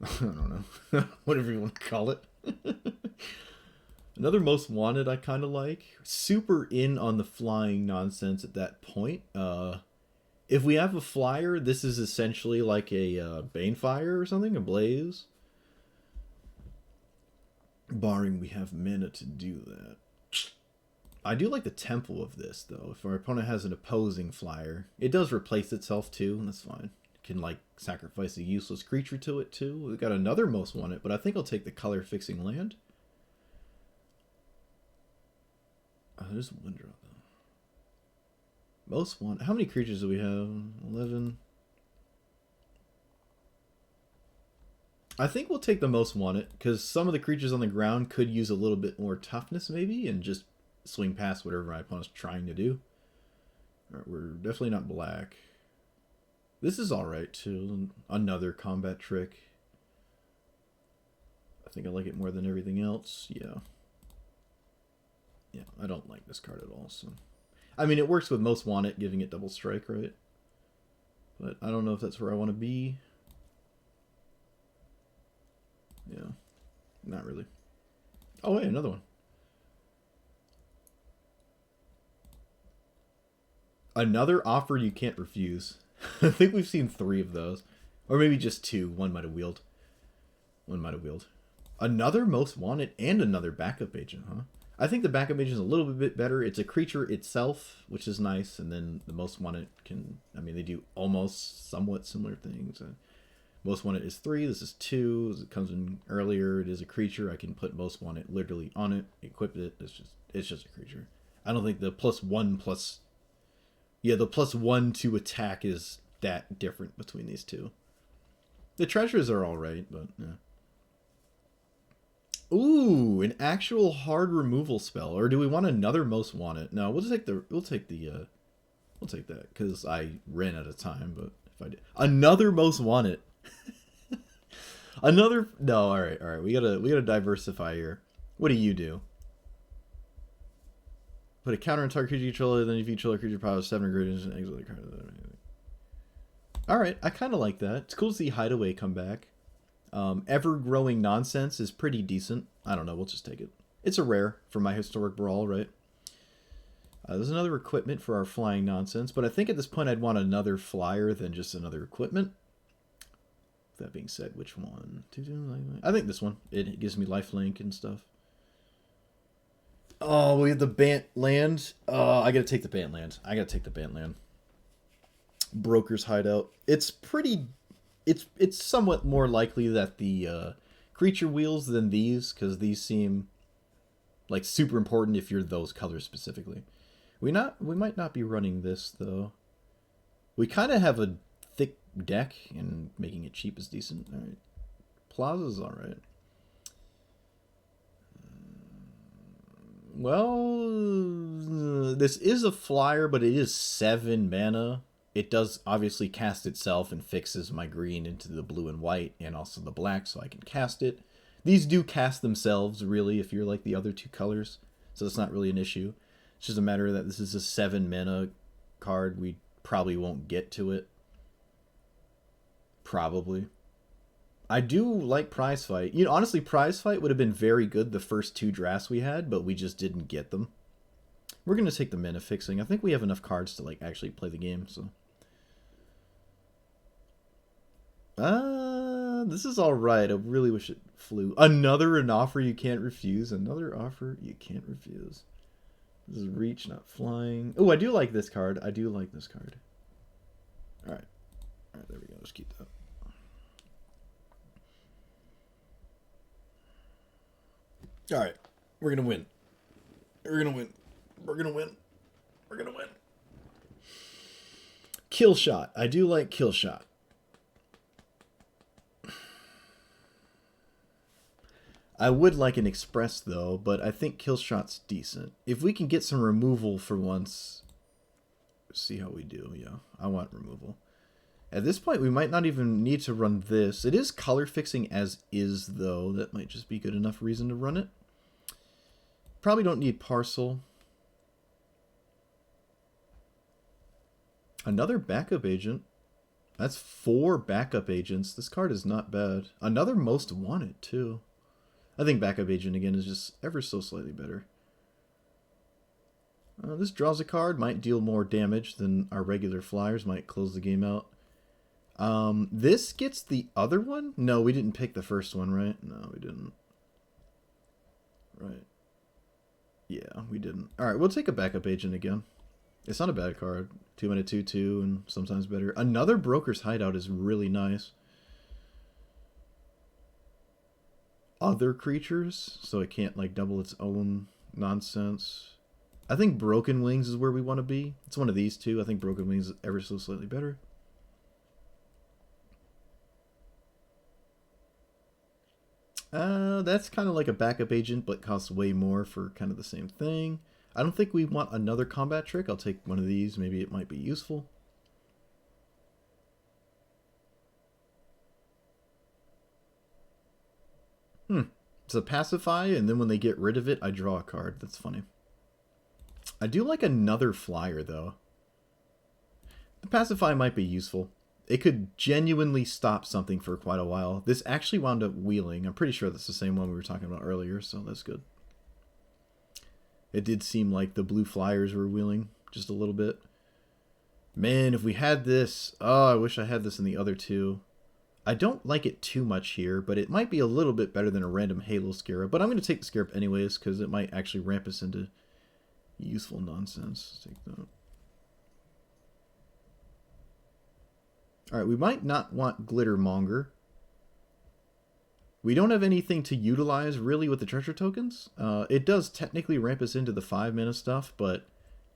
Speaker 1: I don't know. Whatever you want to call it. Another most wanted I kind of like. Super in on the flying nonsense at that point. If we have a flyer, this is essentially like a Banefire or something, a Blaze. Barring we have mana to do that. I do like the tempo of this, though. If our opponent has an opposing flyer, it does replace itself, too, and that's fine. It can, like, sacrifice a useless creature to it, too. We've got another most wanted, but I think I'll take the color-fixing land. There's one drop, though. Most wanted. How many creatures do we have? 11. I think we'll take the most wanted, because some of the creatures on the ground could use a little bit more toughness, maybe, and just swing past whatever my opponent's trying to do. Alright, we're definitely not black. This is alright, too. Another combat trick. I think I like it more than everything else. Yeah. Yeah, I don't like this card at all, so... I mean, it works with most wanted, giving it double strike, right? But I don't know if that's where I want to be. Yeah. Not really. Oh, wait, another one. Another offer you can't refuse. I think we've seen 3 of those. Or maybe just 2. One might have wheeled. Another most wanted and another backup agent, huh? I think the backup agent is a little bit better. It's a creature itself, which is nice. And then the most wanted can... I mean, they do almost somewhat similar things. Most wanted is 3. This is 2. As it comes in earlier, it is a creature. I can put most wanted literally on it, equip it. It's just a creature. I don't think the +1+... Yeah, the +1 to attack is that different between these two. The treasures are alright, but yeah. Ooh, an actual hard removal spell. Or do we want another most wanted? No, we'll take that because I ran out of time. But if I did another most wanted, no. All right. We gotta diversify here. What do you do? Put a counter on target creature you control, then if you control a creature power 7 or greater, exile the card. Alright, I kind of like that. It's cool to see Hideaway come back. Ever-growing nonsense is pretty decent. I don't know, we'll just take it. It's a rare for my historic brawl, right? There's another equipment for our flying nonsense, but I think at this point I'd want another flyer than just another equipment. That being said, which one? I think this one. It gives me lifelink and stuff. Oh, we have the Bant land. I gotta take the Bant land. Broker's Hideout. It's pretty... It's somewhat more likely that the creature wheels than these, because these seem like super important if you're those colors specifically. We might not be running this, though. We kind of have a thick deck, and making it cheap is decent. Alright. Plaza's alright. Well, this is a flyer, but it is 7 mana. It does obviously cast itself and fixes my green into the blue and white and also the black, so I can cast it. These do cast themselves, really, if you're like the other 2 colors, so that's not really an issue. It's just a matter that this is a 7 mana card. We probably won't get to it. Probably. I do like Prize Fight. You know, honestly, Prize Fight would have been very good the first 2 drafts we had, but we just didn't get them. We're going to take the mana fixing. I think we have enough cards to like actually play the game, so. This is alright. I really wish it flew. An offer you can't refuse. Another offer you can't refuse. This is reach, not flying. Oh, I do like this card. Alright, there we go. Let's keep that. Alright, we're gonna win. Kill Shot. I do like Kill Shot. I would like an Express, though, but I think Kill Shot's decent. If we can get some removal for once, see how we do. Yeah, I want removal. At this point, we might not even need to run this. It is color fixing as is, though. That might just be good enough reason to run it. Probably don't need Parcel. Another backup agent. That's 4 backup agents. This card is not bad. Another Most Wanted, too. I think backup agent, again, is just ever so slightly better. This draws a card. Might deal more damage than our regular flyers. Might close the game out. This gets the other one? No, we didn't pick the first one, right? No, we didn't. Right. Yeah, we didn't. Alright, we'll take a backup agent again. It's not a bad card. 2 mana 2/2 and sometimes better. Another Broker's Hideout is really nice. Other creatures, so it can't like double its own nonsense. I think Broken Wings is where we want to be. It's one of these two. I think Broken Wings is ever so slightly better. That's kind of like a backup agent, but costs way more for kind of the same thing. I don't think we want another combat trick. I'll take one of these. Maybe it might be useful. It's a pacify, and then when they get rid of it, I draw a card. That's funny. I do like another flyer, though. The pacify might be useful. It could genuinely stop something for quite a while. This actually wound up wheeling. I'm pretty sure that's the same one we were talking about earlier, so that's good. It did seem like the blue flyers were wheeling just a little bit. Man, if we had this... Oh, I wish I had this in the other two. I don't like it too much here, but it might be a little bit better than a random Halo Scarab. But I'm going to take the Scarab anyways, because it might actually ramp us into useful nonsense. Take that. Alright, we might not want Glittermonger. We don't have anything to utilize, really, with the treasure tokens. It does technically ramp us into the 5-mana stuff, but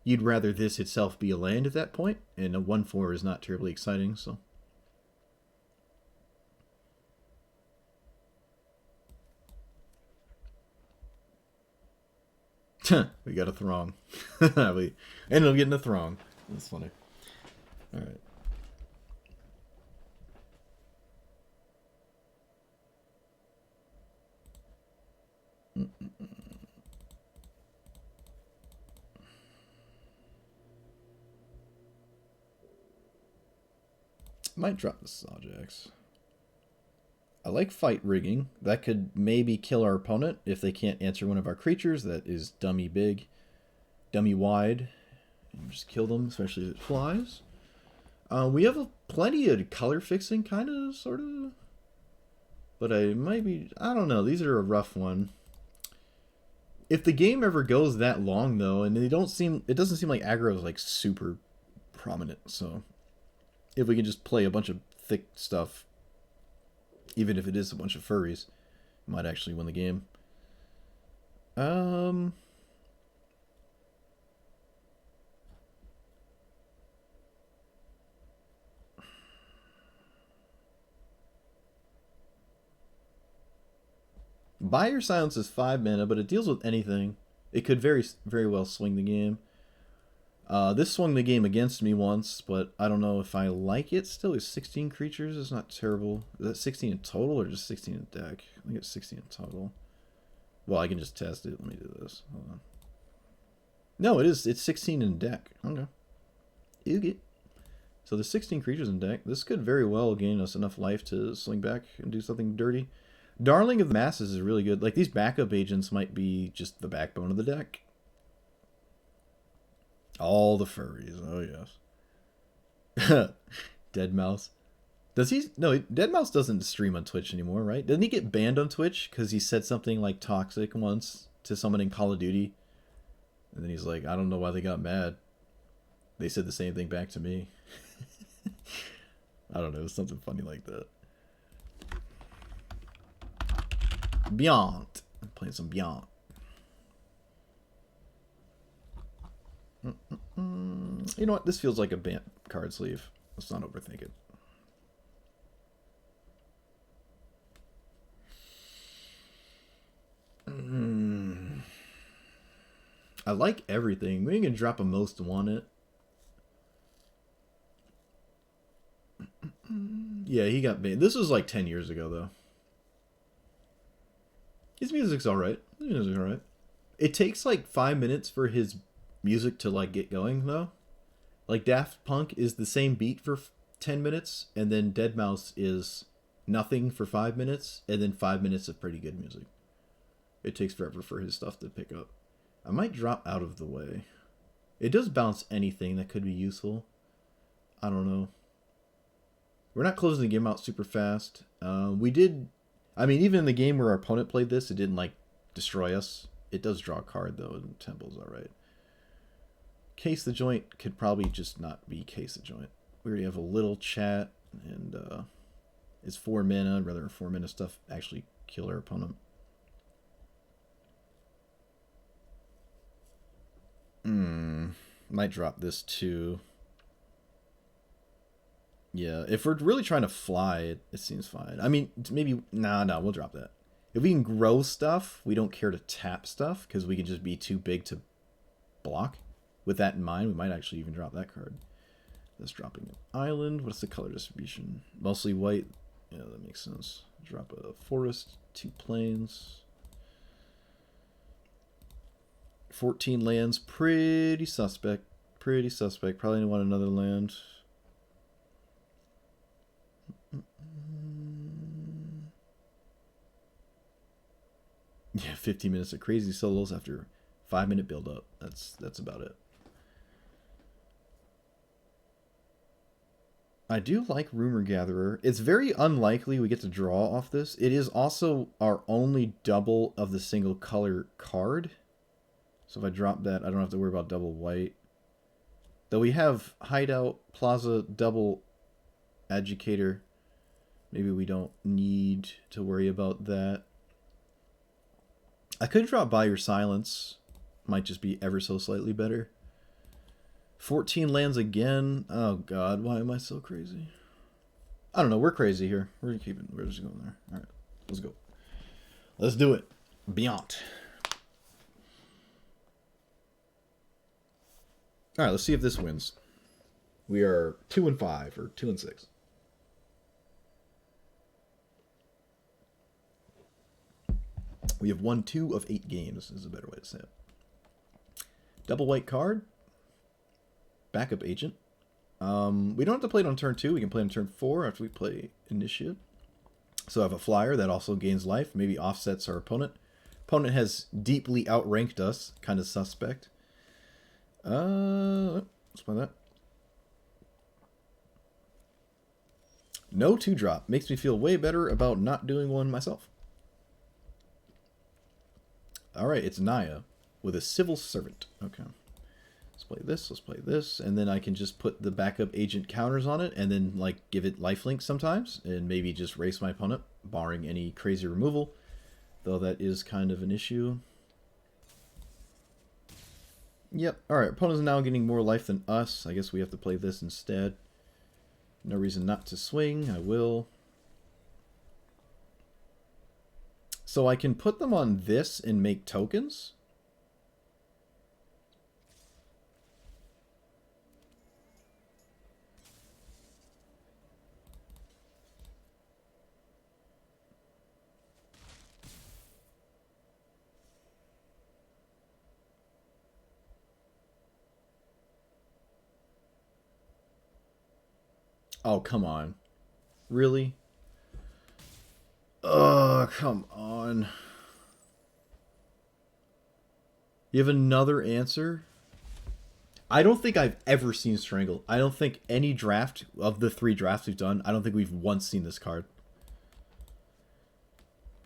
Speaker 1: you'd rather this itself be a land at that point, and a 1/4 is not terribly exciting, so... we got a Throng. We ended up getting a Throng. That's funny. Alright. Might drop the Sawjax. I like Fight Rigging. That could maybe kill our opponent if they can't answer one of our creatures that is dummy big, dummy wide. And just kill them, especially if it flies. We have plenty of color fixing, kind of, sort of. But I don't know. These are a rough one. If the game ever goes that long, though, and it doesn't seem like aggro is like super prominent. So if we can just play a bunch of thick stuff, even if it is a bunch of furries, might actually win the game. Buyer Silence is 5 mana, but it deals with anything. It could very, very well swing the game. This swung the game against me once, but I don't know if I like it still. It's 16 creatures. It's not terrible. Is that 16 in total or just 16 in deck? I think it's 16 in total. Well, I can just test it. Let me do this. Hold on. No, it is. It's 16 in deck. Okay. You get. So there's 16 creatures in deck. This could very well gain us enough life to swing back and do something dirty. Darling of the Masses is really good. Like, these backup agents might be just the backbone of the deck. All the furries. Oh, yes. Dead Mouse. Does he... No, Dead Mouse doesn't stream on Twitch anymore, right? Didn't he get banned on Twitch because he said something, like, toxic once to someone in Call of Duty? And then he's like, I don't know why they got mad. They said the same thing back to me. I don't know. Something funny like that. Beyond. I'm playing some Beyond. You know what? This feels like a card sleeve. Let's not overthink it. I like everything. We can drop a most wanted. Yeah, he got banned. This was like 10 years ago, though. His music's alright. His music's alright. It takes like 5 minutes for his music to like get going, though. Like Daft Punk is the same beat for 10 minutes, and then Deadmau5 is nothing for 5 minutes, and then 5 minutes of pretty good music. It takes forever for his stuff to pick up. I might drop out of the way. It does bounce anything that could be useful. I don't know. We're not closing the game out super fast. We did... I mean, even in the game where our opponent played this, it didn't, like, destroy us. It does draw a card, though, and Temple's alright. Case the Joint could probably just not be Case the Joint. We already have a little chat, and it's 4 mana. I'd rather 4 mana stuff actually kill our opponent. Might drop this too. Yeah, if we're really trying to fly, it seems fine. I mean, maybe... No, we'll drop that. If we can grow stuff, we don't care to tap stuff, because we can just be too big to block. With that in mind, we might actually even drop that card. That's dropping an island. What's the color distribution? Mostly white. Yeah, that makes sense. Drop a forest, 2 plains. 14 lands. Pretty suspect. Pretty suspect. Probably want another land. Yeah, 15 minutes of crazy solos after 5-minute build up. That's about it. I do like Rumor Gatherer. It's very unlikely we get to draw off this. It is also our only double of the single color card. So if I drop that, I don't have to worry about double white. Though we have Hideout, Plaza, double Educator. Maybe we don't need to worry about that. I could drop By Your Silence. Might just be ever so slightly better. 14 lands again. Oh god, why am I so crazy? I don't know, we're crazy here. We're just going there. Alright, let's go. Let's do it. Beyond. Alright, let's see if this wins. We are 2-5 or 2-6. We have won 2 of 8 games, is a better way to say it. Double white card. Backup agent. We don't have to play it on turn 2. We can play it on turn 4 after we play Initiate. So I have a flyer that also gains life. Maybe offsets our opponent. Opponent has deeply outranked us. Kind of suspect. Let's play that. No 2-drop. Makes me feel way better about not doing one myself. Alright, it's Naya with a Civil Servant. Okay. Let's play this, and then I can just put the backup agent counters on it, and then, like, give it lifelink sometimes, and maybe just race my opponent, barring any crazy removal, though that is kind of an issue. Yep, alright, opponent's now getting more life than us. I guess we have to play this instead. No reason not to swing, I will. So I can put them on this and make tokens? Oh, come on. Really? Oh, come on. You have another answer? I don't think I've ever seen Strangle. I don't think any draft of the 3 drafts we've done, I don't think we've once seen this card.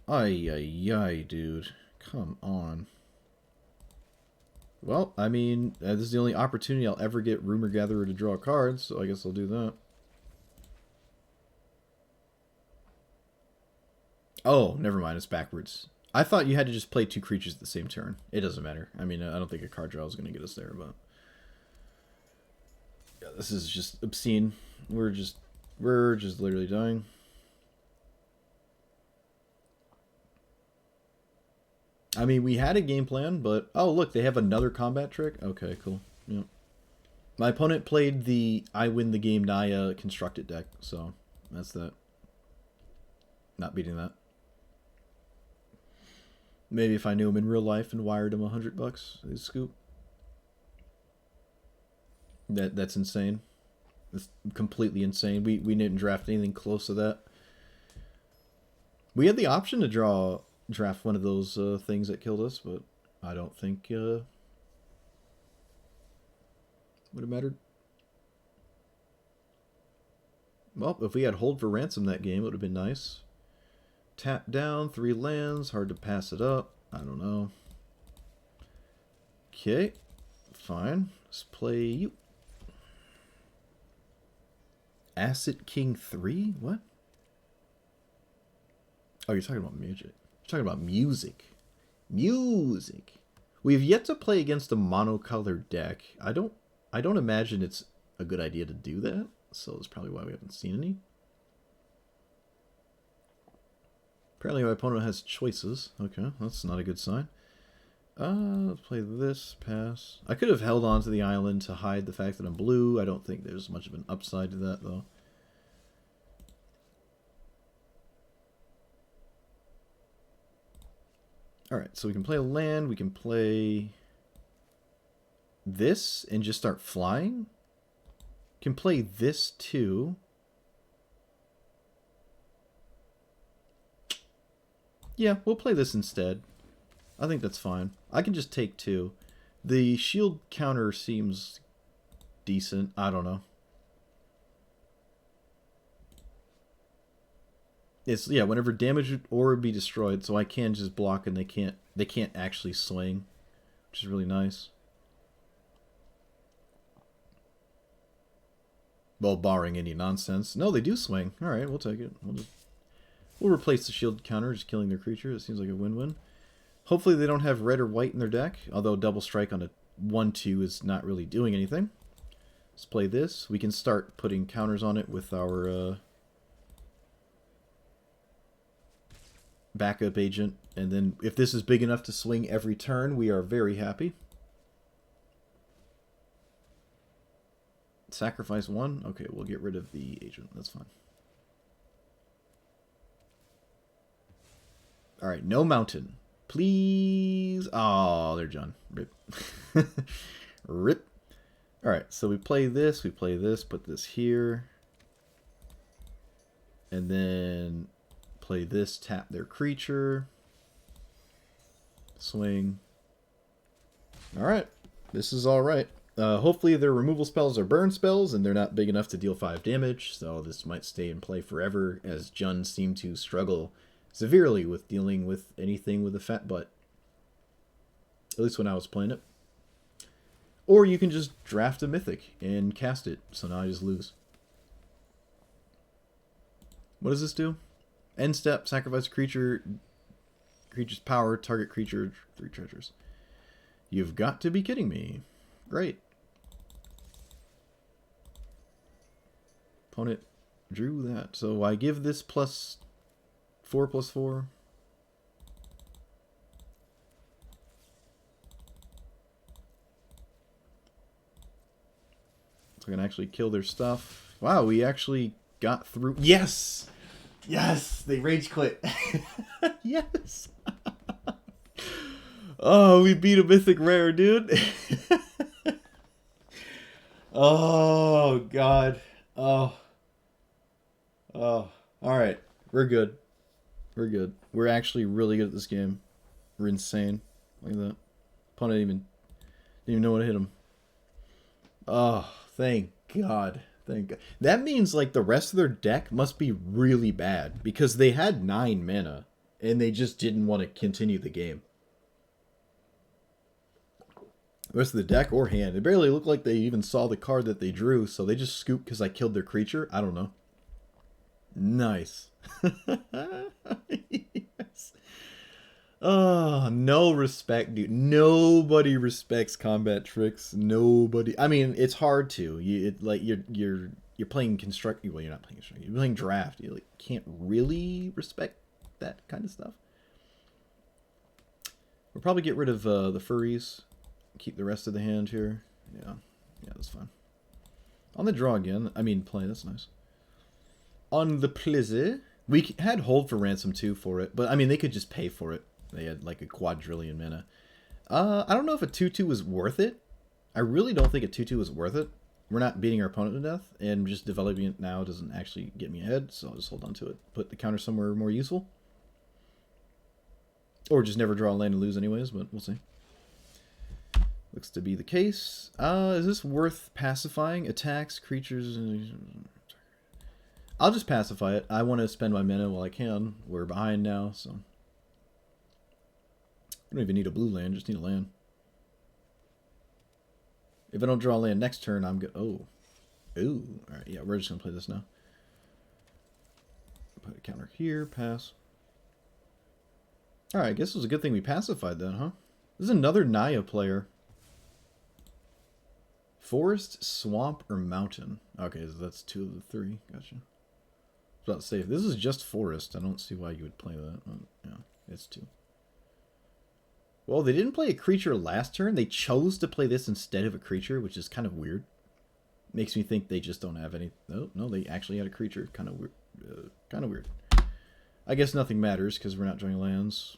Speaker 1: Ay, ay, ay, dude. Come on. Well, I mean, this is the only opportunity I'll ever get Rumor Gatherer to draw cards, so I guess I'll do that. Oh, never mind. It's backwards. I thought you had to just play 2 creatures at the same turn. It doesn't matter. I mean, I don't think a card draw is going to get us there, but... Yeah, this is just obscene. We're just literally dying. I mean, we had a game plan, but oh look, they have another combat trick. Okay, cool. Yeah. My opponent played the I win the game Naya constructed deck, so that's that. Not beating that. Maybe if I knew him in real life and wired him $100, his scoop. That's insane. It's completely insane. We didn't draft anything close to that. We had the option to draft one of those things that killed us, but I don't think would have mattered. Well, if we had hold for ransom that game, it would have been nice. Tap down, 3 lands, hard to pass it up. I don't know. Okay, fine. Let's play you. Acid King 3? What? Oh, you're talking about music. You're talking about music. Music. We've yet to play against a monocolored deck. I don't imagine it's a good idea to do that, so that's probably why we haven't seen any. Apparently my opponent has choices. Okay, that's not a good sign. Let's play this, pass. I could have held on to the island to hide the fact that I'm blue. I don't think there's much of an upside to that, though. Alright, so we can play a land. We can play this and just start flying. Can play this, too. Yeah, we'll play this instead. I think that's fine. I can just take 2. The shield counter seems decent. I don't know. It's, yeah, whenever damage or be destroyed, so I can just block and they can't actually swing, which is really nice. Well, barring any nonsense. No, they do swing. All right, we'll take it. We'll replace the shield counter, just killing their creature. It seems like a win-win. Hopefully they don't have red or white in their deck, although double strike on a 1/2 is not really doing anything. Let's play this. We can start putting counters on it with our backup agent, and then if this is big enough to swing every turn, we are very happy. Sacrifice 1? Okay, we'll get rid of the agent. That's fine. Alright, no mountain. Please. Oh, they're done. Rip. Rip. Alright, so we play this, put this here. And then play this, tap their creature. Swing. Alright, this is alright. Hopefully their removal spells are burn spells, and they're not big enough to deal 5 damage, so this might stay in play forever, as Jun seemed to struggle severely with dealing with anything with a fat butt. At least when I was playing it. Or you can just draft a mythic and cast it, so now I just lose. What does this do? End step, sacrifice creature's power, target creature, 3 treasures. You've got to be kidding me. Great. Opponent drew that. So I give this +4/+4. So I can actually kill their stuff. Wow, we actually got through. Yes! Yes! They rage quit. Yes! Oh, we beat a mythic rare, dude. Oh, God. Oh. Oh. Alright. We're good. We're good. We're actually really good at this game. We're insane. Look at that. Opponent didn't even know what to hit him. Oh, thank God. Thank God. That means, like, the rest of their deck must be really bad, because they had 9 mana, and they just didn't want to continue the game. The rest of the deck or hand. It barely looked like they even saw the card that they drew, so they just scooped because I killed their creature. I don't know. Nice. Yes. Oh, no respect, dude. Nobody respects combat tricks. Nobody. I mean, it's hard to. You're you're playing construct. Well, you're not playing construct. You're playing draft. You like can't really respect that kind of stuff. We'll probably get rid of the furries. Keep the rest of the hand here. Yeah, that's fine. On the draw again. I mean, play. That's nice. On the pleasure, we had hold for ransom too for it, but I mean they could just pay for it. They had like a quadrillion mana. I don't know if a 2/2 was worth it. I really don't think a 2/2 is worth it. We're not beating our opponent to death, and just developing it now doesn't actually get me ahead, so I'll just hold on to it. Put the counter somewhere more useful. Or just never draw a land and lose anyways, but we'll see. Looks to be the case. Is this worth pacifying? Attacks, creatures... I'll just pacify it. I want to spend my mana while I can. We're behind now, so... I don't even need a blue land, just need a land. If I don't draw a land next turn, I'm good. Oh. Ooh. Alright, yeah, we're just going to play this now. Put a counter here, pass. Alright, I guess it was a good thing we pacified that, huh? This is another Naya player. Forest, swamp, or mountain? Okay, so that's 2 of the 3. Gotcha. I was about to say, if this is just forest, I don't see why you would play that. But, yeah, it's 2. Well, they didn't play a creature last turn. They chose to play this instead of a creature, which is kind of weird. Makes me think they just don't have any... No, they actually had a creature. Kind of weird. Kind of weird. I guess nothing matters because we're not drawing lands.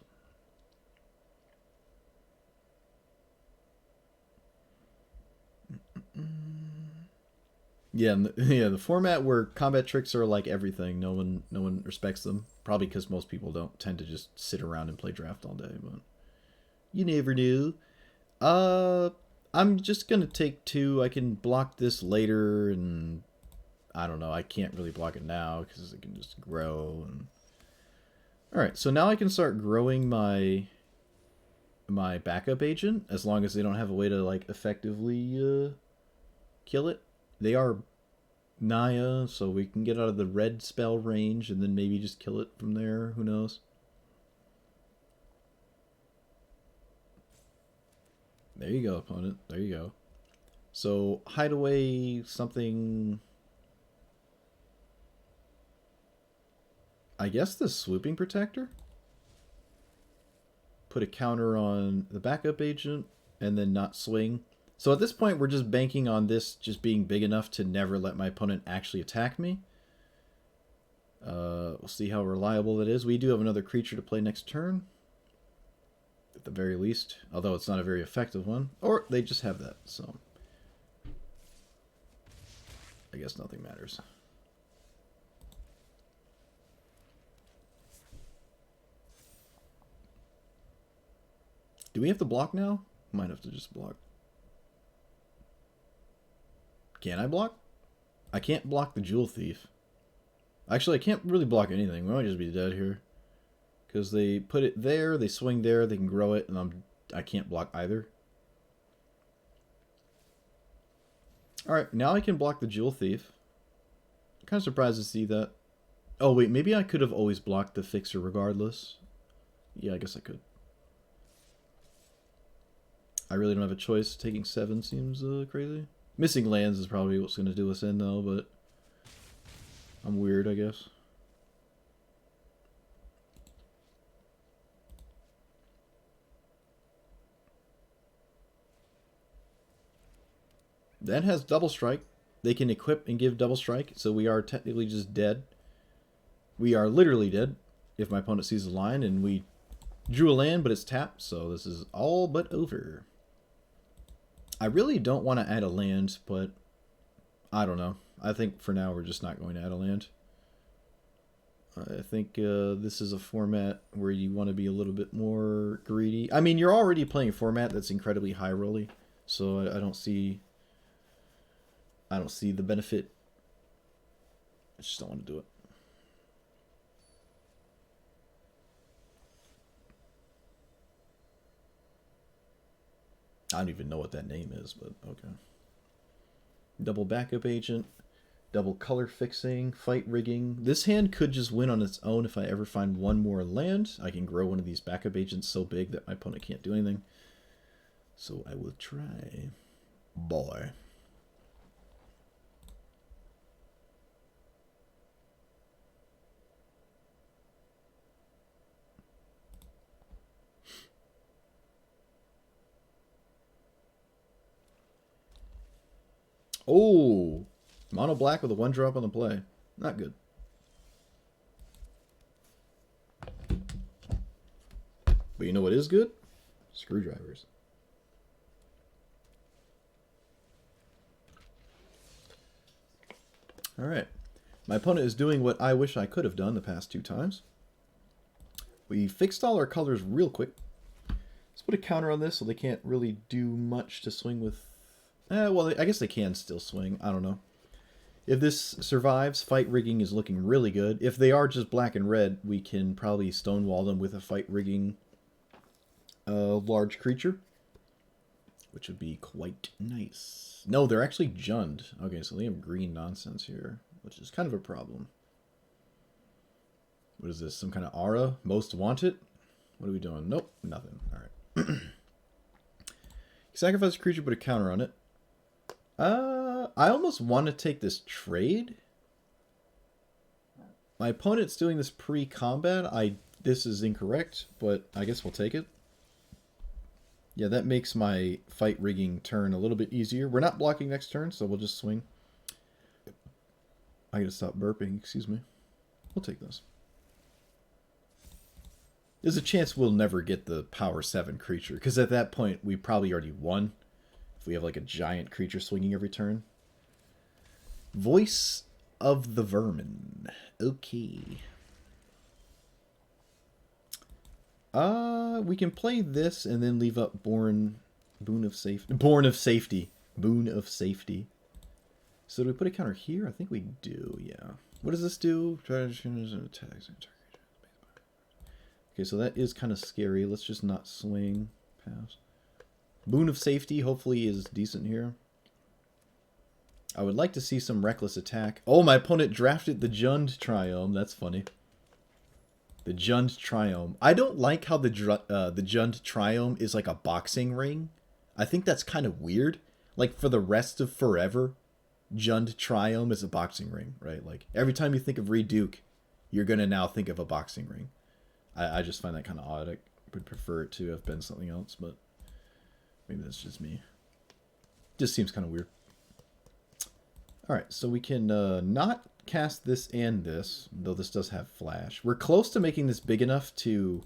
Speaker 1: Yeah, the format where combat tricks are like everything. No one respects them. Probably because most people don't tend to just sit around and play draft all day. But you never knew. I'm just gonna take 2. I can block this later, and I don't know. I can't really block it now because it can just grow. And all right, so now I can start growing my backup agent as long as they don't have a way to like effectively kill it. They are Naya, so we can get out of the red spell range and then maybe just kill it from there. Who knows? There you go, opponent. There you go. So, hide away something... I guess the Swooping Protector? Put a counter on the backup agent and then not swing. So at this point, we're just banking on this just being big enough to never let my opponent actually attack me. We'll see how reliable that is. We do have another creature to play next turn. At the very least. Although it's not a very effective one. Or they just have that, so... I guess nothing matters. Do we have to block now? Might have to just block. Can I block? I can't block the Jewel Thief. Actually, I can't really block anything. We might just be dead here. Because they put it there, they swing there, they can grow it, and I can't block either. Alright, now I can block the Jewel Thief. I'm kind of surprised to see that. Oh, wait, maybe I could have always blocked the Fixer regardless. Yeah, I guess I could. I really don't have a choice. Taking 7 seems crazy. Missing lands is probably what's going to do us in, though, but I'm weird, I guess. That has double strike. They can equip and give double strike, so we are technically just dead. We are literally dead if my opponent sees a line, and we drew a land, but it's tapped, so this is all but over. I really don't want to add a land, but I don't know. I think for now we're just not going to add a land. I think this is a format where you want to be a little bit more greedy. I mean, you're already playing a format that's incredibly high rolly, so I don't see the benefit. I just don't want to do it. I don't even know what that name is, but okay. Double backup agent, double color fixing, fight rigging. This hand could just win on its own if I ever find one more land. I can grow one of these backup agents so big that my opponent can't do anything. So I will try. Boy. Oh, mono black with a 1-drop on the play. Not good. But you know what is good? Screwdrivers. Alright. My opponent is doing what I wish I could have done the past 2 times. We fixed all our colors real quick. Let's put a counter on this so they can't really do much to swing with. Well, I guess they can still swing. I don't know. If this survives, fight rigging is looking really good. If they are just black and red, we can probably stonewall them with a fight rigging large creature, which would be quite nice. No, they're actually Jund. Okay, so they have green nonsense here, which is kind of a problem. What is this? Some kind of aura? Most wanted? What are we doing? Nope, nothing. All right. Sacrifice a creature, put a counter on it. I almost want to take this trade. My opponent's doing this pre-combat. This is incorrect, but I guess we'll take it. Yeah, that makes my fight rigging turn a little bit easier. We're not blocking next turn, so we'll just swing. I gotta stop burping, excuse me. We'll take this. There's a chance we'll never get the power 7 creature, because at that point we probably already won. If we have like a giant creature swinging every turn. Voice of the Vermin. Okay. We can play this and then leave up Boon of Safety. So do we put a counter here? I think we do, yeah. What does this do? Okay, so that is kind of scary. Let's just not swing. Pass. Boon of Safety hopefully is decent here. I would like to see some reckless attack. Oh, my opponent drafted the Jund Triome. That's funny. The Jund Triome. I don't like how the Jund Triome is like a boxing ring. I think that's kind of weird. Like for the rest of forever, Jund Triome is a boxing ring, right? Like every time you think of Reduke, you're going to now think of a boxing ring. I just find that kind of odd. I would prefer it to have been something else, but maybe that's just me. Just seems kind of weird. Alright, so we can not cast this and this, though this does have flash. We're close to making this big enough to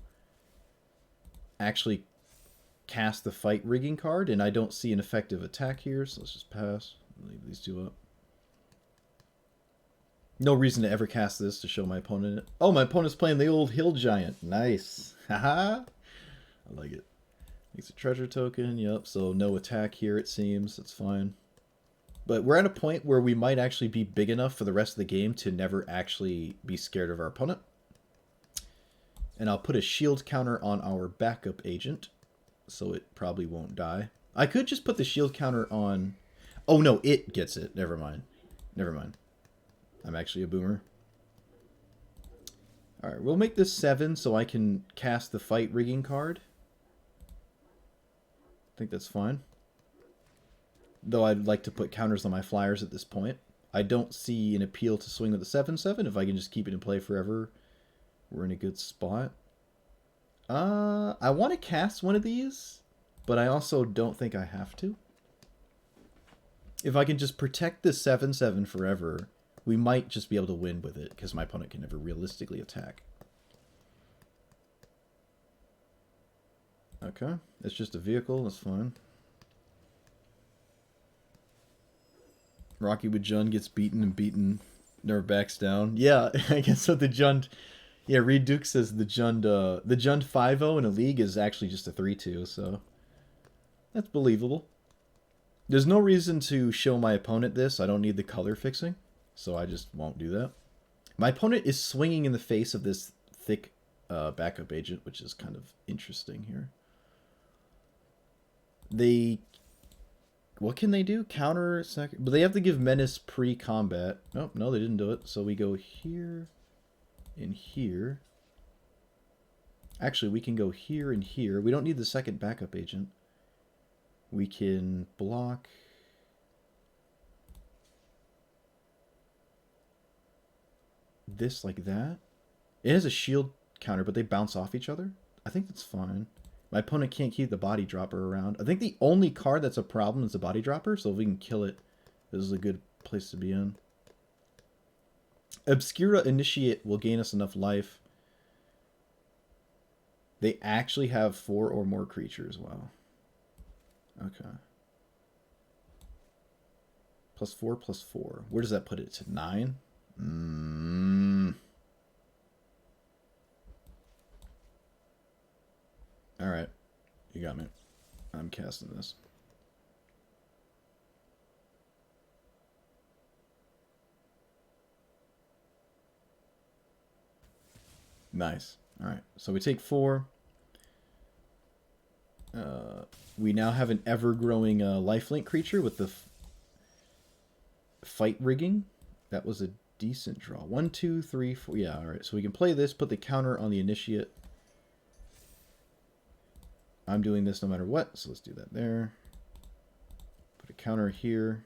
Speaker 1: actually cast the fight rigging card, and I don't see an effective attack here, so let's just pass. Leave these 2 up. No reason to ever cast this to show my opponent it. Oh, my opponent's playing the old Hill Giant. Nice. Haha. I like it. It's a treasure token. Yep, so no attack here, it seems. That's fine. But we're at a point where we might actually be big enough for the rest of the game to never actually be scared of our opponent. And I'll put a shield counter on our backup agent, so it probably won't die. I could just put the shield counter on... Oh no, it gets it. Never mind. Never mind. I'm actually a boomer. Alright, we'll make this 7 so I can cast the fight rigging card. I think that's fine. Though I'd like to put counters on my flyers at this point. I don't see an appeal to swing with the 7/7. If I can just keep it in play forever, we're in a good spot. I want to cast one of these, but I also don't think I have to. If I can just protect the 7/7 forever, we might just be able to win with it, because my opponent can never realistically attack. Okay, it's just a vehicle, that's fine. Rocky with Jund gets beaten and beaten, never backs down. Yeah, I guess so. The Jund, yeah, Reed Duke says the Jund 5-0 in a league is actually just a 3-2, so that's believable. There's no reason to show my opponent this. I don't need the color fixing, so I just won't do that. My opponent is swinging in the face of this thick backup agent, which is kind of interesting here. What can they do? Counter second, but they have to give menace pre-combat. Nope, no, they didn't do it. So we go here and here. Actually, we can go here and here. We don't need the second backup agent. We can block. This like that. It has a shield counter, but they bounce off each other. I think that's fine. My opponent can't keep the body dropper around. I think the only card that's a problem is the body dropper, so if we can kill it This is a good place to be in. Obscura Initiate will gain us enough life. They actually have 4 or more creatures. Wow. Okay. +4, +4. Where does that put it? To 9? Alright. You got me. I'm casting this. Nice. Alright. So we take 4. We now have an ever-growing lifelink creature with the fight rigging. That was a decent draw. 1, 2, 3, 4. Yeah, alright. So we can play this, put the counter on the initiate. I'm doing this no matter what, so let's do that there. Put a counter here.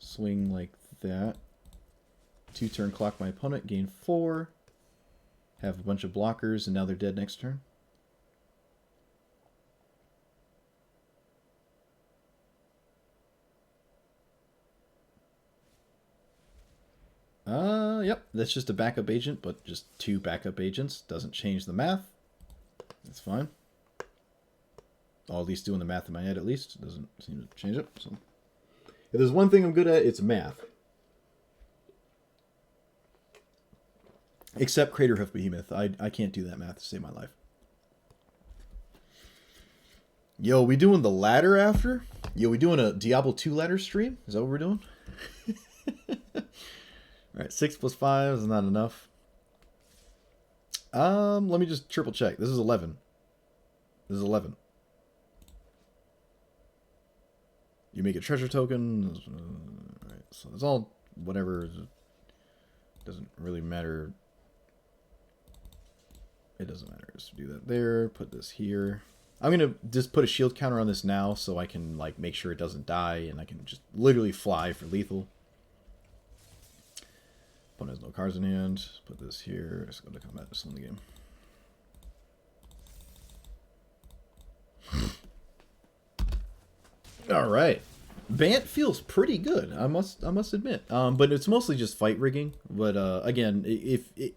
Speaker 1: Swing like that. 2-turn clock my opponent, gain 4. Have a bunch of blockers, and now they're dead next turn. Yep, that's just a backup agent, but just 2 backup agents. Doesn't change the math. That's fine. Or at least doing the math in my head, at least. Doesn't seem to change it. So, if there's one thing I'm good at, it's math. Except Craterhoof Behemoth. I can't do that math to save my life. Yo, we doing the ladder after? Yo, we doing a Diablo 2 ladder stream? Is that what we're doing? Alright, 6 + 5 is not enough. Let me just triple check. This is 11. This is 11. You make a treasure token. Alright, so it's all whatever. Doesn't really matter. It doesn't matter. Just do that there. Put this here. I'm going to just put a shield counter on this now so I can like make sure it doesn't die and I can just literally fly for lethal. Opponent has no cards in hand. Put this here. Let's go to combat. Just win the game. All right. Bant feels pretty good. I must admit. But it's mostly just fight rigging. But again, if it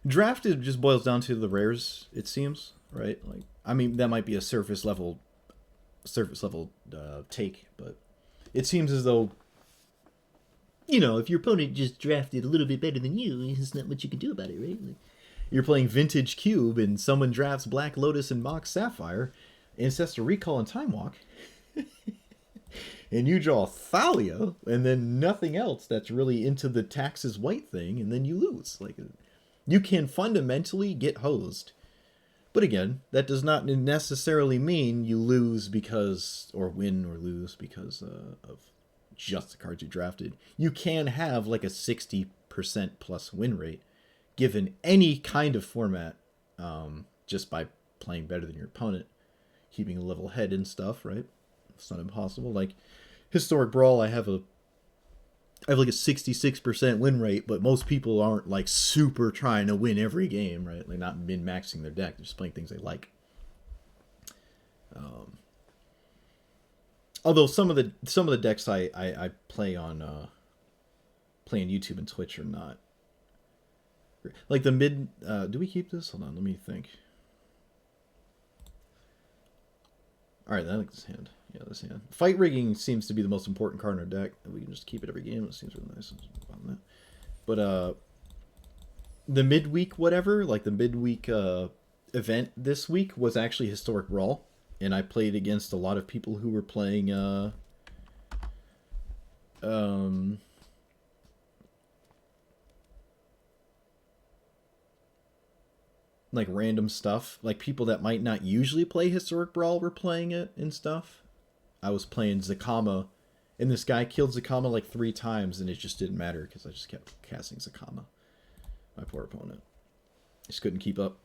Speaker 1: drafted just boils down to the rares, it seems, right? Like, I mean, that might be a surface level take, but it seems as though, you know, if your opponent just drafted a little bit better than you, there's not much you can do about it, right? Like, you're playing Vintage Cube, and someone drafts Black Lotus and Mox Sapphire, Ancestor Recall and Time Walk, and you draw Thalia, and then nothing else that's really into the taxes white thing, and then you lose. Like, you can fundamentally get hosed. But again, that does not necessarily mean you lose because, or win or lose because of just the cards you drafted. You can have like a 60% plus win rate given any kind of format, just by playing better than your opponent, keeping a level head and stuff, right? It's not impossible. Like Historic Brawl, I have like a 66% win rate, but most people aren't like super trying to win every game, right? Like not min-maxing their deck, they're just playing things they like. Although some of the decks I play on YouTube and Twitch are not like the mid. Do we keep this? Hold on, let me think. All right, I like this hand. Yeah, this hand. Fight rigging seems to be the most important card in our deck. We can just keep it every game. It seems really nice. But the midweek whatever, like the midweek event this week was actually Historic Brawl. And I played against a lot of people who were playing like random stuff. Like people that might not usually play Historic Brawl were playing it and stuff. I was playing Zakama, and this guy killed Zakama like 3 times, and it just didn't matter because I just kept casting Zakama. My poor opponent. Just couldn't keep up.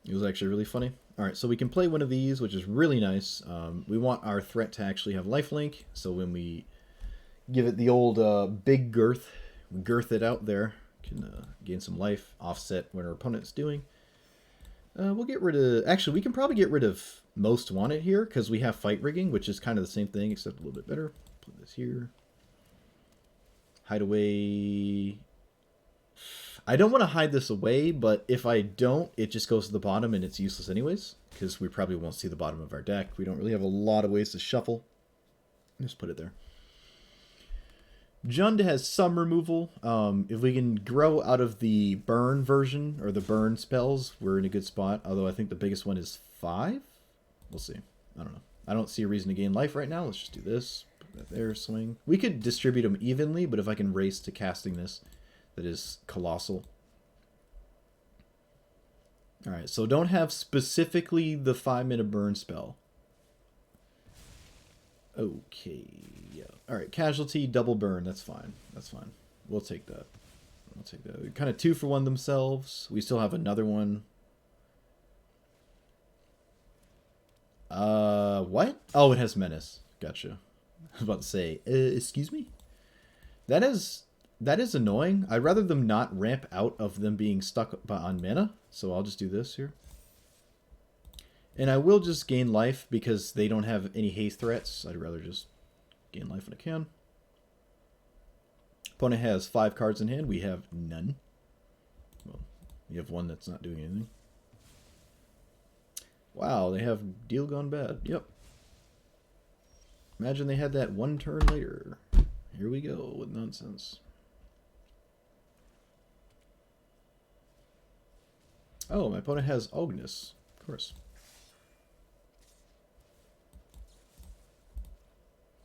Speaker 1: It was actually really funny. Alright, so we can play one of these, which is really nice. We want our threat to actually have lifelink, so when we give it the old big girth it out there, can gain some life, offset what our opponent's doing. We'll get rid of... Actually, we can probably get rid of most want it here because we have fight rigging, which is kind of the same thing except a little bit better. Put this here. Hideaway. I don't want to hide this away, but if I don't, it just goes to the bottom and it's useless anyways, because we probably won't see the bottom of our deck. We don't really have a lot of ways to shuffle. Just put it there. Jund has some removal. If we can grow out of the burn version, or the burn spells, we're in a good spot. Although I think the biggest one is 5? We'll see. I don't know. I don't see a reason to gain life right now. Let's just do this. Put that there, swing. We could distribute them evenly, but if I can race to casting this, that is colossal. Alright, so don't have specifically the 5-mana burn spell. Okay, yeah. Alright, casualty, double burn, that's fine. That's fine. We'll take that. We'll take that. Kind of 2 for 1 themselves. We still have another one. What? Oh, it has menace. Gotcha. I was about to say, excuse me? That is annoying. I'd rather them not ramp out of them being stuck on mana, so I'll just do this here. And I will just gain life because they don't have any haste threats. I'd rather just gain life when I can. Opponent has 5 cards in hand. We have none. Well, you have one that's not doing anything. Wow, they have deal gone bad. Yep. Imagine they had that 1 turn later. Here we go with nonsense. Oh, my opponent has Ognis. Of course.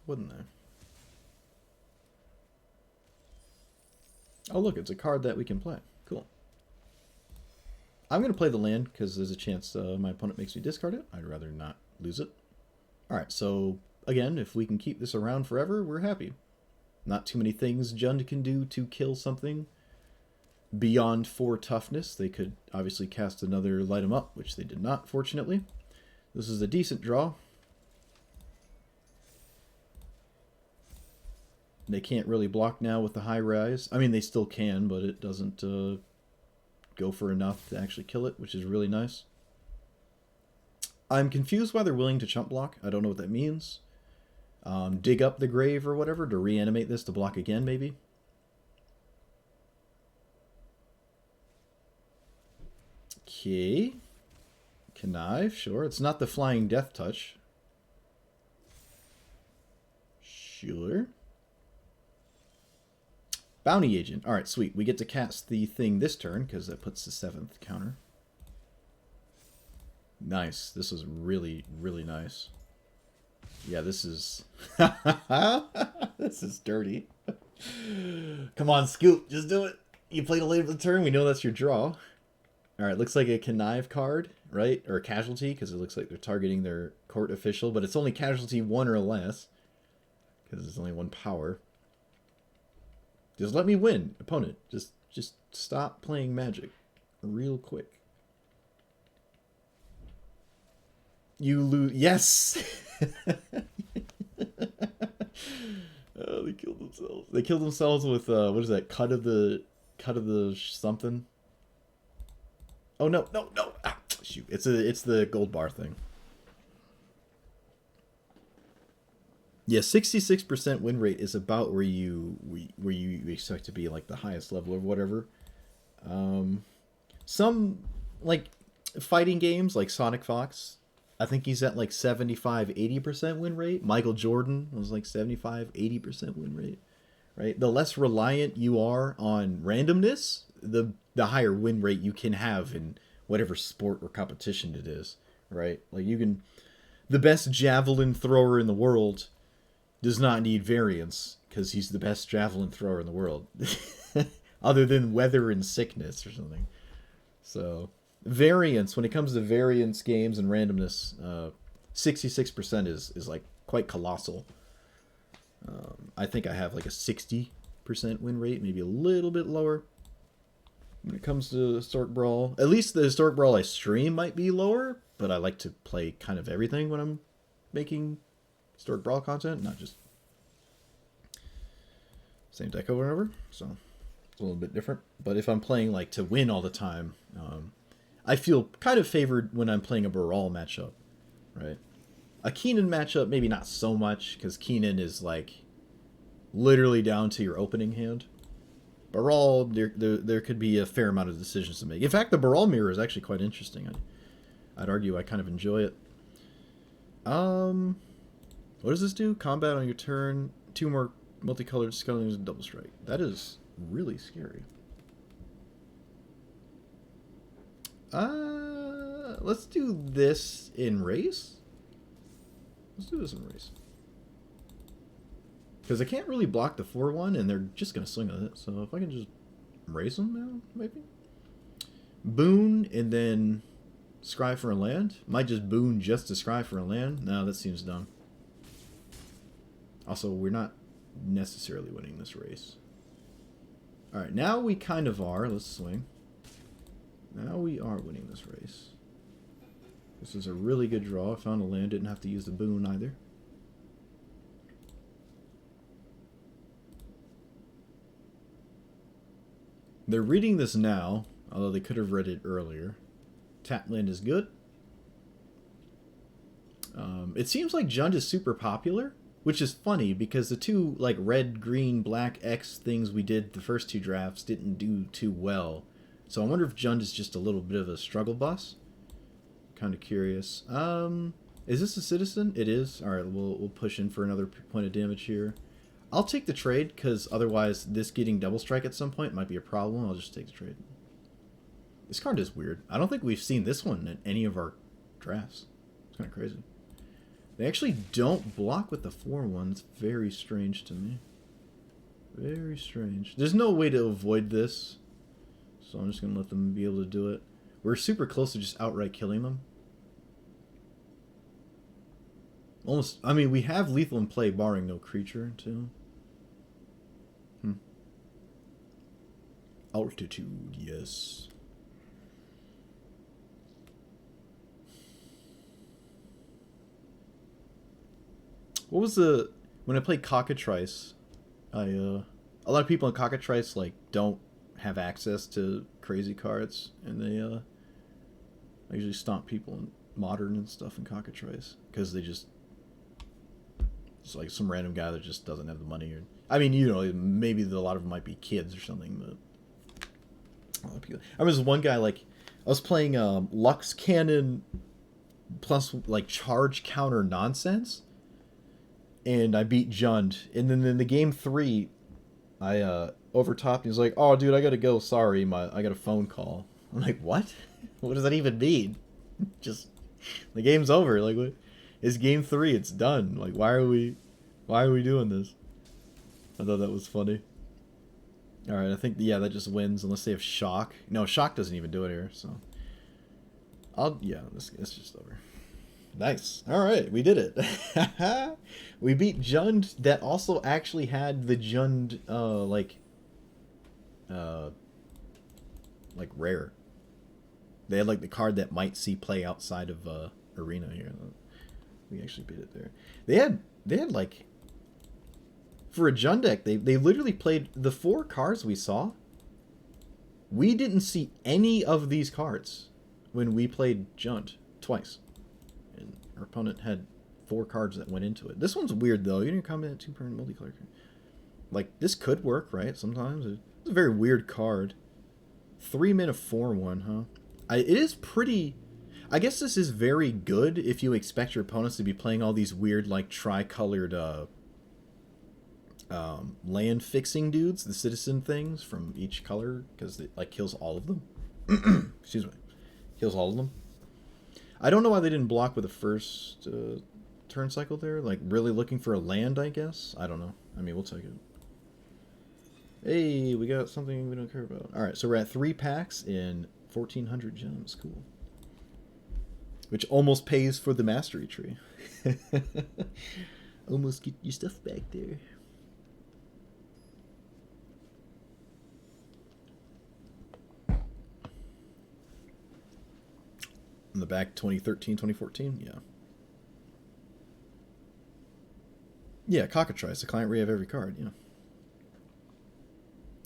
Speaker 1: Wouldn't they? Oh, look, it's a card that we can play. Cool. I'm going to play the land because there's a chance my opponent makes me discard it. I'd rather not lose it. Alright, so again, if we can keep this around forever, we're happy. Not too many things Jund can do to kill something beyond 4 toughness. They could obviously cast another Light 'em Up, which they did not, fortunately. This is a decent draw. They can't really block now with the high rise. I mean, they still can, but it doesn't go for enough to actually kill it, which is really nice. I'm confused why they're willing to chump block. I don't know what that means. Dig up the grave or whatever to reanimate this to block again, maybe. Okay. Connive, sure. It's not the Flying Death Touch. Sure. Bounty Agent. Alright, sweet. We get to cast the thing this turn, because that puts the 7th counter. Nice. This was really, really nice. Yeah, this is... this is dirty. Come on, Scoop. Just do it. You played a late of the turn. We know that's your draw. Alright, looks like a Connive card, right? Or a Casualty, because it looks like they're targeting their court official, but it's only Casualty 1 or less, because there's only 1 power. Just let me win, opponent. Just stop playing Magic real quick. You lose. Yes! Oh, they killed themselves. They killed themselves with, what is that? Cut of the something? Oh, no. Ah, shoot. It's the gold bar thing. Yeah, 66% win rate is about where you expect to be, like the highest level or whatever. Some like fighting games like Sonic Fox, I think he's at like 75-80% win rate. Michael Jordan was like 75-80% win rate. Right? The less reliant you are on randomness, the higher win rate you can have in whatever sport or competition it is, right? Like the best javelin thrower in the world does not need variance because he's the best javelin thrower in the world. Other than weather and sickness or something. So, variance, when it comes to variance games and randomness, 66% is like quite colossal. I think I have like a 60% win rate, maybe a little bit lower. When it comes to Historic Brawl, at least the Historic Brawl I stream might be lower, but I like to play kind of everything when I'm making Historic Brawl content, not just same deck over and over, so it's a little bit different. But if I'm playing like to win all the time, I feel kind of favored when I'm playing a Brawl matchup. right? A Keenan matchup, maybe not so much, because Keenan is like literally down to your opening hand. Baral, there could be a fair amount of decisions to make. In fact, the Baral mirror is actually quite interesting. I'd argue I kind of enjoy it. What does this do? Combat on your turn, 2 more multicolored skeletons and double strike. That is really scary. Let's do this in race. Let's do this in race. Because I can't really block the 4-1, and they're just going to swing on it. So if I can just raise them now, maybe? Boon, and then scry for a land. Might just boon just to scry for a land. No, that seems dumb. Also, we're not necessarily winning this race. Alright, now we kind of are. Let's swing. Now we are winning this race. This is a really good draw. I found a land. Didn't have to use the boon either. They're reading this now, although they could have read it earlier. Tap land is good. It seems like Jund is super popular, which is funny because the two like red, green, black X things we did the first 2 drafts didn't do too well. So I wonder if Jund is just a little bit of a struggle bus. Kind of curious. Is this a citizen? It is. All right, we'll push in for another point of damage here. I'll take the trade because otherwise this getting double strike at some point might be a problem. I'll just take the trade. This card is weird. I don't think we've seen this one in any of our drafts. It's kind of crazy. They actually don't block with the 4-1. It's very strange to me. Very strange. There's no way to avoid this. So I'm just going to let them be able to do it. We're super close to just outright killing them. Almost, I mean, we have lethal in play barring no creature, too. Altitude, yes. What was the... When I played Cockatrice, a lot of people in Cockatrice, like, don't have access to crazy cards, and they, I usually stomp people in Modern and stuff in Cockatrice, because they just... It's like some random guy that just doesn't have the money. Or, I mean, you know, maybe a lot of them might be kids or something, but... A lot of people. I was one guy, like, I was playing Lux Cannon plus, like, charge counter nonsense, and I beat Jund. And then in the game 3, I overtopped, and he's like, oh, dude, I gotta go, sorry, I got a phone call. I'm like, what? What does that even mean? Just, the game's over. Like, what? It's game 3, it's done. Like, why are we doing this? I thought that was funny. Alright, I think, yeah, that just wins, unless they have Shock. No, Shock doesn't even do it here, so... yeah, it's just over. Nice. Alright, we did it. We beat Jund that also actually had the Jund, like, rare. They had, like, the card that might see play outside of, Arena here. We actually beat it there. They had, like... For a Jund deck, they literally played the 4 cards we saw. We didn't see any of these cards when we played Jund twice. And our opponent had 4 cards that went into it. This one's weird, though. You didn't comment 2 permanent multicolor. Like, this could work, right? Sometimes. It's a very weird card. 3 mana 4/1, huh? It is pretty... I guess this is very good if you expect your opponents to be playing all these weird, like, tricolored, land fixing dudes, the citizen things from each color, because it like kills all of them. Excuse me, kills all of them. I don't know why they didn't block with the first turn cycle there. Like really looking for a land, I guess. I don't know. I mean, we'll take it. Hey, we got something we don't care about. All right, so we're at 3 packs in 1,400 gems. Cool. Which almost pays for the mastery tree. Almost get your stuff back there. In the back, 2013, 2014? Yeah. Yeah, Cockatrice, the client where you have every card, yeah.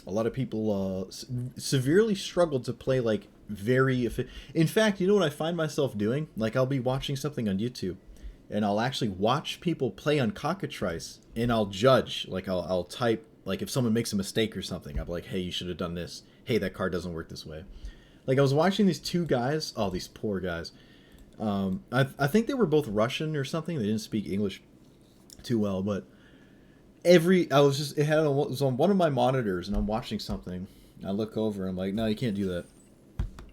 Speaker 1: A lot of people severely struggled to play, like, In fact, you know what I find myself doing? Like, I'll be watching something on YouTube, and I'll actually watch people play on cockatrice, and I'll judge. Like, I'll type, like, if someone makes a mistake or something, I'll be like, hey, you should have done this. Hey, that card doesn't work this way. Like, I was watching these two guys. Oh, these poor guys. I think they were both Russian or something. They didn't speak English too well, but I was just, it was on one of my monitors, and I'm watching something. I look over, I'm like, no, you can't do that.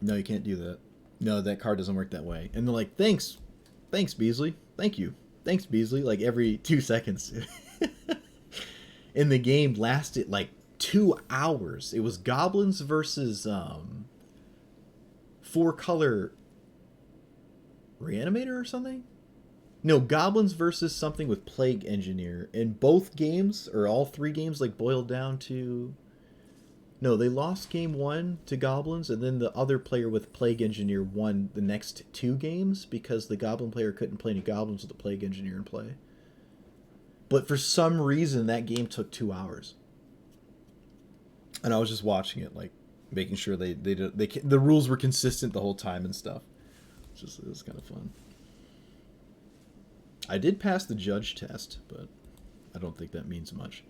Speaker 1: No, you can't do that. No, that card doesn't work that way. And they're like, thanks, Beasley, thank you, thanks, Beasley. Like every 2 seconds. And the game lasted like 2 hours. It was goblins versus 4-color reanimator or something. No, goblins versus something with plague engineer. And both games, or all three games, like boiled down to, no, they lost game one to goblins, and then the other player with plague engineer won the next two games because the goblin player couldn't play any goblins with the plague engineer in play. But for some reason, that game took 2 hours, and I was just watching it, like making sure the rules were consistent the whole time and stuff. It was kind of fun. I did pass the judge test, but I don't think that means much.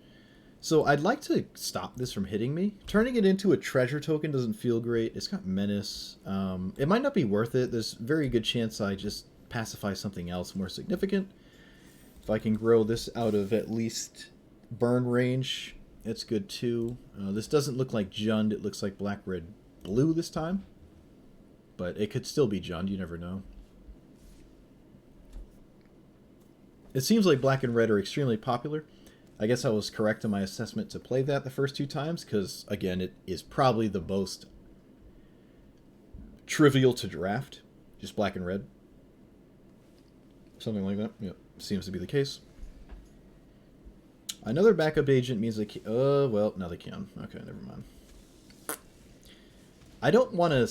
Speaker 1: So I'd like to stop this from hitting me. Turning it into a treasure token doesn't feel great. It's got menace. It might not be worth it. There's a very good chance I just pacify something else more significant. If I can grow this out of at least burn range, it's good too. This doesn't look like Jund. It looks like black, red, blue this time. But it could still be Jund. You never know. It seems like black and red are extremely popular. I guess I was correct in my assessment to play that the first 2 times, because, again, it is probably the most trivial to draft. Just black and red. Something like that. Yep, seems to be the case. Another backup agent means they can... well, now they can. Okay, never mind. I don't want to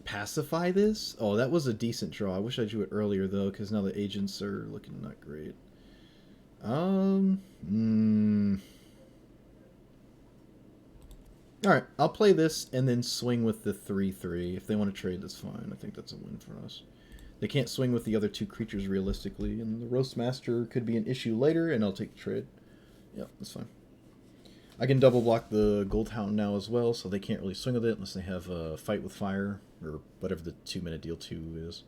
Speaker 1: pacify this. Oh, that was a decent draw. I wish I drew it earlier, though, because now the agents are looking not great. Alright, I'll play this and then swing with the 3/3. If they want to trade, that's fine. I think that's a win for us. They can't swing with the other 2 creatures realistically, and the Roastmaster could be an issue later, and I'll take the trade. Yep, that's fine. I can double block the Goldhound now as well, so they can't really swing with it unless they have a Fight with Fire, or whatever the 2-minute deal 2 is.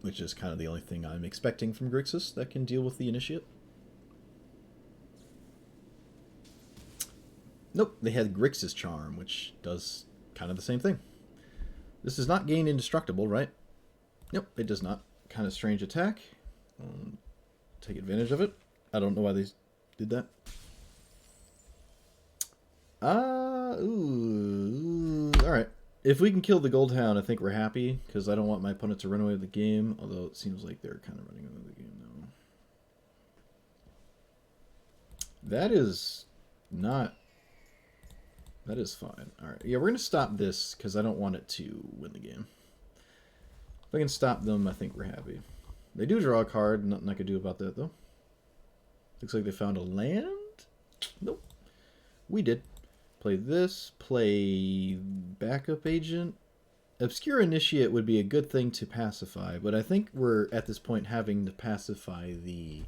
Speaker 1: Which is kind of the only thing I'm expecting from Grixis that can deal with the Initiate. Nope, they had Grixis Charm, which does kind of the same thing. This does not gain Indestructible, right? Nope, it does not. Kind of strange attack. Take advantage of it. I don't know why they did that. Alright. If we can kill the Goldhound, I think we're happy, because I don't want my opponent to run away with the game, although it seems like they're kind of running away with the game now. That is not... That is fine. Alright, yeah, we're going to stop this, because I don't want it to win the game. If I can stop them, I think we're happy. They do draw a card, nothing I could do about that, though. Looks like they found a land? Nope. We did. Play this, play backup agent. Obscure Initiate would be a good thing to pacify, but I think we're at this point having to pacify the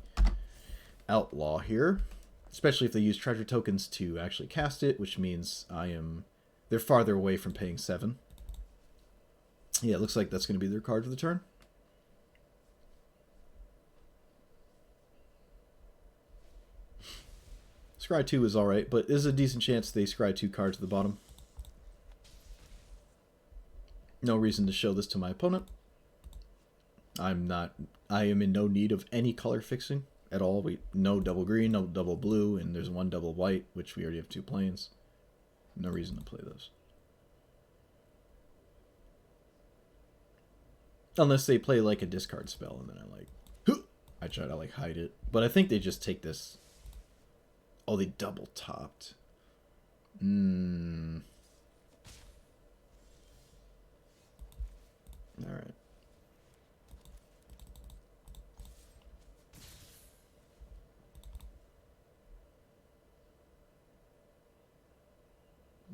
Speaker 1: Outlaw here. Especially if they use treasure tokens to actually cast it, which means they're farther away from paying 7. Yeah, it looks like that's going to be their card for the turn. Scry 2 is alright, but there's a decent chance they scry 2 cards at the bottom. No reason to show this to my opponent. I am in no need of any color fixing at all. No double green, no double blue, and there's 1 double white, which we already have 2 planes. No reason to play those. Unless they play like a discard spell, and then I try to like hide it. But I think they just take this. Oh, they double topped. Alright.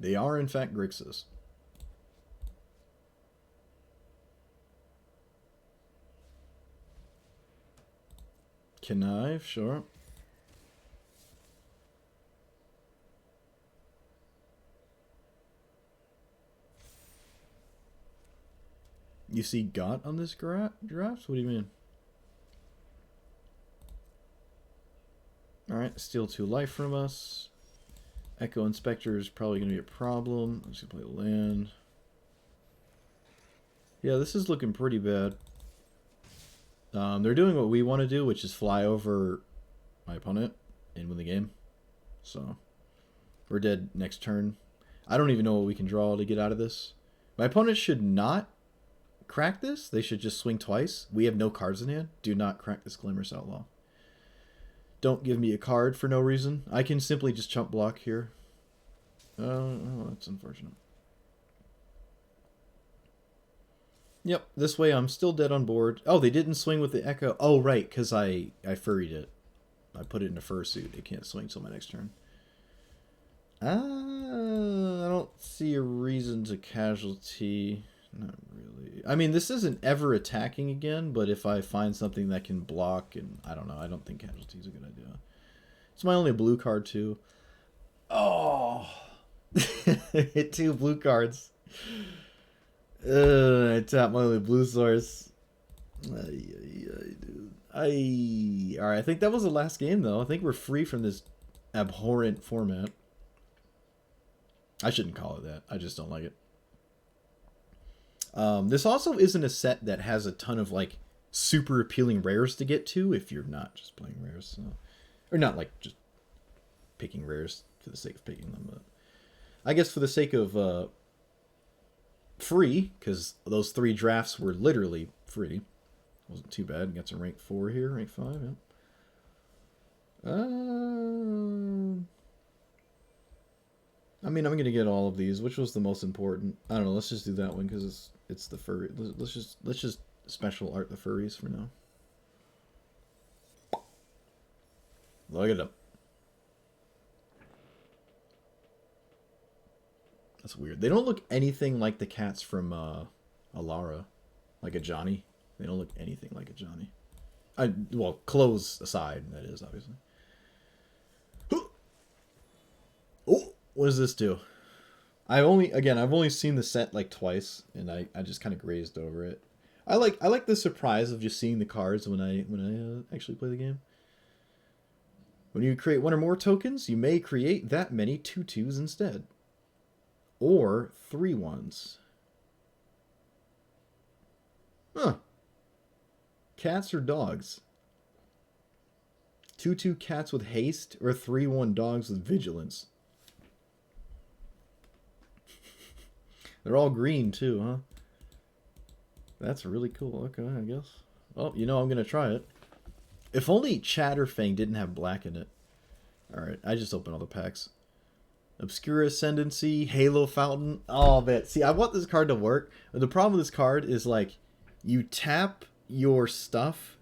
Speaker 1: They are, in fact, Grixis. Connive, sure. You see Got on this draft? What do you mean? Alright, steal 2 life from us. Echo Inspector is probably going to be a problem. I'm just going to play land. Yeah, this is looking pretty bad. They're doing what we want to do, which is fly over my opponent and win the game. So, we're dead next turn. I don't even know what we can draw to get out of this. My opponent should not crack this. They should just swing twice. We have no cards in hand. Do not crack this Glamorous Outlaw. Don't give me a card for no reason. I can simply just chump block here. Oh, that's unfortunate. Yep, this way I'm still dead on board. Oh, they didn't swing with the Echo. Oh, right, because I furried it. I put it in a fursuit. It can't swing till my next turn. I don't see a reason to casualty. Not really. I mean, this isn't ever attacking again, but if I find something that can block, and I don't know, I don't think casualty is a good idea. It's my only blue card, too. Oh! Hit 2 blue cards. I tapped my only blue source. Dude. Alright, I think that was the last game, though. I think we're free from this abhorrent format. I shouldn't call it that. I just don't like it. This also isn't a set that has a ton of, like, super appealing rares to get to if you're not just playing rares. So. Or not, like, just picking rares for the sake of picking them. But I guess for the sake of free, because those 3 drafts were literally free. Wasn't too bad. Got some rank 4 here, rank 5, yeah. I mean, I'm gonna get all of these. Which was the most important? I don't know. Let's just do that one because it's the furry. Let's just special art the furries for now. Look it up. That's weird. They don't look anything like the cats from Alara, like a Johnny. They don't look anything like a Johnny. Well, clothes aside, that is obviously. Oh, what does this do? I've only seen the set like twice, and I just kind of grazed over it. I like the surprise of just seeing the cards when I actually play the game. When you create 1 or more tokens, you may create that many 2/2s instead, or 3 1s. Huh. Cats or dogs? 2/2 cats with haste, or 3/1 dogs with vigilance? They're all green too, huh? That's really cool. Okay, I guess. Oh, I'm gonna try it. If only Chatterfang didn't have black in it. Alright, I just opened all the packs. Obscure Ascendancy, Halo Fountain. Oh, man. See, I want this card to work. The problem with this card is, like, you tap your stuff,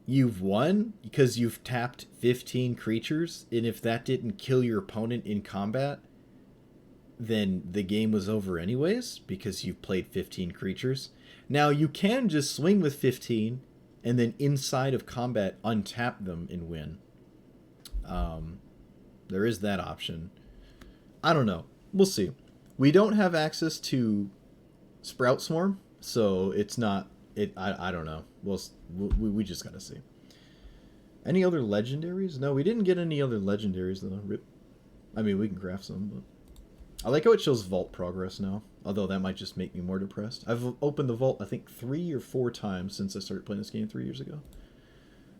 Speaker 1: you've won because you've tapped 15 creatures, and if that didn't kill your opponent in combat, then the game was over anyways because you've played 15 creatures. Now, you can just swing with 15 and then inside of combat untap them and win. There is that option. I don't know. We'll see. We don't have access to Sprout Swarm, so it's not... I don't know. We just gotta see. Any other legendaries? No, we didn't get any other legendaries, though. Rip. I mean, we can craft some, but... I like how it shows vault progress now, although that might just make me more depressed. I've opened the vault, I think, 3 or 4 times since I started playing this game 3 years ago.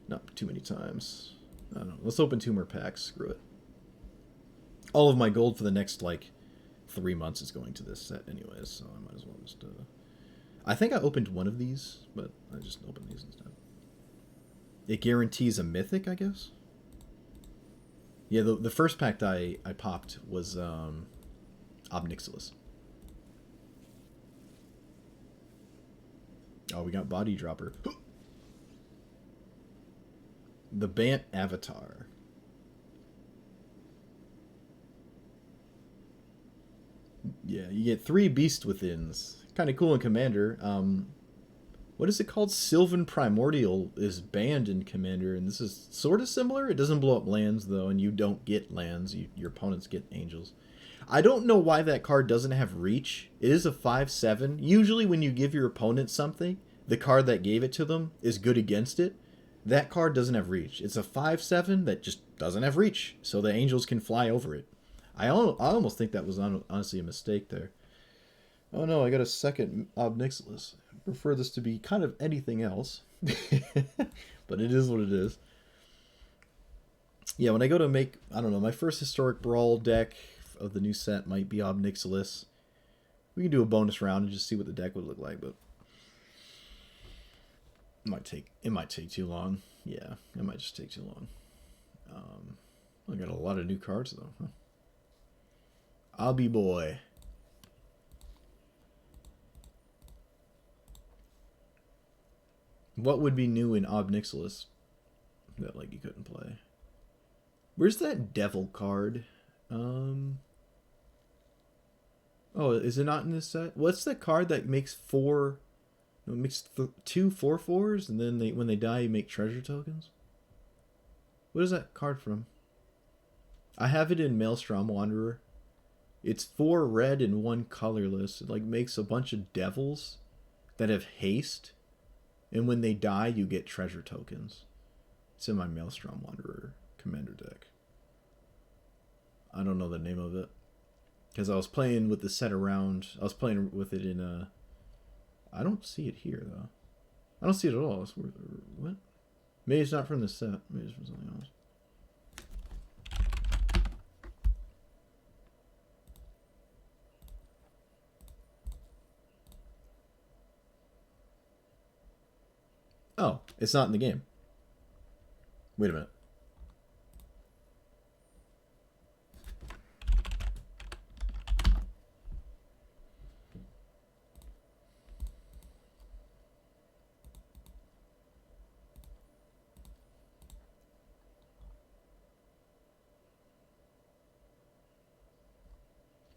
Speaker 1: Not too many times. I don't know. Let's open 2 more packs. Screw it. All of my gold for the next, 3 months is going to this set anyways, so I might as well just... I think I opened 1 of these, but I just opened these instead. It guarantees a mythic, I guess? Yeah, the first pack I popped was... Obnixilis. Oh, we got Body Dropper. The Bant Avatar. Yeah, you get 3 Beast Withins. Kind of cool in Commander. What is it called? Sylvan Primordial is banned in Commander, and this is sort of similar. It doesn't blow up lands, though, and you don't get lands. Your opponents get angels. I don't know why that card doesn't have reach. It is a 5/7. Usually when you give your opponent something, the card that gave it to them is good against it. That card doesn't have reach. It's a 5/7 that just doesn't have reach, so the angels can fly over it. I almost think that was honestly a mistake there. Oh no, I got a second Ob Nixilis. I prefer this to be kind of anything else. But it is what it is. Yeah, when I go to make, I don't know, my first Historic Brawl deck of the new set might be Ob Nixilis. We can do a bonus round and just see what the deck would look like, but it might take too long. Yeah, it might just take too long. I got a lot of new cards though. Huh? Obby boy. What would be new in Ob Nixilis that like you couldn't play? Where's that devil card? Oh, is it not in this set? What's the card that makes four? No, it makes 2 4/4s, and then when they die, you make treasure tokens. What is that card from? I have it in Maelstrom Wanderer. It's 4 red and 1 colorless. It like makes a bunch of devils that have haste, and when they die, you get treasure tokens. It's in my Maelstrom Wanderer commander deck. I don't know the name of it because I was playing with the set around. I was playing with it in I don't see it here though. I don't see it at all. What? Maybe it's not from the set. Maybe it's from something else. Oh, it's not in the game. Wait a minute.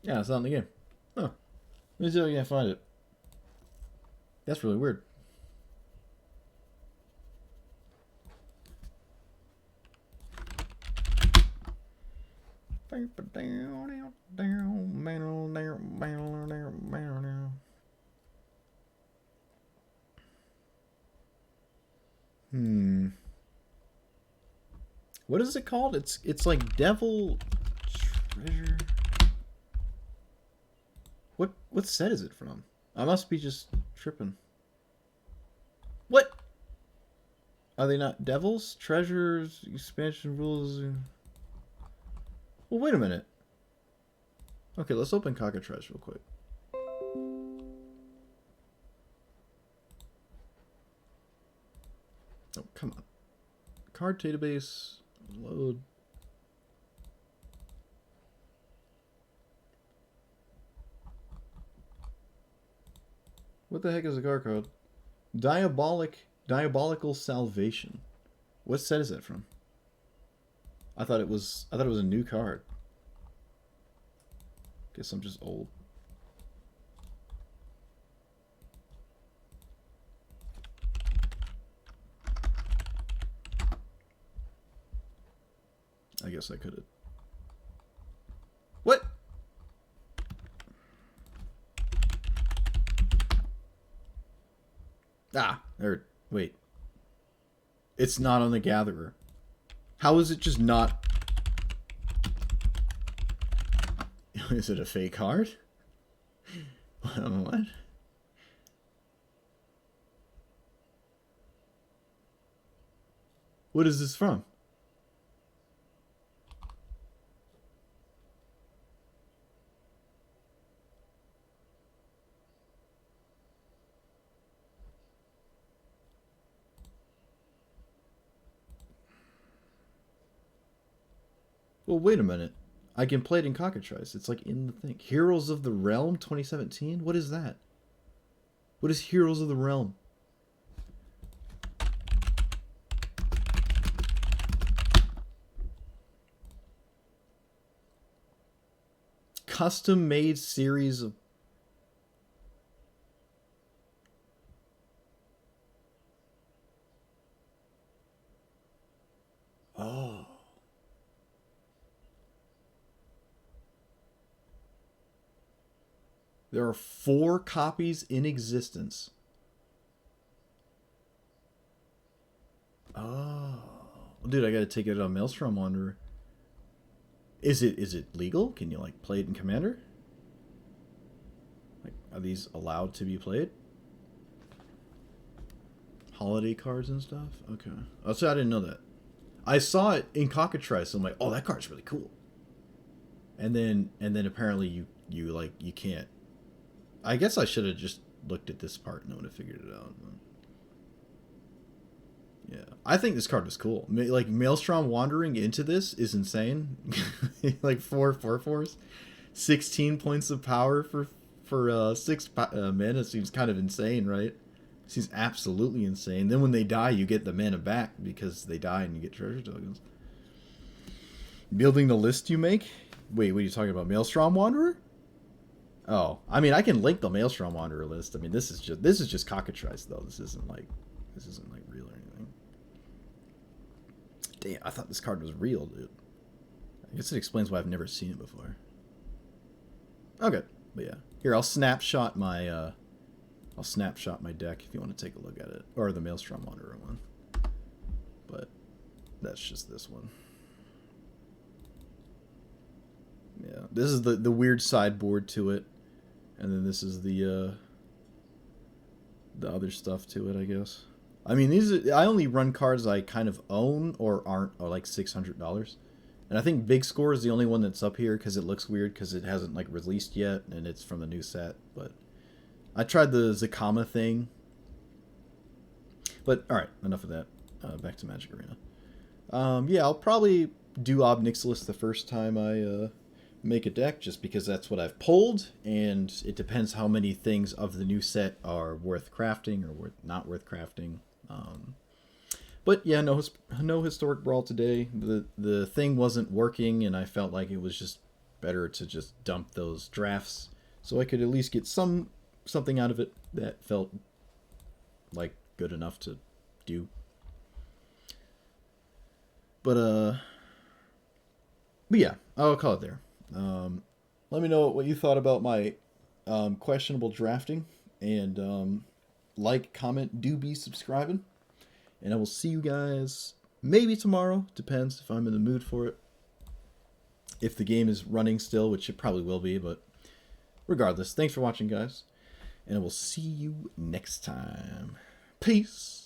Speaker 1: Yeah, it's not in the game. Huh. Let me see if I can find it. That's really weird. What is it called? It's like Devil Treasure. What set is it from? I must be just tripping. What? Are they not devils? Treasures, expansion rules. Well, wait a minute. Okay, let's open Cockatrice real quick. Oh, come on. Card database. Load. What the heck is the card code? Diabolical Salvation. What set is that from? I thought it was a new card. Guess I'm just old. I guess I could have. What? Ah, there. Wait. It's not on the Gatherer. How is it just not? Is it a fake card? What? What is this from? Well, wait a minute. I can play it in Cockatrice. It's like in the thing. Heroes of the Realm 2017? What is that? What is Heroes of the Realm? custom made series of. Oh. There are 4 copies in existence. Oh. Dude, I gotta take it on Maelstrom Wanderer. Is it legal? Can you like play it in Commander? Like, are these allowed to be played? Holiday cards and stuff? Okay. Oh, so I didn't know that. I saw it in Cockatrice, so I'm like, oh, that card's really cool. And then apparently you can't. I guess I should have just looked at this part and I would have figured it out. Yeah, I think this card was cool. Like Maelstrom wandering into this is insane. Like 4/4/4s, 16 points of power for 6 mana seems kind of insane, right? Seems absolutely insane. Then when they die, you get the mana back because they die and you get treasure tokens. Building the list you make. Wait, what are you talking about? Maelstrom Wanderer? Oh, I mean, I can link the Maelstrom Wanderer list. I mean, this is just Cockatrice though. This isn't like real or anything. Damn, I thought this card was real, dude. I guess it explains why I've never seen it before. Okay, but yeah, here I'll snapshot my deck if you want to take a look at it, or the Maelstrom Wanderer one. But that's just this one. Yeah, this is the weird sideboard to it, and then this is the other stuff to it, I guess. I mean, I only run cards I kind of own or aren't, or like $600. And I think Big Score is the only one that's up here because it looks weird because it hasn't like released yet and it's from the new set. But I tried the Zakama thing. But all right, enough of that. Back to Magic Arena. Yeah, I'll probably do Ob Nixilis the first time I make a deck, just because that's what I've pulled, and it depends how many things of the new set are worth crafting or not worth crafting. But yeah, no Historic Brawl today. The thing wasn't working, and I felt like it was just better to just dump those drafts so I could at least get something out of it that felt like good enough to do. But yeah, I'll call it there. Let me know what you thought about my questionable drafting, and like, comment, do be subscribing, and I will see you guys maybe tomorrow. Depends if I'm in the mood for it. If the game is running still, which it probably will be, but regardless, thanks for watching, guys, and I will see you next time. Peace.